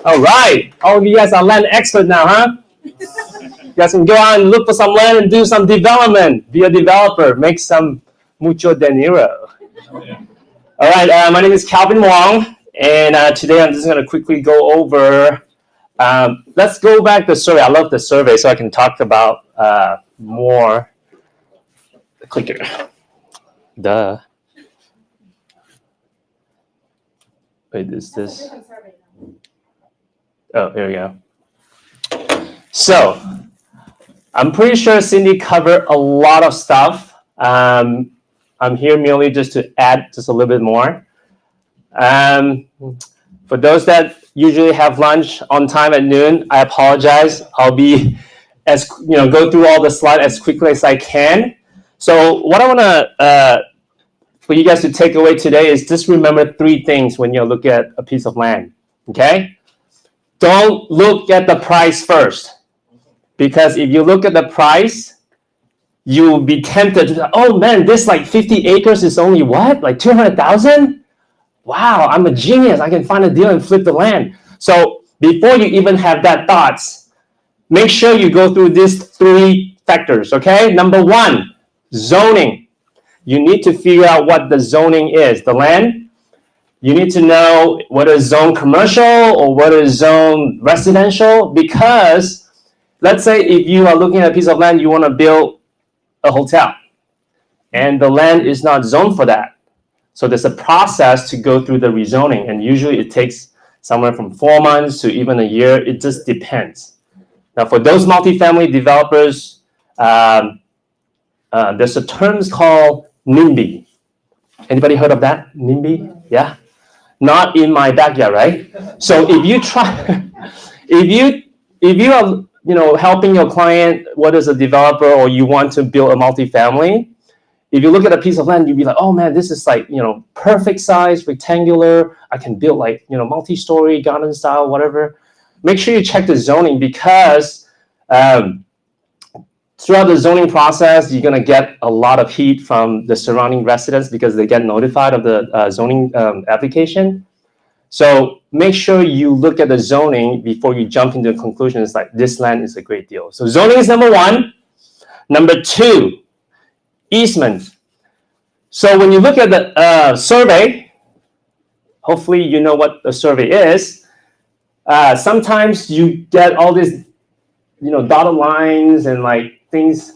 All right, all of you guys are land expert now, huh? You guys can go out and look for some land and do some development. Be a developer. Make some mucho dinero. All right, my name is Calvin Wong, and today I'm just going to quickly go over. Let's go back to the survey. I love the survey, so I can talk about more. Clicker. Duh. Wait, is this? Oh, here we go. So, I'm pretty sure Cindy covered a lot of stuff. I'm here merely just to add just a little bit more. For those that usually have lunch on time at noon, I apologize. I'll be go through all the slides as quickly as I can. So what I want to for you guys to take away today is just remember 3 things when you look at a piece of land. Okay? Don't look at the price first, because if you look at the price, you'll be tempted to, oh man, this like 50 acres is only what? Like 200,000? Wow, I'm a genius. I can find a deal and flip the land. So before you even have that thoughts, make sure you go through these 3 factors, okay? Number 1, zoning. You need to figure out what the zoning is. The land, you need to know what is zone commercial or what is zone residential, because let's say if you are looking at a piece of land, you want to build a hotel, and the land is not zoned for that. So there's a process to go through the rezoning, and usually it takes somewhere from 4 months to even a year. It just depends. Now, for those multifamily developers, there's a term called NIMBY. Anybody heard of that? NIMBY? Yeah. Not in my backyard, right? So if you try, if you are helping your client, what is a developer, or you want to build a multifamily, if you look at a piece of land, you'd be like, oh man, this is like, perfect size, rectangular. I can build like, multi-story, garden style, whatever. Make sure you check the zoning, because throughout the zoning process, you're going to get a lot of heat from the surrounding residents because they get notified of the zoning application. So make sure you look at the zoning before you jump into conclusions like this land is a great deal. So zoning is number 1. Number 2, easements. So when you look at the survey, hopefully you know what a survey is. Sometimes you get all these, dotted lines and like things.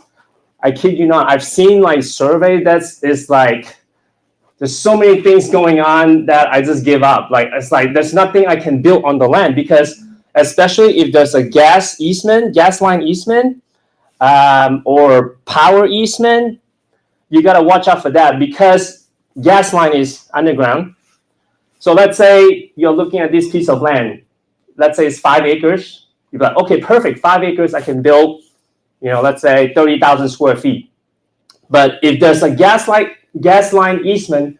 I kid you not, I've seen like survey is like, there's so many things going on that I just give up. Like, it's like, there's nothing I can build on the land, because especially if there's a gas line easement, or power easement, you got to watch out for that, because gas line is underground. So let's say you're looking at this piece of land. Let's say it's 5 acres. You're like, okay, perfect. 5 acres, I can build, let's say 30,000 square feet. But if there's a gas line easement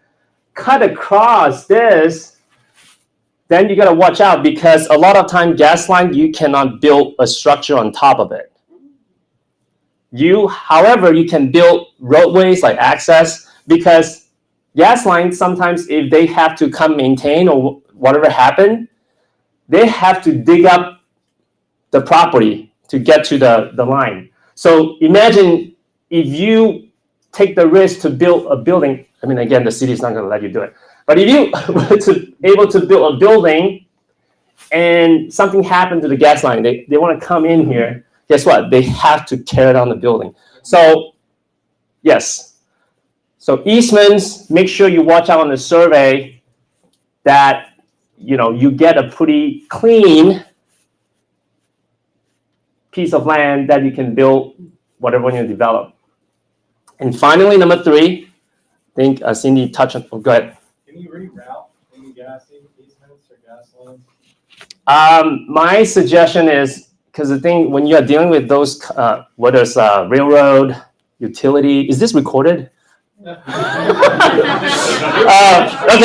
cut across this, then you got to watch out, because a lot of time gas line, you cannot build a structure on top of it. However, you can build roadways like access, because gas lines, sometimes if they have to come maintain or whatever happened, they have to dig up the property to get to the line. So imagine if you take the risk to build a building. I mean, again, the city is not going to let you do it. But if you were able to build a building and something happened to the gas line, they want to come in here, guess what? They have to tear down the building. So, yes. So easements, make sure you watch out on the survey that, you get a pretty clean piece of land that you can build whatever you develop. And finally, number 3, I think Cindy touched on. Oh, go ahead. Can you reroute any gas easements or gas lines? My suggestion is, because the thing, when you are dealing with those, whether it's railroad, utility, is this recorded? Okay,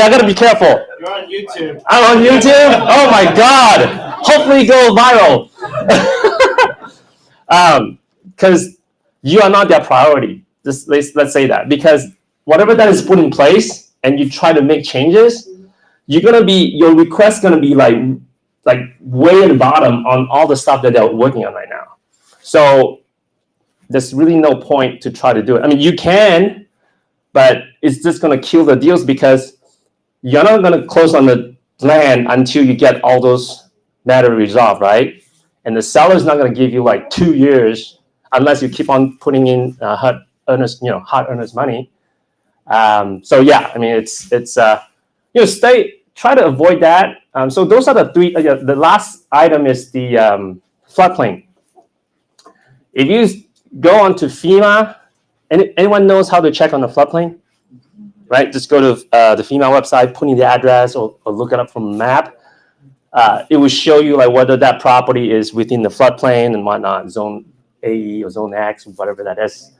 I gotta be careful. You're on YouTube. I'm on YouTube? Oh my God. Hopefully go viral. Because you are not their priority. Just let's say that, because whatever that is put in place and you try to make changes, your request gonna be like like way at the bottom on all the stuff that they're working on right now. So there's really no point to try to do it. I mean, you can, but it's just going to kill the deals because you're not going to close on the land until you get all those matters resolved, right? And the seller's not going to give you like 2 years unless you keep on putting in hard earnest money. So yeah, I mean, it's try to avoid that. So those are the three. The last item is the floodplain. If you go onto FEMA, anyone knows how to check on the floodplain, right? Just go to the FEMA website, put in the address, or look it up from a map. It will show you like whether that property is within the floodplain and whatnot, zone AE or zone X, whatever that is.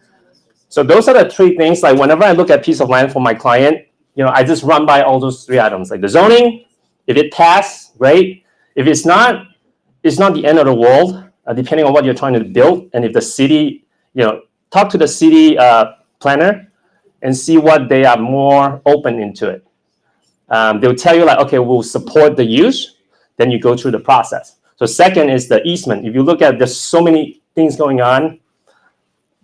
So those are the three things. Like whenever I look at a piece of land for my client, I just run by all those three items, like the zoning. If it passed, great. If it's not the end of the world, depending on what you're trying to build. And if the city, talk to the city planner and see what they are more open into it. They'll tell you like, okay, we'll support the use. Then you go through the process. So second is the easement. If you look at, there's so many things going on.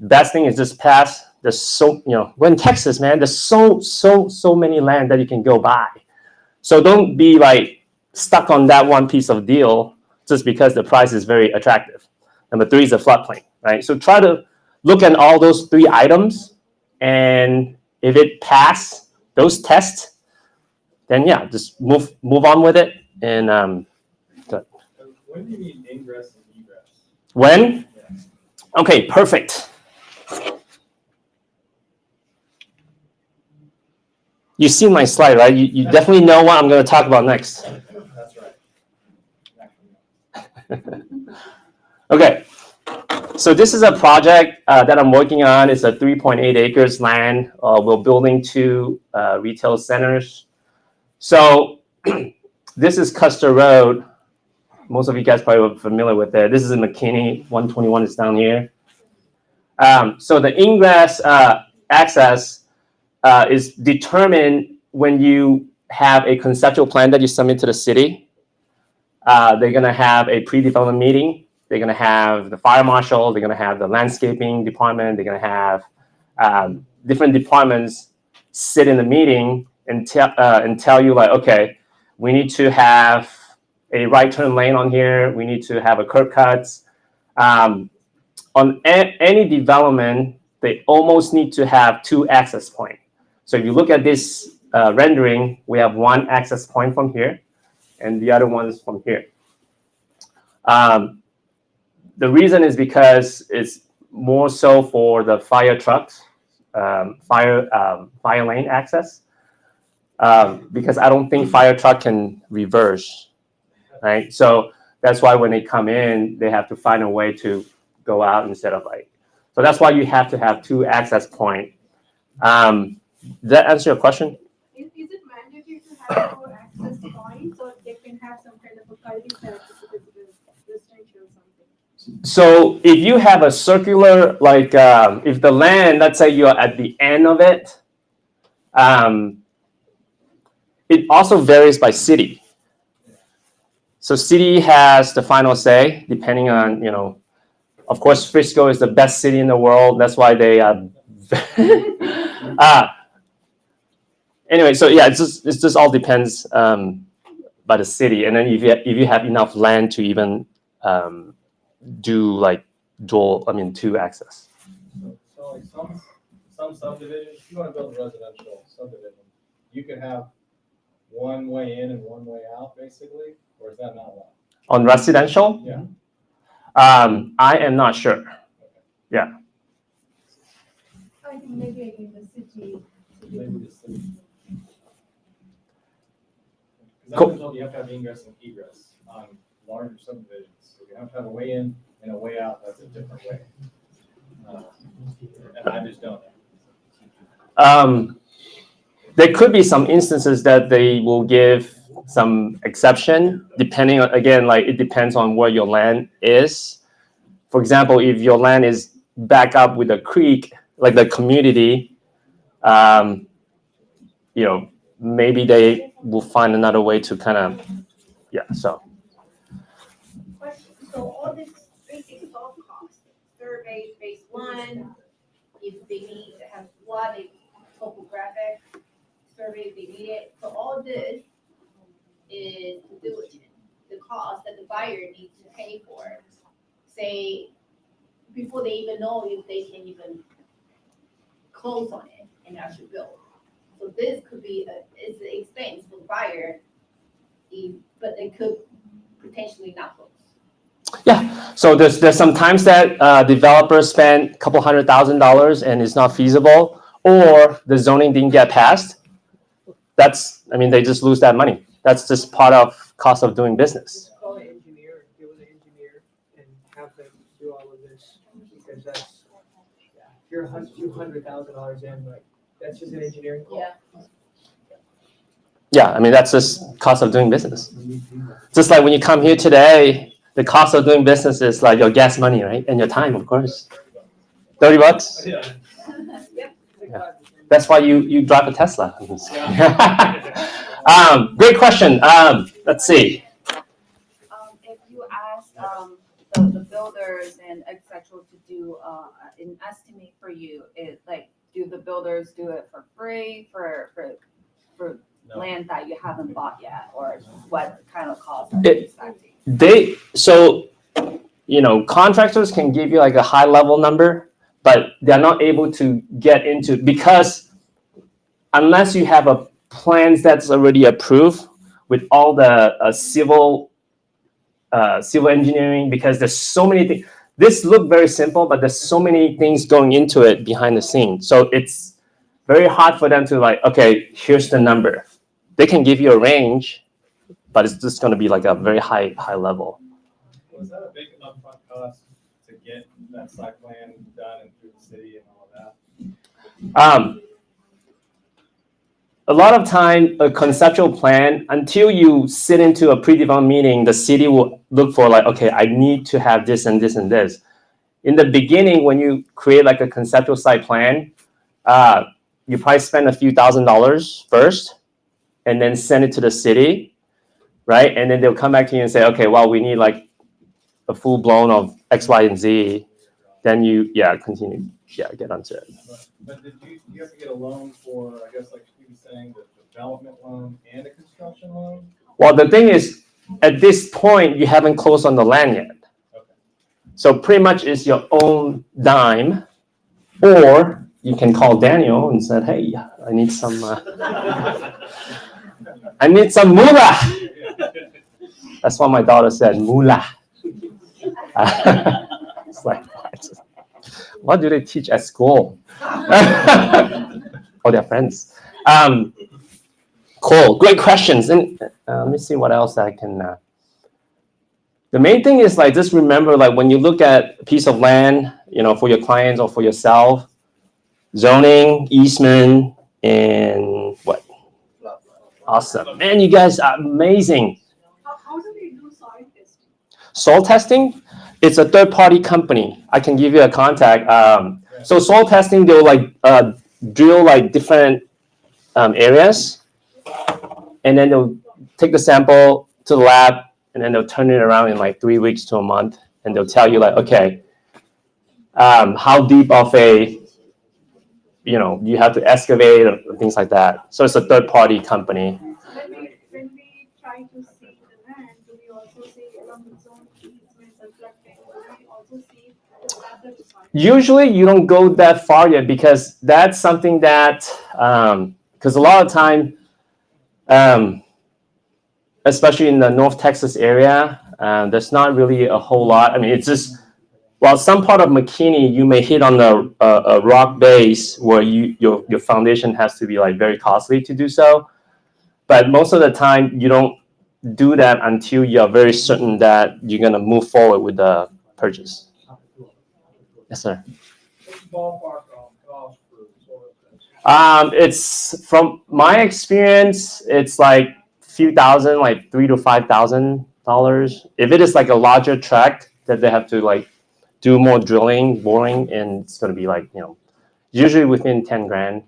Best thing is just pass. There's so, we're in Texas, man. There's so many land that you can go buy. So don't be like stuck on that one piece of deal just because the price is very attractive. Number three is the floodplain, right? So try to look at all those three items, and if it pass those tests, then yeah, just move on with it. And good. When do you need ingress and egress? When? Okay, perfect. You've seen my slide, right? You definitely know what I'm going to talk about next. That's right. Okay, so this is a project that I'm working on. It's a 3.8 acres land. We're building 2 retail centers. So this is Custer Road. Most of you guys probably are familiar with it. This is in McKinney. 121 is down here. So the ingress access is determined when you have a conceptual plan that you submit to the city. They're going to have a pre-development meeting. They're going to have the fire marshal. They're going to have the landscaping department. They're going to have different departments sit in the meeting and tell you like, okay, we need to have a right turn lane on here. We need to have a curb cuts. On any development, they almost need to have 2 access points. So if you look at this rendering, we have 1 access point from here, and the other one is from here. The reason is because it's more so for the fire trucks, fire lane access, because I don't think fire truck can reverse, right? So that's why when they come in, they have to find a way to go out instead of like. So that's why you have to have 2 access points. Does that answer your question? Is it mandatory to have 4 access points, or they can have some kind of a cul-de-sac because it is residential or something? So if you have a circular, like if the land, let's say you're at the end of it, it also varies by city. So city has the final say, depending on, of course, Frisco is the best city in the world. That's why they anyway, so yeah, it just all depends by the city. And then if you have enough land to even do like 2 access. So like some subdivisions, if you want to build a residential subdivision, you could have 1 way in and 1 way out, basically, or is that not allowed? On residential? Yeah. I am not sure. Yeah. I think maybe in the city. Maybe the city. Cool. Because you have to have ingress and egress on larger subdivisions. So you have to have a way in and a way out. That's a different way. And I just don't know. There could be some instances that they will give some exception, depending on, again, like it depends on where your land is. For example, if your land is back up with a creek, like the community, maybe they will find another way to kind of, yeah, so. So all this basic soft costs, survey, phase one, if they need to have flood, topographic survey, if they need it. So all this is the diligence, the cost that the buyer needs to pay for. Say, before they even know if they can even close on it and actually build. So this could be it's an expense for the buyer, but they could potentially not close. Yeah, so there's some times that developers spend a couple $100,000 and it's not feasible, or the zoning didn't get passed. They just lose that money. That's just part of cost of doing business. Call an engineer, deal with an engineer, and have them do all of this, because that's, if you're $200,000 in, like, that's just an engineering call. Yeah, that's just cost of doing business. Just like when you come here today, the cost of doing business is like your gas money, right? And your time, of course. $30? Yeah. That's why you drive a Tesla. Great question. Let's see. If you ask the builders and et cetera to do an estimate for you, do the builders do it for free for land that you haven't bought yet, or what kind of cost are you expecting? Contractors can give you like a high level number, but they're not able to get into, because unless you have a plans that's already approved with all the civil engineering, because there's so many things. This look very simple, but there's so many things going into it behind the scenes. So it's very hard for them to like, okay, here's the number. They can give you a range, but it's just going to be like a very high level. Was that a big upfront cost to get that site plan done and through the city and all of that? A lot of time, a conceptual plan, until you sit into a pre-development meeting, the city will look for like, okay, I need to have this and this and this. In the beginning, when you create like a conceptual site plan, you probably spend a few $1,000s first, and then send it to the city, right? And then they'll come back to you and say, okay, well, we need like a full blown of X, Y, and Z. Then you, continue, get onto it. But did you have to get a loan for, I guess, like you were saying, the development loan and a construction loan? Well, the thing is, at this point, you haven't closed on the land yet. Okay. So pretty much it's your own dime, or you can call Daniel and say, hey, I need some moolah. That's what my daughter said, moolah. It's like, what do they teach at school? Or their friends. Cool, great questions. And let me see what else I can. The main thing is like, just remember, like when you look at a piece of land, for your clients or for yourself, zoning, easement, and what? Awesome, man! You guys are amazing. How do they do soil testing? Soil testing, it's a third-party company. I can give you a contact. So soil testing, they'll like drill like different areas, and then they'll take the sample to the lab, and then they'll turn it around in like 3 weeks to a month, and they'll tell you like, okay, how deep of a, you have to excavate or things like that. So it's a third-party company. When we try to see the land, do we also see along the zone easements and floodplain? Do we also see the other soil? Usually you don't go that far yet, because that's something that, because a lot of time, especially in the North Texas area, there's not really a whole lot. It's just, well, some part of McKinney, you may hit on a rock base where your foundation has to be like very costly to do so. But most of the time, you don't do that until you're very certain that you're going to move forward with the purchase. Yes, sir. What's the ballpark cost for soil testing? It's, from my experience, it's like few thousand, like $3,000 to $5,000. If it is like a larger tract that they have to like do more drilling, boring, and it's going to be like, usually within 10 grand.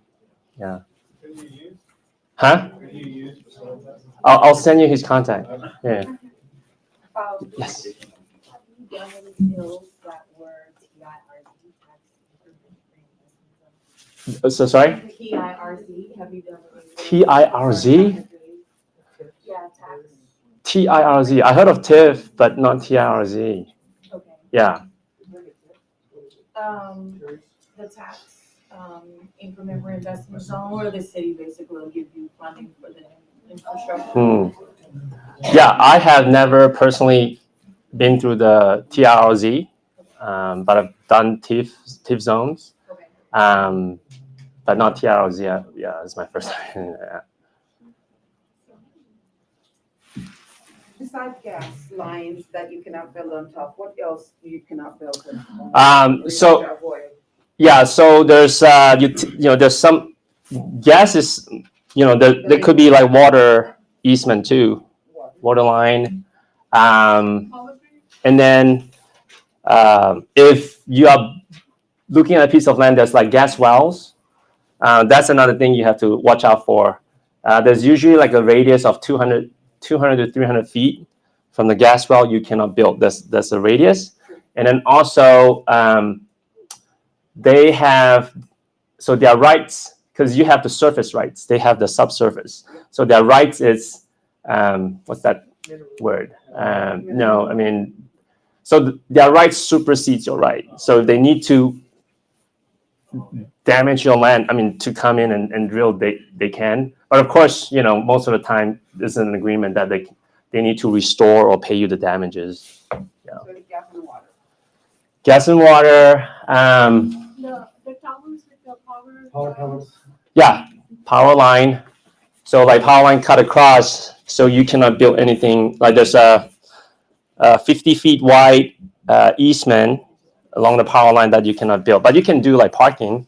Yeah. Who do you use? Huh? Who do you use for soil testing? I'll send you his contact. Yeah. About Yes. done any deals that were TIRZ tax? So sorry? TIRZ, have you done? TIRZ? Yeah, tax. TIRZ. I heard of TIF, but not TIRZ. Okay. Yeah. The tax, increment reinvestment zone, where the city basically will give you funding for the infrastructure. Yeah, I have never personally been through the TIRZ, but I've done TIF zones, but not TIRZ. Yeah, it's my first time. Yeah. Besides gas lines that you cannot build on top, what else you cannot build on? So yeah, so there's there's some gas is there could be like water easement too, water line, and then if you are looking at a piece of land that's like gas wells, that's another thing you have to watch out for. There's usually like a radius of 200 to 300 feet from the gas well. You cannot build. That's a radius, and then also they have their rights, because you have the surface rights. They have the subsurface. So their rights is what's that word? No, I mean, so their rights supersedes your right. So if they need to damage your land, I mean, to come in and drill, they can. But of course, most of the time there's an agreement that they need to restore or pay you the damages. Yeah. So the gas and water. Gas and water. The towers with the Power towers. Yeah, power line. So like power line cut across, so you cannot build anything. Like there's a 50 feet wide easement along the power line that you cannot build, but you can do like parking.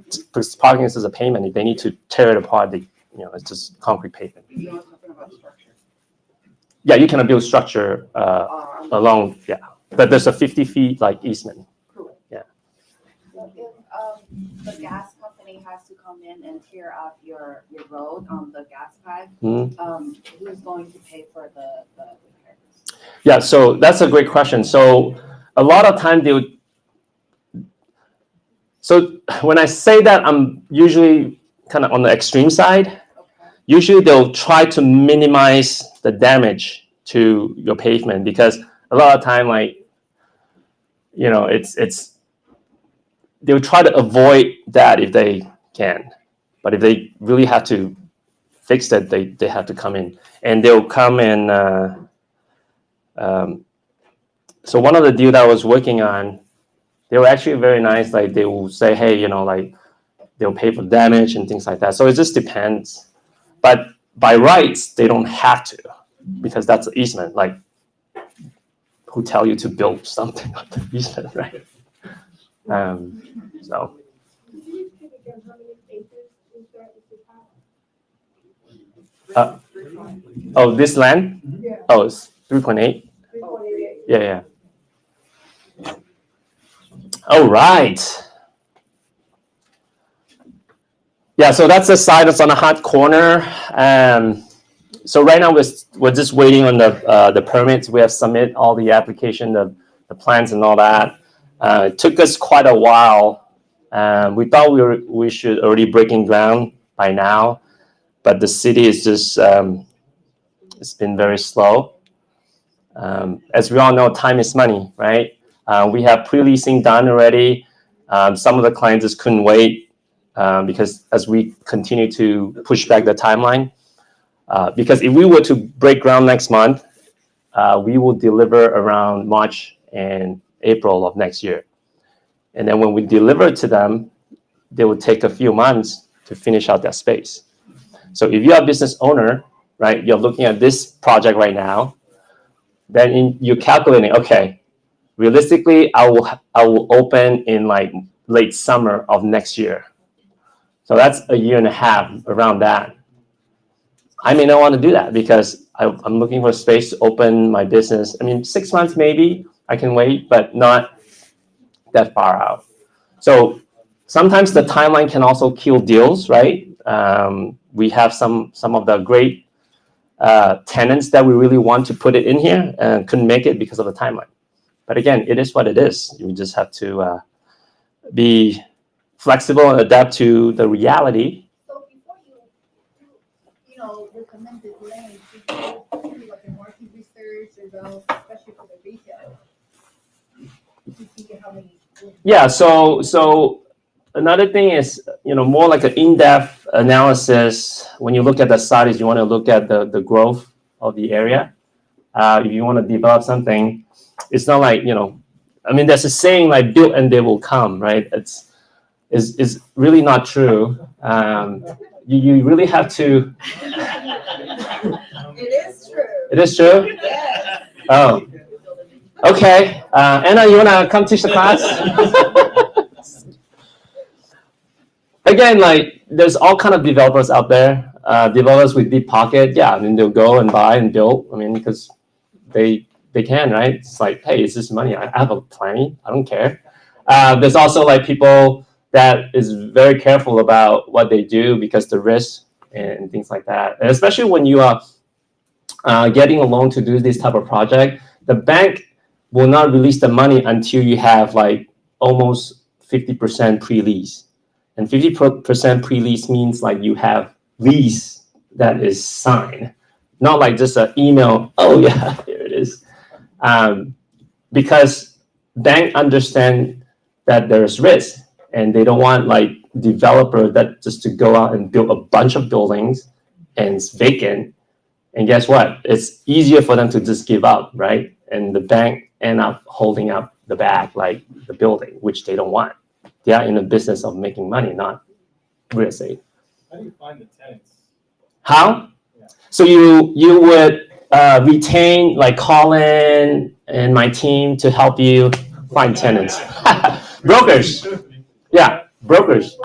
Because parking is a payment. If they need to tear it apart, it's just concrete pavement. You're not talking about structure. Yeah, you cannot build structure along. Yeah, but there's a 50 feet like easement. Yeah. So if the gas company has to come in and tear up your road on the gas pipe, who's going to pay for the repairs? Yeah, so that's a great question. So a lot of time they would. So when I say that, I'm usually kind of on the extreme side. Usually they'll try to minimize the damage to your pavement, because a lot of time, like, it's they'll try to avoid that if they can. But if they really have to fix it, they have to come in, and they'll come and. So one of the deals that I was working on, they were actually very nice. Like they will say, hey, like they'll pay for damage and things like that. So it just depends. But by rights, they don't have to, because that's an easement. Like, who tell you to build something on the easement, right? So. This land? Oh, it's 3.8. Yeah. All right. Yeah, so that's the side that's on the hot corner. So right now we're just waiting on the permits. We have submit all the application, the plans and all that. It took us quite a while. We thought we should already breaking ground by now, but the city is just it's been very slow. As we all know, time is money, right? We have pre-leasing done already. Some of the clients just couldn't wait because as we continue to push back the timeline, because if we were to break ground next month, we will deliver around March and April of next year. And then when we deliver to them, they will take a few months to finish out their space. So if you're a business owner, right, you're looking at this project right now, then you're calculating, okay, realistically, I will open in like late summer of next year. So that's a year and a half around that. I may not want to do that because I'm looking for space to open my business. I mean, 6 months maybe I can wait, but not that far out. So sometimes the timeline can also kill deals, right? We have some of the great tenants that we really want to put it in here and couldn't make it because of the timeline. But again, it is what it is. You just have to be flexible and adapt to the reality. So before you know, recommend this land, you go do like a market research or go, especially for the retail, to see how many. Yeah, so another thing is, more like an in-depth analysis. When you look at the studies, you want to look at the growth of the area. If you want to develop something, it's not like, there's a saying like build and they will come, right? It's really not true. You really have to. It is true. It is true? Yes. Oh, okay. Anna, you want to come teach the class? Again, like there's all kind of developers out there. Developers with deep pocket, yeah. They'll go and buy and build. Because they can, right? It's like, hey, it's just money. I have a plenty. I don't care. There's also like people that is very careful about what they do because the risk and things like that. And especially when you are getting a loan to do this type of project, the bank will not release the money until you have like almost 50% pre-lease. And 50% pre-lease means like you have lease that is signed, not like just an email. Oh yeah, here it is. Because bank understand that there's risk and they don't want like developer that just to go out and build a bunch of buildings and it's vacant. And guess what? It's easier for them to just give up, right? And the bank end up holding up the bag, like the building, which they don't want. They are in the business of making money, not real estate. How do you find the tenants? How? Yeah. So you would retain like Colin and my team to help you find tenants. Brokers. Yeah, brokers.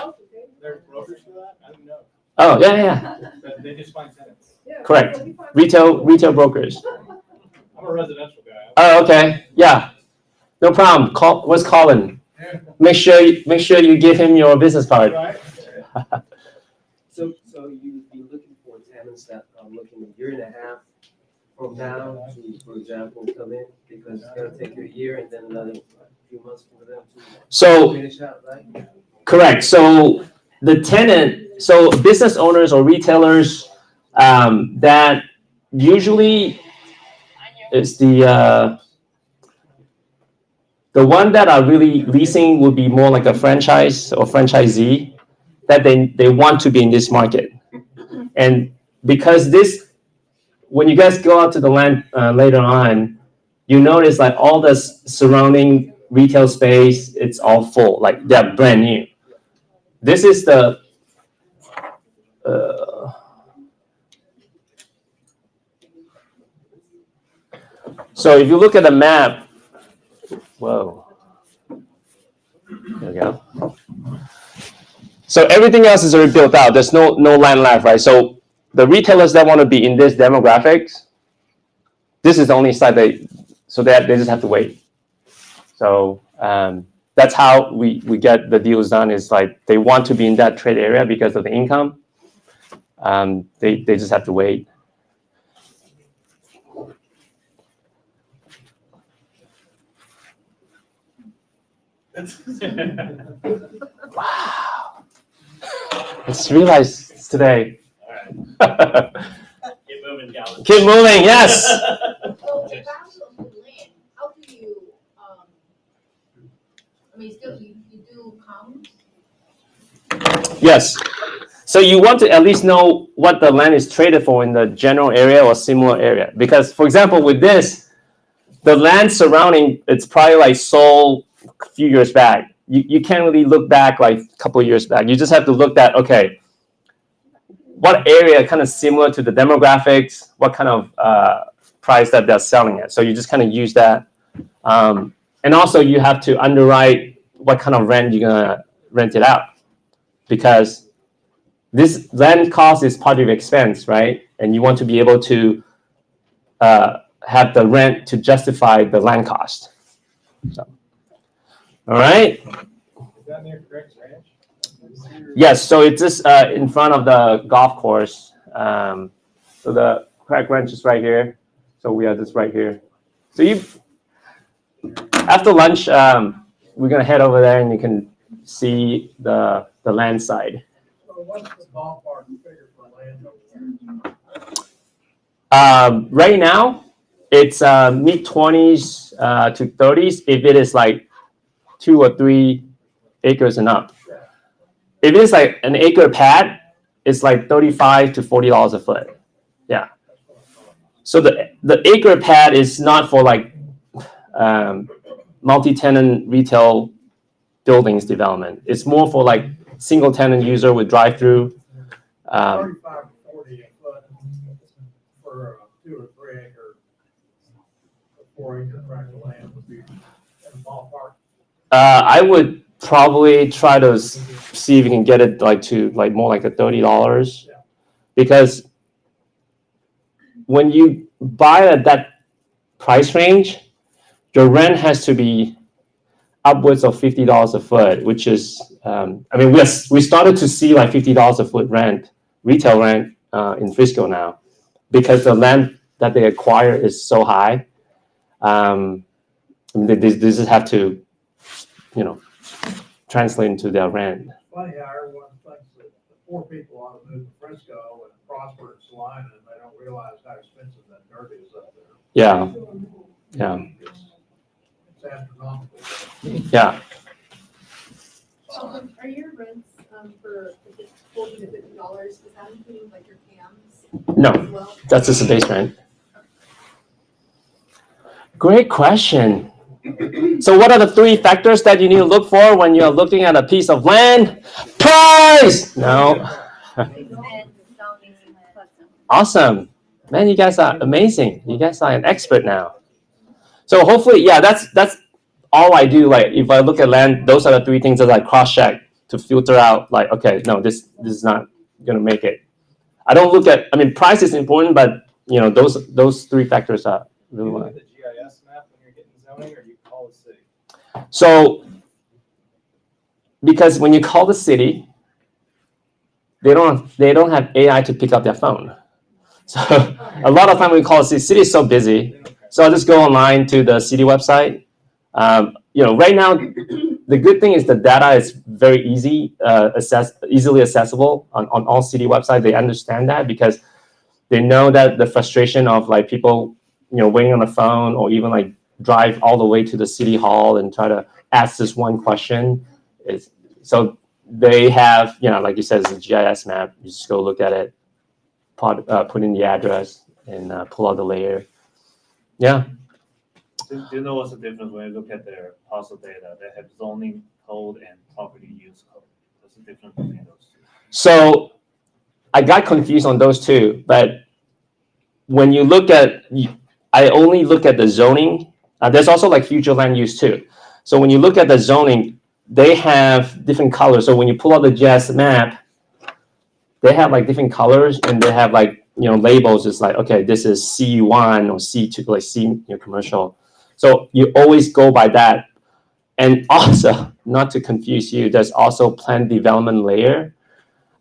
There's brokers for that? I didn't know. Oh, yeah. But they just find tenants. Correct. Retail brokers. I'm a residential guy. Oh, okay. Yeah. No problem. What's Colin? Make sure you give him your business card. Right? So you'd be looking for tenants that are looking a year and a half from now to, for example, come in, because it's gonna take you a year and then another few months for them to So finish out, right? correct. So the tenant, so business owners or retailers that usually is the one that are really leasing would be more like a franchise or franchisee that they want to be in this market. And because this, when you guys go out to the land later on, you notice like all the surrounding retail space, it's all full, like they're brand new. This is the, so if you look at the map, whoa, there we go. So everything else is already built out. There's no land left, right? So the retailers that want to be in this demographics, this is the only site they just have to wait. So that's how we get the deals done. Is like they want to be in that trade area because of the income. They just have to wait. Wow. I just realized today. All right. Keep moving, Calvin. Keep moving, yes. So the value of the land, how do you, still you do counts? Yes. So you want to at least know what the land is traded for in the general area or similar area. Because, for example, with this, the land surrounding, it's probably like sold a few years back. You can't really look back like a couple of years back. You just have to look at, okay, what area kind of similar to the demographics, what kind of price that they're selling at. So you just kind of use that. And also you have to underwrite what kind of rent you're going to rent it out. Because this land cost is part of your expense, right? And you want to be able to have the rent to justify the land cost. So, all right. Is that near Craig's Ranch? Yes, so it's just in front of the golf course. So the Craig Ranch is right here. So we are just right here. So After lunch, we're gonna head over there and you can see the land side. So what's the ballpark figure for land over there? Right now, it's mid-20s to 30s if it is like 2 or 3 acres and up. If it's like an acre pad, it's like $35 to $40 a foot. Yeah. So the acre pad is not for like multi-tenant retail buildings development. It's more for like single tenant user with drive-through. 35 to 40 a foot for a 2 or 3 acre, 4 acre tract of land would be in the ballpark. I would probably try to see if you can get it like to like more like a $30, because when you buy at that price range, your rent has to be upwards of $50 a foot, which is, I mean, we started to see like $50 a foot rent, retail rent in Frisco now, because the land that they acquire is so high. They just have to, you know, translate into their rent. Funny how everyone thinks that the poor people ought to move to Frisco and prosper in Salina, and they don't realize how expensive that dirt is up there. Yeah, yeah, It's astronomical. yeah. Are your rents, for if it's $40 to $50, is that including like your cams? No, as well? that's just a base rent. Great question. So what are the 3 factors that you need to look for when you're looking at a piece of land? Price! No. Awesome. Man, you guys are amazing. You guys are an expert now. So hopefully, yeah, that's all I do. Like if I look at land, those are the 3 things that I cross-check to filter out like, okay, no, this is not gonna make it. I don't look at, I mean, price is important, but you know, those 3 factors are really Do you one. look at the GIS map when you're getting zoning, or you call the city? So, because when you call the city, they don't have AI to pick up their phone. So a lot of time when we call the city is so busy. So I'll just go online to the city website. You know, right now, the good thing is the data is very easily accessible on all city websites. They understand that because they know that the frustration of like people, you know, waiting on the phone or even like drive all the way to the city hall and try to ask this one question is, so they have, you know, like you said, it's a GIS map. You just go look at it, put in the address and pull out the layer. Yeah. Do you know what's the difference when you look at their parcel data? They have zoning code and property use code. What's the difference between those 2? So I got confused on those 2, but when you look at, I only look at the zoning. There's also like future land use too. So when you look at the zoning, they have different colors. So when you pull out the GIS map, they have like different colors and they have like, you know, labels. It's like, okay, this is C1 or C2, like C, you know, commercial. So you always go by that. And also, not to confuse you, there's also plan development layer,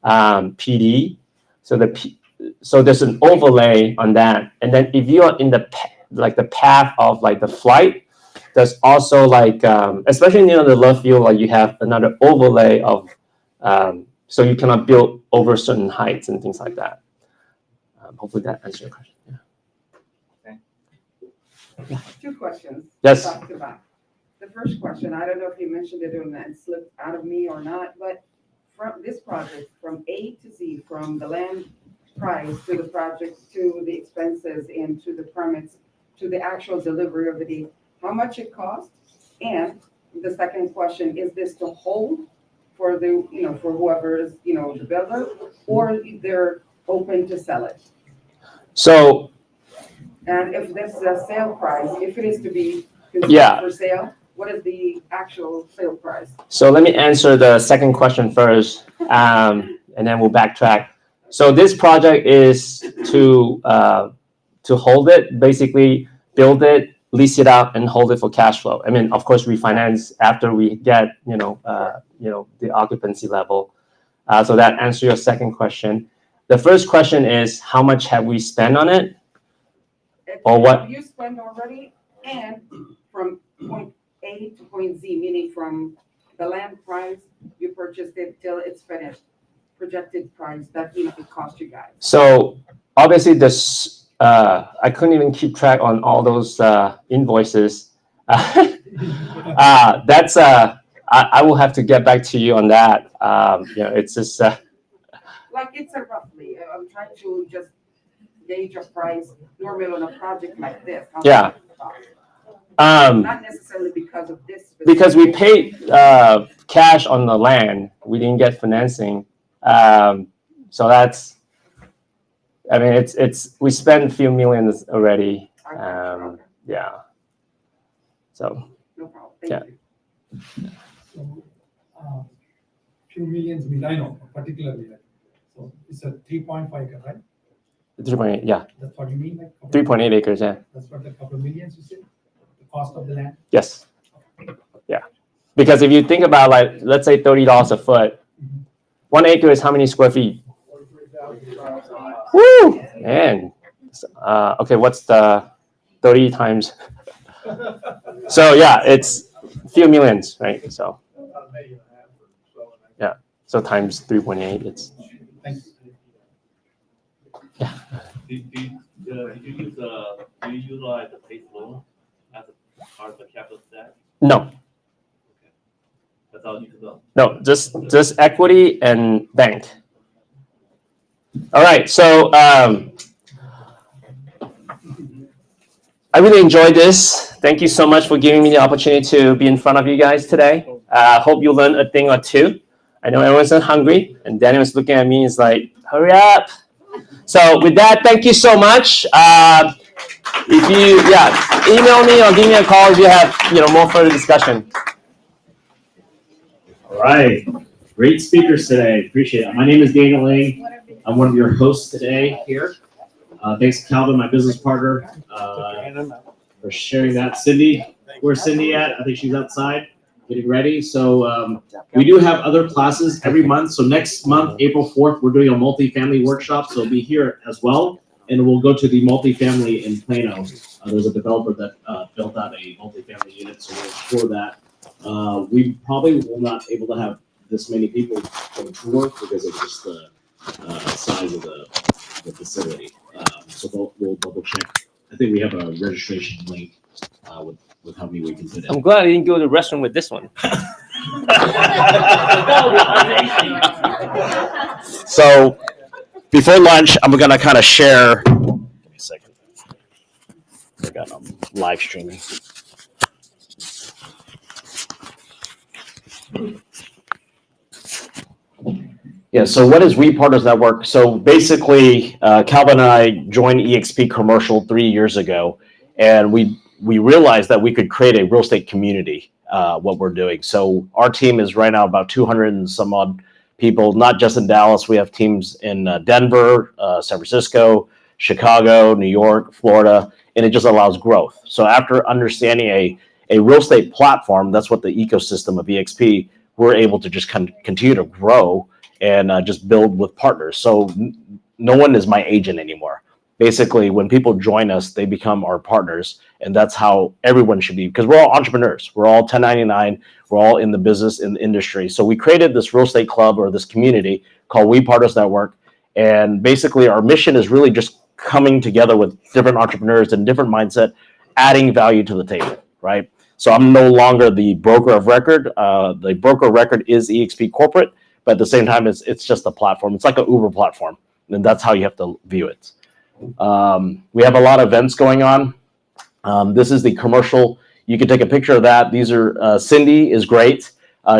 PD. So there's an overlay on that. And then if you are in the path of like the flight, there's also like, especially near the left field, like you have another overlay of, so you cannot build over certain heights and things like that. Hopefully that answers your question. Yeah. 2 questions. Yes. Back to back. The first question, I don't know if you mentioned it or not, it slipped out of me or not, but from this project, from A to Z, from the land price to the project, to the expenses, and to the permits, to the actual delivery of the deed, how much it costs? And the second question, is this to hold for the, you know, for whoever is, you know, the builder, or they're open to sell it? So, and if this is a sale price, if it is to be Yeah. considered for sale, what is the actual sale price? So let me answer the second question first, and then we'll backtrack. So this project is to hold it, basically build it, lease it out, and hold it for cash flow. I mean, of course, refinance after we get the occupancy level. So that answers your second question. The first question is, how much have we spent on it? Or what? You spend already, and from point A to point Z, meaning from the land price, you purchased it till it's finished, projected price that, it cost you guys. So obviously this, I couldn't even keep track on all those invoices. That's, I will have to get back to you on that. It's just, Like it's a roughly, I'm trying to just gauge a price normally on a project like this. how Yeah. much it costs. um, Not necessarily because of this. because we paid cash on the land, we didn't get financing. So that's, I mean, we spent a few millions already. Yeah. So, No problem, yeah. thank you. So, few millions means I know particularly, like, so it's a 3.5 acre, right? 3.8, yeah, That's what you mean, like? 3.8 acres, yeah. That's what, a couple of millions you said, the cost of the land? Yes. Yeah. Because if you think about like, let's say $30 a foot, 1 acre is how many square feet? Woo! Man. Okay, what's the 30 times? So yeah, it's a few millions, right? So yeah, so times 3.8, it's. Yeah. Do you utilize the base loan as a part of the capital stack? No, That's all you can do. no, just equity and bank. All right, so I really enjoyed this. Thank you so much for giving me the opportunity to be in front of you guys today. Hope you learned a thing or two. I know everyone's hungry, and Daniel was looking at me. He's like, "Hurry up!" So with that, thank you so much. If you, email me or give me a call if you have, more further discussion. All right, great speakers today. Appreciate it. My name is Daniel Lang. I'm one of your hosts today here. Thanks to Calvin, my business partner, for sharing that. Cindy, where's Cindy at? I think she's outside getting ready. So we do have other classes every month. So next month, April 4th, we're doing a multifamily workshop. So be here as well. And we'll go to the multifamily in Plano. There's a developer that built out a multifamily unit, so we'll explore that. We probably will not able to have this many people come tour because of just the size of the facility. So we'll double check. I think we have a registration link with how many we can fit in. I'm glad I didn't go to the restaurant with this one. So before lunch, I'm gonna kind of share. Give me a second. I got live streaming. Yeah, so what is We Partners Network? So basically, Calvin and I joined eXp Commercial 3 years ago, and we realized that we could create a real estate community, what we're doing. So our team is right now about 200 and some odd people, not just in Dallas. We have teams in Denver, San Francisco, Chicago, New York, Florida, and it just allows growth. So after understanding a real estate platform, that's what the ecosystem of eXp, we're able to just continue to grow and just build with partners. So no one is my agent anymore. Basically, when people join us, they become our partners, and that's how everyone should be, because we're all entrepreneurs. We're all 1099. We're all in the business, in the industry. So we created this real estate club or this community called We Partners Network, and basically our mission is really just coming together with different entrepreneurs and different mindset, adding value to the table, right? So I'm no longer the broker of record. The broker of record is eXp Corporate, but at the same time, it's just a platform. It's like an Uber platform, and that's how you have to view it. We have a lot of events going on. This is the commercial. You can take a picture of that. These are Cindy is great.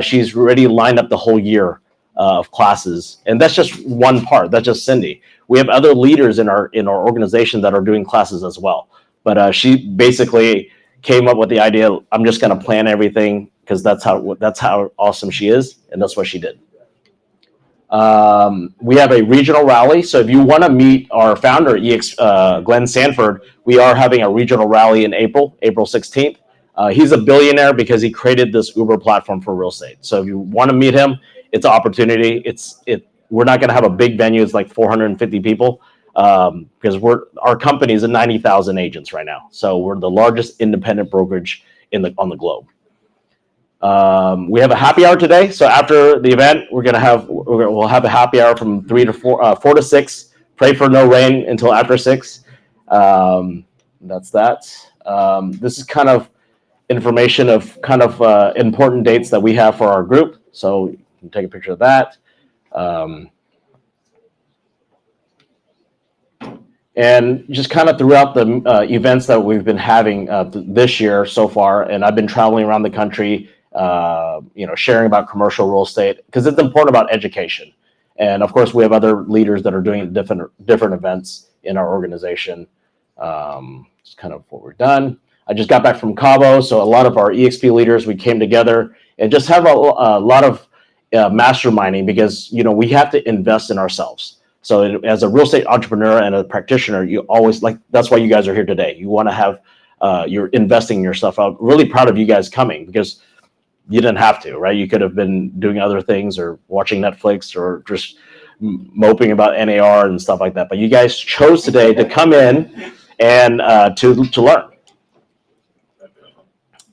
She's already lined up the whole year of classes, and that's just one part. That's just Cindy. We have other leaders in our organization that are doing classes as well. But she basically came up with the idea. I'm just going to plan everything because that's how awesome she is, and that's what she did. We have a regional rally. So if you want to meet our founder, Glenn Sanford, we are having a regional rally in April 16th. He's a billionaire because he created this Uber platform for real estate. So if you want to meet him, it's an opportunity. We're not going to have a big venue. It's like 450 people because our company is at 90,000 agents right now. So we're the largest independent brokerage on the globe. We have a happy hour today. So after the event, we'll have a happy hour from 4 to 6. Pray for no rain until after 6. That's that. This is kind of information of important dates that we have for our group. So you can take a picture of that. And just kind of throughout the events that we've been having this year so far, and I've been traveling around the country, sharing about commercial real estate because it's important about education. And of course, we have other leaders that are doing different events in our organization. It's kind of what we're done. I just got back from Cabo, so a lot of our EXP leaders, we came together and just have a lot of masterminding because we have to invest in ourselves. So as a real estate entrepreneur and a practitioner, you always that's why you guys are here today. You want to have, you're investing in yourself. I'm really proud of you guys coming because you didn't have to, right? You could have been doing other things or watching Netflix or just moping about NAR and stuff like that. But you guys chose today to come in and to learn.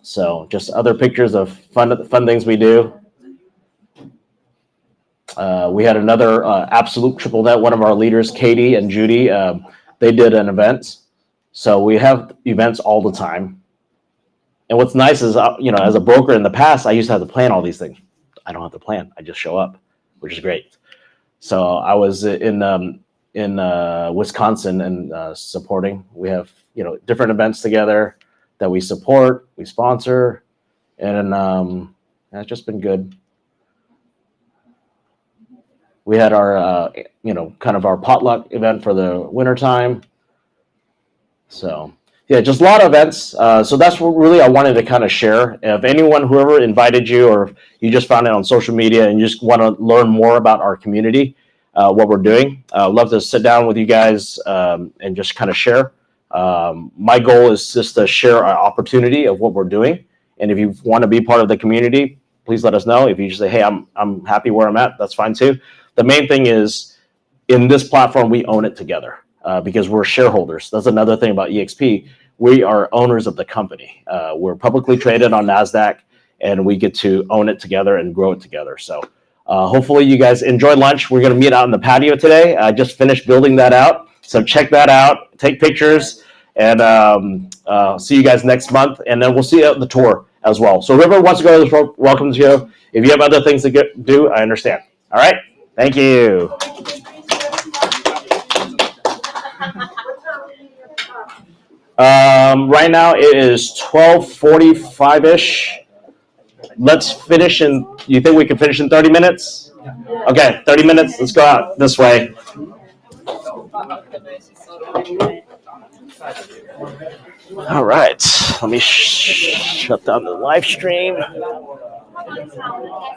So just other pictures of fun things we do. We had another absolute triple net. One of our leaders, Katie and Judy, they did an event. So we have events all the time. And what's nice is, as a broker in the past, I used to have to plan all these things. I don't have to plan. I just show up, which is great. So I was in Wisconsin and supporting. We have, different events together that we support, we sponsor, and it's just been good. We had our, kind of our potluck event for the wintertime. So, yeah, just a lot of events. So that's what really I wanted to kind of share. If anyone, whoever invited you, or if you just found it on social media and you just want to learn more about our community, what we're doing, I'd love to sit down with you guys and just kind of share. My goal is just to share our opportunity of what we're doing. And if you want to be part of the community, please let us know. If you just say, hey, I'm happy where I'm at, that's fine too. The main thing is in this platform, we own it together because we're shareholders. That's another thing about EXP. We are owners of the company. We're publicly traded on NASDAQ and we get to own it together and grow it together. So hopefully you guys enjoy lunch. We're going to meet out in the patio today. I just finished building that out. So check that out, take pictures, and see you guys next month. And then we'll see you at the tour as well. So whoever wants to go to the tour, welcome to you. If you have other things to do, I understand. All right. Thank you. Right now it is 12:45-ish. Let's finish you think we can finish in 30 minutes? Okay, 30 minutes. Let's go out this way. All right. Let me shut down the live stream.